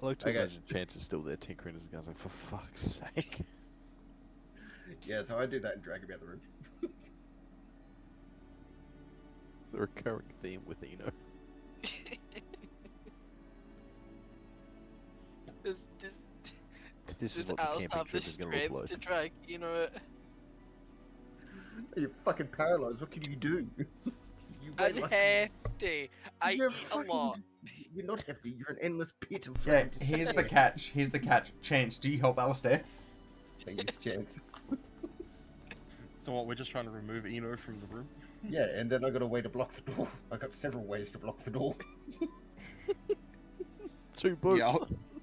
I like to Okay. imagine Chance is still there tinkering as guys like, for fuck's sake. Yeah, so I do that and drag him out the room. The recurring theme with Eno. Does This is does what the Alice camping have the trip is gonna look strength like. to drag, you know it? You're fucking paralyzed. What can you do? You I'm weigh like- hefty. I You're eat fucking- a lot. You're not hefty. You're an endless pit of. Yeah, fucking here's the despair. catch. Here's the catch. Chance, do you help Alistair? Thank you, Chance. So what? We're just trying to remove Eno from the room. Yeah, and then I got a way to block the door. I got several ways to block the door. 2 books. Yeah,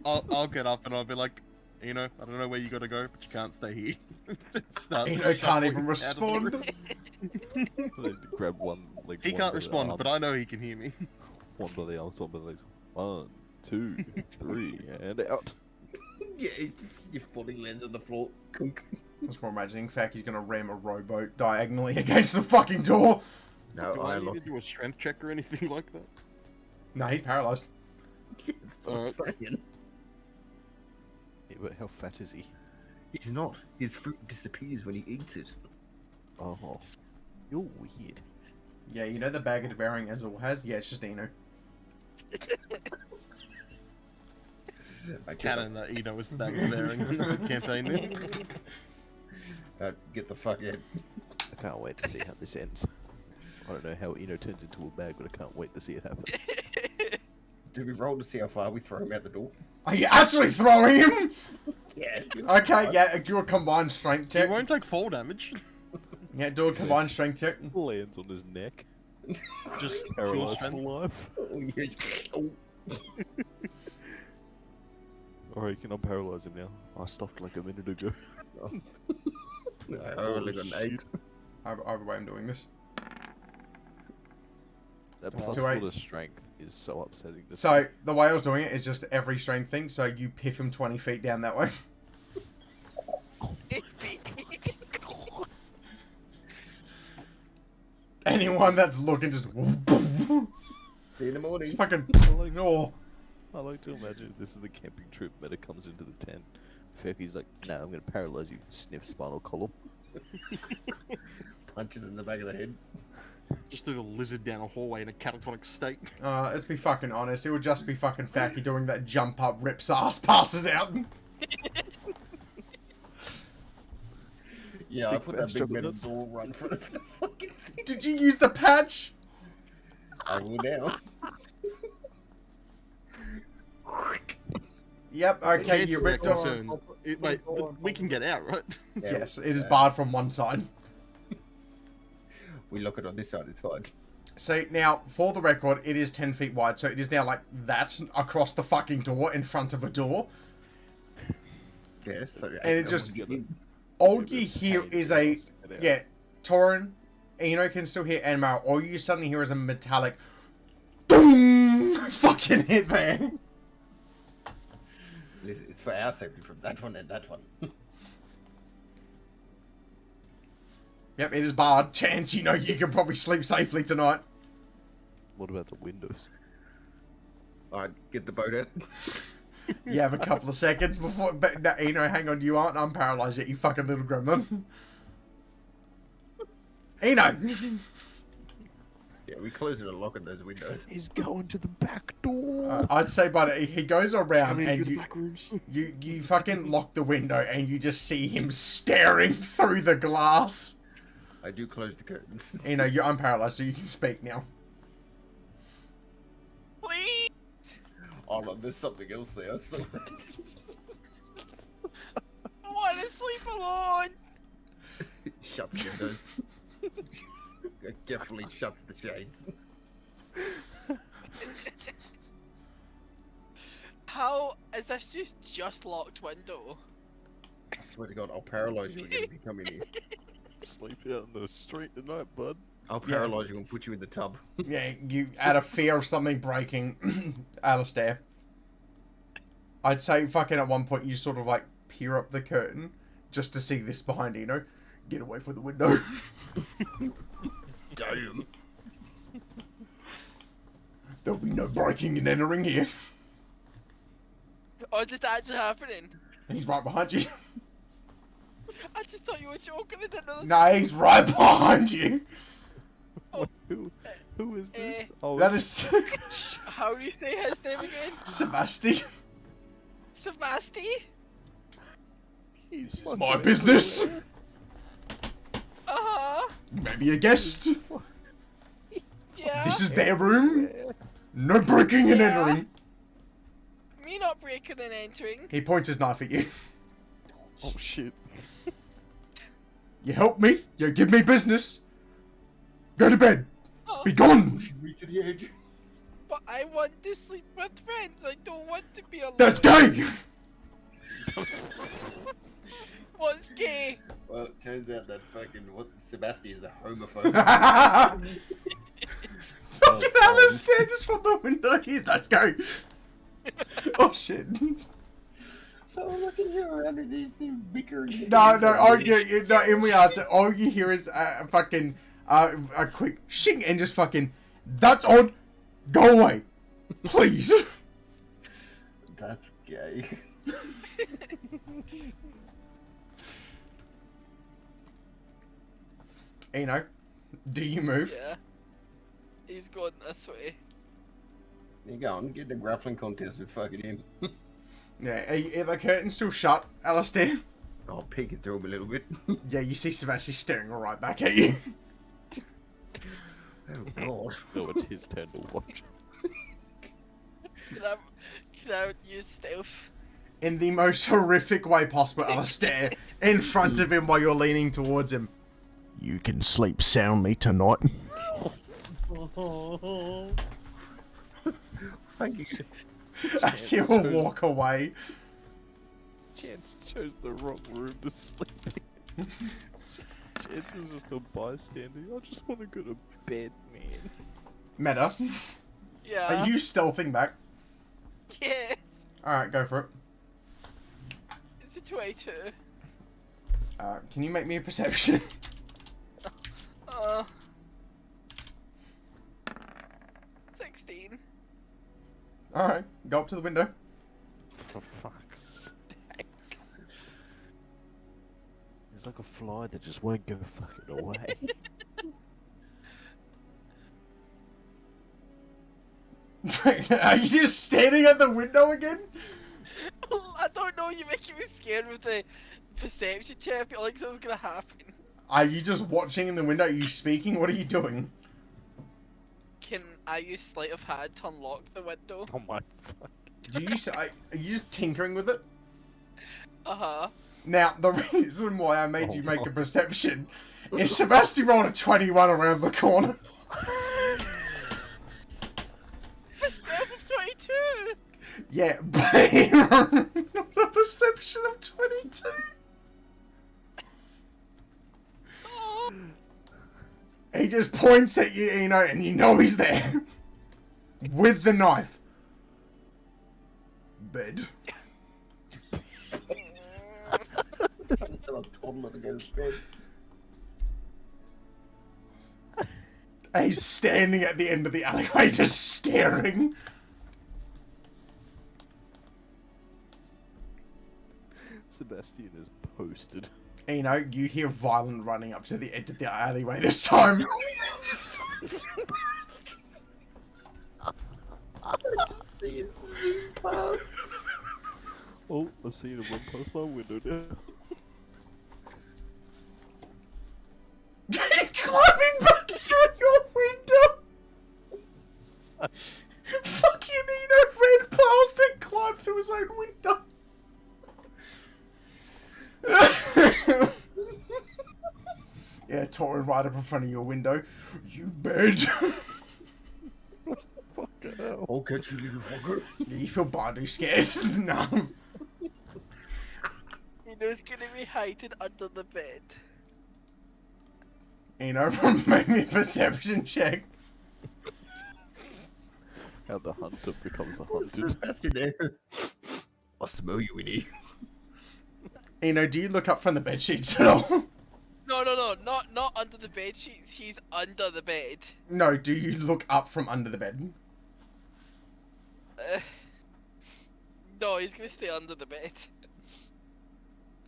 I'll get up and I'll be like, Eno, I don't know where you gotta go, but you can't stay here. Eno can't even respond. Grab one, like, He one can't by the respond, but I arms, know he can hear me. one by the arms, one by the legs. 1, 2, 3, and out. Yeah, it's just your body lands on the floor. I was more imagining Facky's gonna ram a rowboat diagonally against the fucking door. No, Do I I look. need to do a strength check or anything like that? No, he's paralyzed. That's what I'm saying. Yeah, but how fat is he? He's not. His fruit disappears when he eats it. Oh, you're weird. Yeah, you know the bag of bearing as all has? Yeah, it's just Eno. I Canon that Eno is the bag of bearing in the campaign. Get the fuck out. I can't wait to see how this ends. I don't know how Eno turns into a bag, but I can't wait to see it happen. Do we roll to see how far we throw him out the door? Are you actually throwing him? Yeah. Okay, yeah, do a combined strength He check. won't take fall damage. Yeah, do a combined strength check. Lands on his neck. Just pure Paralyzed for strength. life. Oh, yes. Oh. Alright, can I paralyze him now? I stopped like a minute ago. I only got an 8. Either way I'm doing this. That It's plus 2 for eights. the strength is so upsetting to So, see. the way I was doing it is just every strength thing, so you piff him 20 feet down that way. Anyone that's looking just... See you in the morning. Just fucking... Oh. I like to imagine if this is the camping trip, Meta comes into the tent. Fecky's like, nah, I'm gonna paralyze you, sniff spinal column. Punches in the back of the head. Just do the lizard down a hallway in a catatonic state. Let's be fucking honest, it would just be fucking Facky doing that jump up, rips ass, passes out. Yeah, I Big put fast that big jumping metal nuts. door run for the fucking thing. Did you use the patch? I will now. Yep, okay, you Chances ripped are off... concerned. Wait, we can get out, right? Yeah, Yes, it is barred from one side. We look it on this side, it's fine. See, now, for the record, it is 10 feet wide, so it is now like that across the fucking door in front of a door. Yeah, so And it no just- one get in. All you hear is a... Get out. Yeah, Torin, Eno can still hear Enmar. All you suddenly hear is a metallic... Doom! Fucking hit there. Listen, it's for our safety from that one and that one. Yep, it is barred. Chance, you know you can probably sleep safely tonight. What about the windows? Alright, get the boat out. You have a couple of seconds before... But, no, Eno, hang on, you aren't unparalyzed yet, you fucking little gremlin. Eno! Yeah, we close it and lock in those windows. He's going to the back door. I'd say, but he goes around Coming and through the you... back rooms. You fucking lock the window and you just see him staring through the glass. I do close the curtains. You know, you're unparalyzed, so you can speak now. Please. Oh, no, there's something else there. So... I want to sleep alone. Shuts windows. It definitely shuts the shades. How is this just locked window? I swear to God, I'll paralyze you again if you come in here. Sleep out in the street tonight, bud. I'll paralyze you and put you in the tub. Yeah, you out of fear of something breaking, Alistair. I'd say fucking at one point you sort of like peer up the curtain just to see this behind you, know? Get away from the window. Damn. There'll be no breaking and entering here. Or is this actually happening? He's right behind you. I just thought you were joking. I didn't know this. No, he's right behind you. Who is this? Oh, That is How do you say his name again? Sebastian. Savasti? This is my business. Uh-huh. Maybe a guest. Yeah. This is their room. No breaking and Yeah. entering. Me not breaking and entering. He points his knife at you. oh shit. You help me. You give me business. Go to bed. Oh, Be gone. Pushing me to the edge. but I want to sleep with friends. I don't want to be alone. That's gay. What's gay? Well, it turns out that Sebastian is a homophobe. Fucking Alistair just from the window. That's gay. Oh shit. So look at you around and these things bickering. No. Oh yeah. No. In reality, all you hear is fucking a quick shing and just fucking. That's odd. Go away, please. That's gay. Eno, do you move? Yeah. He's going this way. You go on, get the grappling contest with fucking him. Yeah. Are the curtains still shut, Alistair? I'll peek it through him a little bit. Yeah. You see Sebastian staring right back at you. Oh god. No, it's his turn to watch. Can I use stealth? In the most horrific way possible, Alistair, in front of him while you're leaning towards him. You can sleep soundly tonight. Thank you. As you will walk away. Chance chose the wrong room to sleep in. Chance is just a bystander. I just want to go to bed, man. Meta, Yeah. are you stealthing back? Yeah. Alright, go for it. It's a 22. Can you make me a perception? Uh. 16. Alright, go up to the window. For fuck's sake. There's like a fly that just won't go fucking away. Are you just standing at the window again? I don't know, you're making me scared with the perception check. I feel like something's gonna happen. Are you just watching in the window? Are you speaking? What are you doing? Can I use sleight of hand to unlock the window? Oh my fuck. Are you just tinkering with it? Uh-huh. Now, the reason why I made you make a perception is Sebastian rolled a 21 around the corner. A stealth of 22! Yeah, but he rolled a perception of 22. Oh. He just points at you, Eno, and you know he's there. With the knife. Bed. Tell a toddler to go to bed. And he's standing at the end of the alleyway just staring. Sebastian is posted. Eno, you hear violent running up to the edge of the alleyway this time. See it zoom past. Oh, I've seen him run past my window now. Climbing back through your window! Fucking Eno ran past and climbed through his own window. Yeah, Torin right up in front of your window. You bed. Fucking hell. I'll catch you, little fucker. Yeah, you feel badly scared. No. You know it's gonna be hiding under the bed. Eno, make me a perception check. How the hunter becomes the What's hunted. Sebastian there? I smell you in here. Eno, do you look up from the bed sheets at all? No, not under the bed sheets. He's under the bed. No, do you look up from under the bed? No, he's gonna stay under the bed.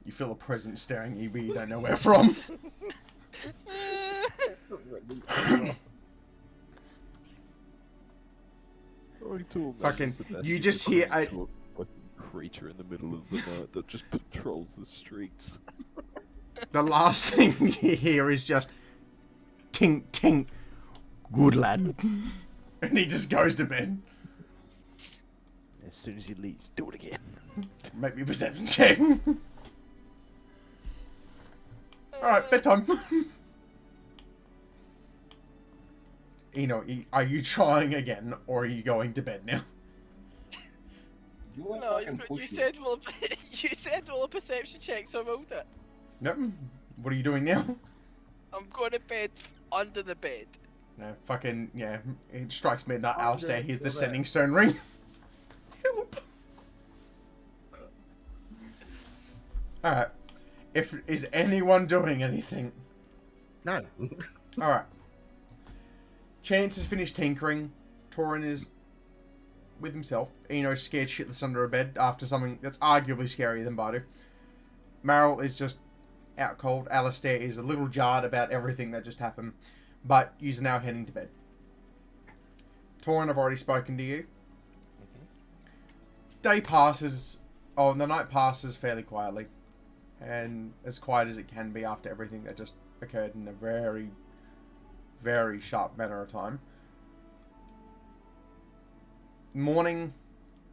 You feel a presence staring at you, but you don't know where from. Going to imagine Fucking- Sebastian you just hear becoming a- to fucking creature in the middle of the night that just patrols the streets. The last thing you hear is just tink tink. Good lad. And he just goes to bed. As soon as he leaves, do it again. Make me a perception check. Alright, bedtime. Are you trying again, or are you going to bed now? You are No, fucking you pushy. said roll. You said roll a perception check, so I rolled it. Yep. What are you doing now? I'm going to bed under the bed. No, fucking, yeah. It strikes midnight, Oh, Alistair. dude, Here's the you're there. sending stone ring. Help. Alright. Is anyone doing anything? No. Alright. Chance has finished tinkering. Torin is with himself. Eno's scared shitless under a bed after something that's arguably scarier than Baidu. Meryl is just out cold. Alistair is a little jarred about everything that just happened. But you're now heading to bed. Torin, I've already spoken to you. Day passes. Oh, and the night passes fairly quietly. And as quiet as it can be after everything that just occurred in a very, very sharp matter of time. Morning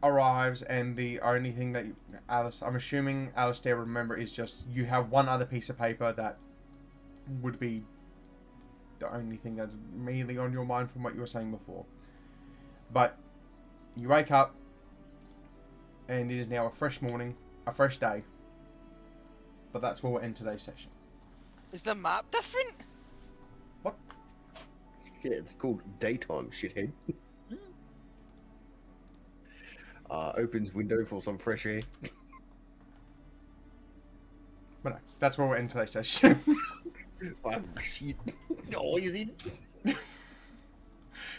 arrives, and the only thing that I'm assuming Alistair would remember is just you have one other piece of paper that would be the only thing that's immediately on your mind from what you were saying before. But you wake up, and it is now a fresh morning, a fresh day. But that's where we'll end today's session. Is the map different? What? Yeah, it's called daytime, shithead. Opens window for some fresh air. But no, that's where we'll end today's session. Shit. Oh, is it?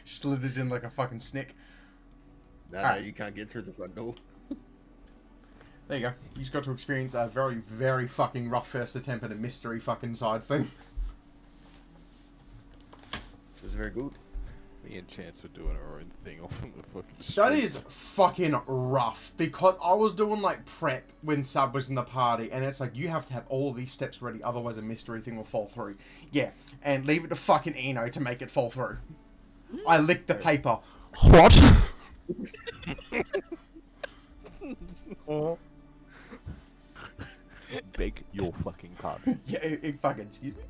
Slithers in like a fucking snake. No, Alright. you can't get through the front door. There you go. You just got to experience a very, very fucking rough first attempt at a mystery fucking sides thing. It was very good. Me and Chance were doing our own thing off on the fucking street. That is fucking rough, because I was doing like prep when Sub was in the party, and it's like you have to have all these steps ready, otherwise a mystery thing will fall through. Yeah, and leave it to fucking Eno to make it fall through. I licked the paper. What? Beg your fucking pardon. Yeah, it fucking, excuse me?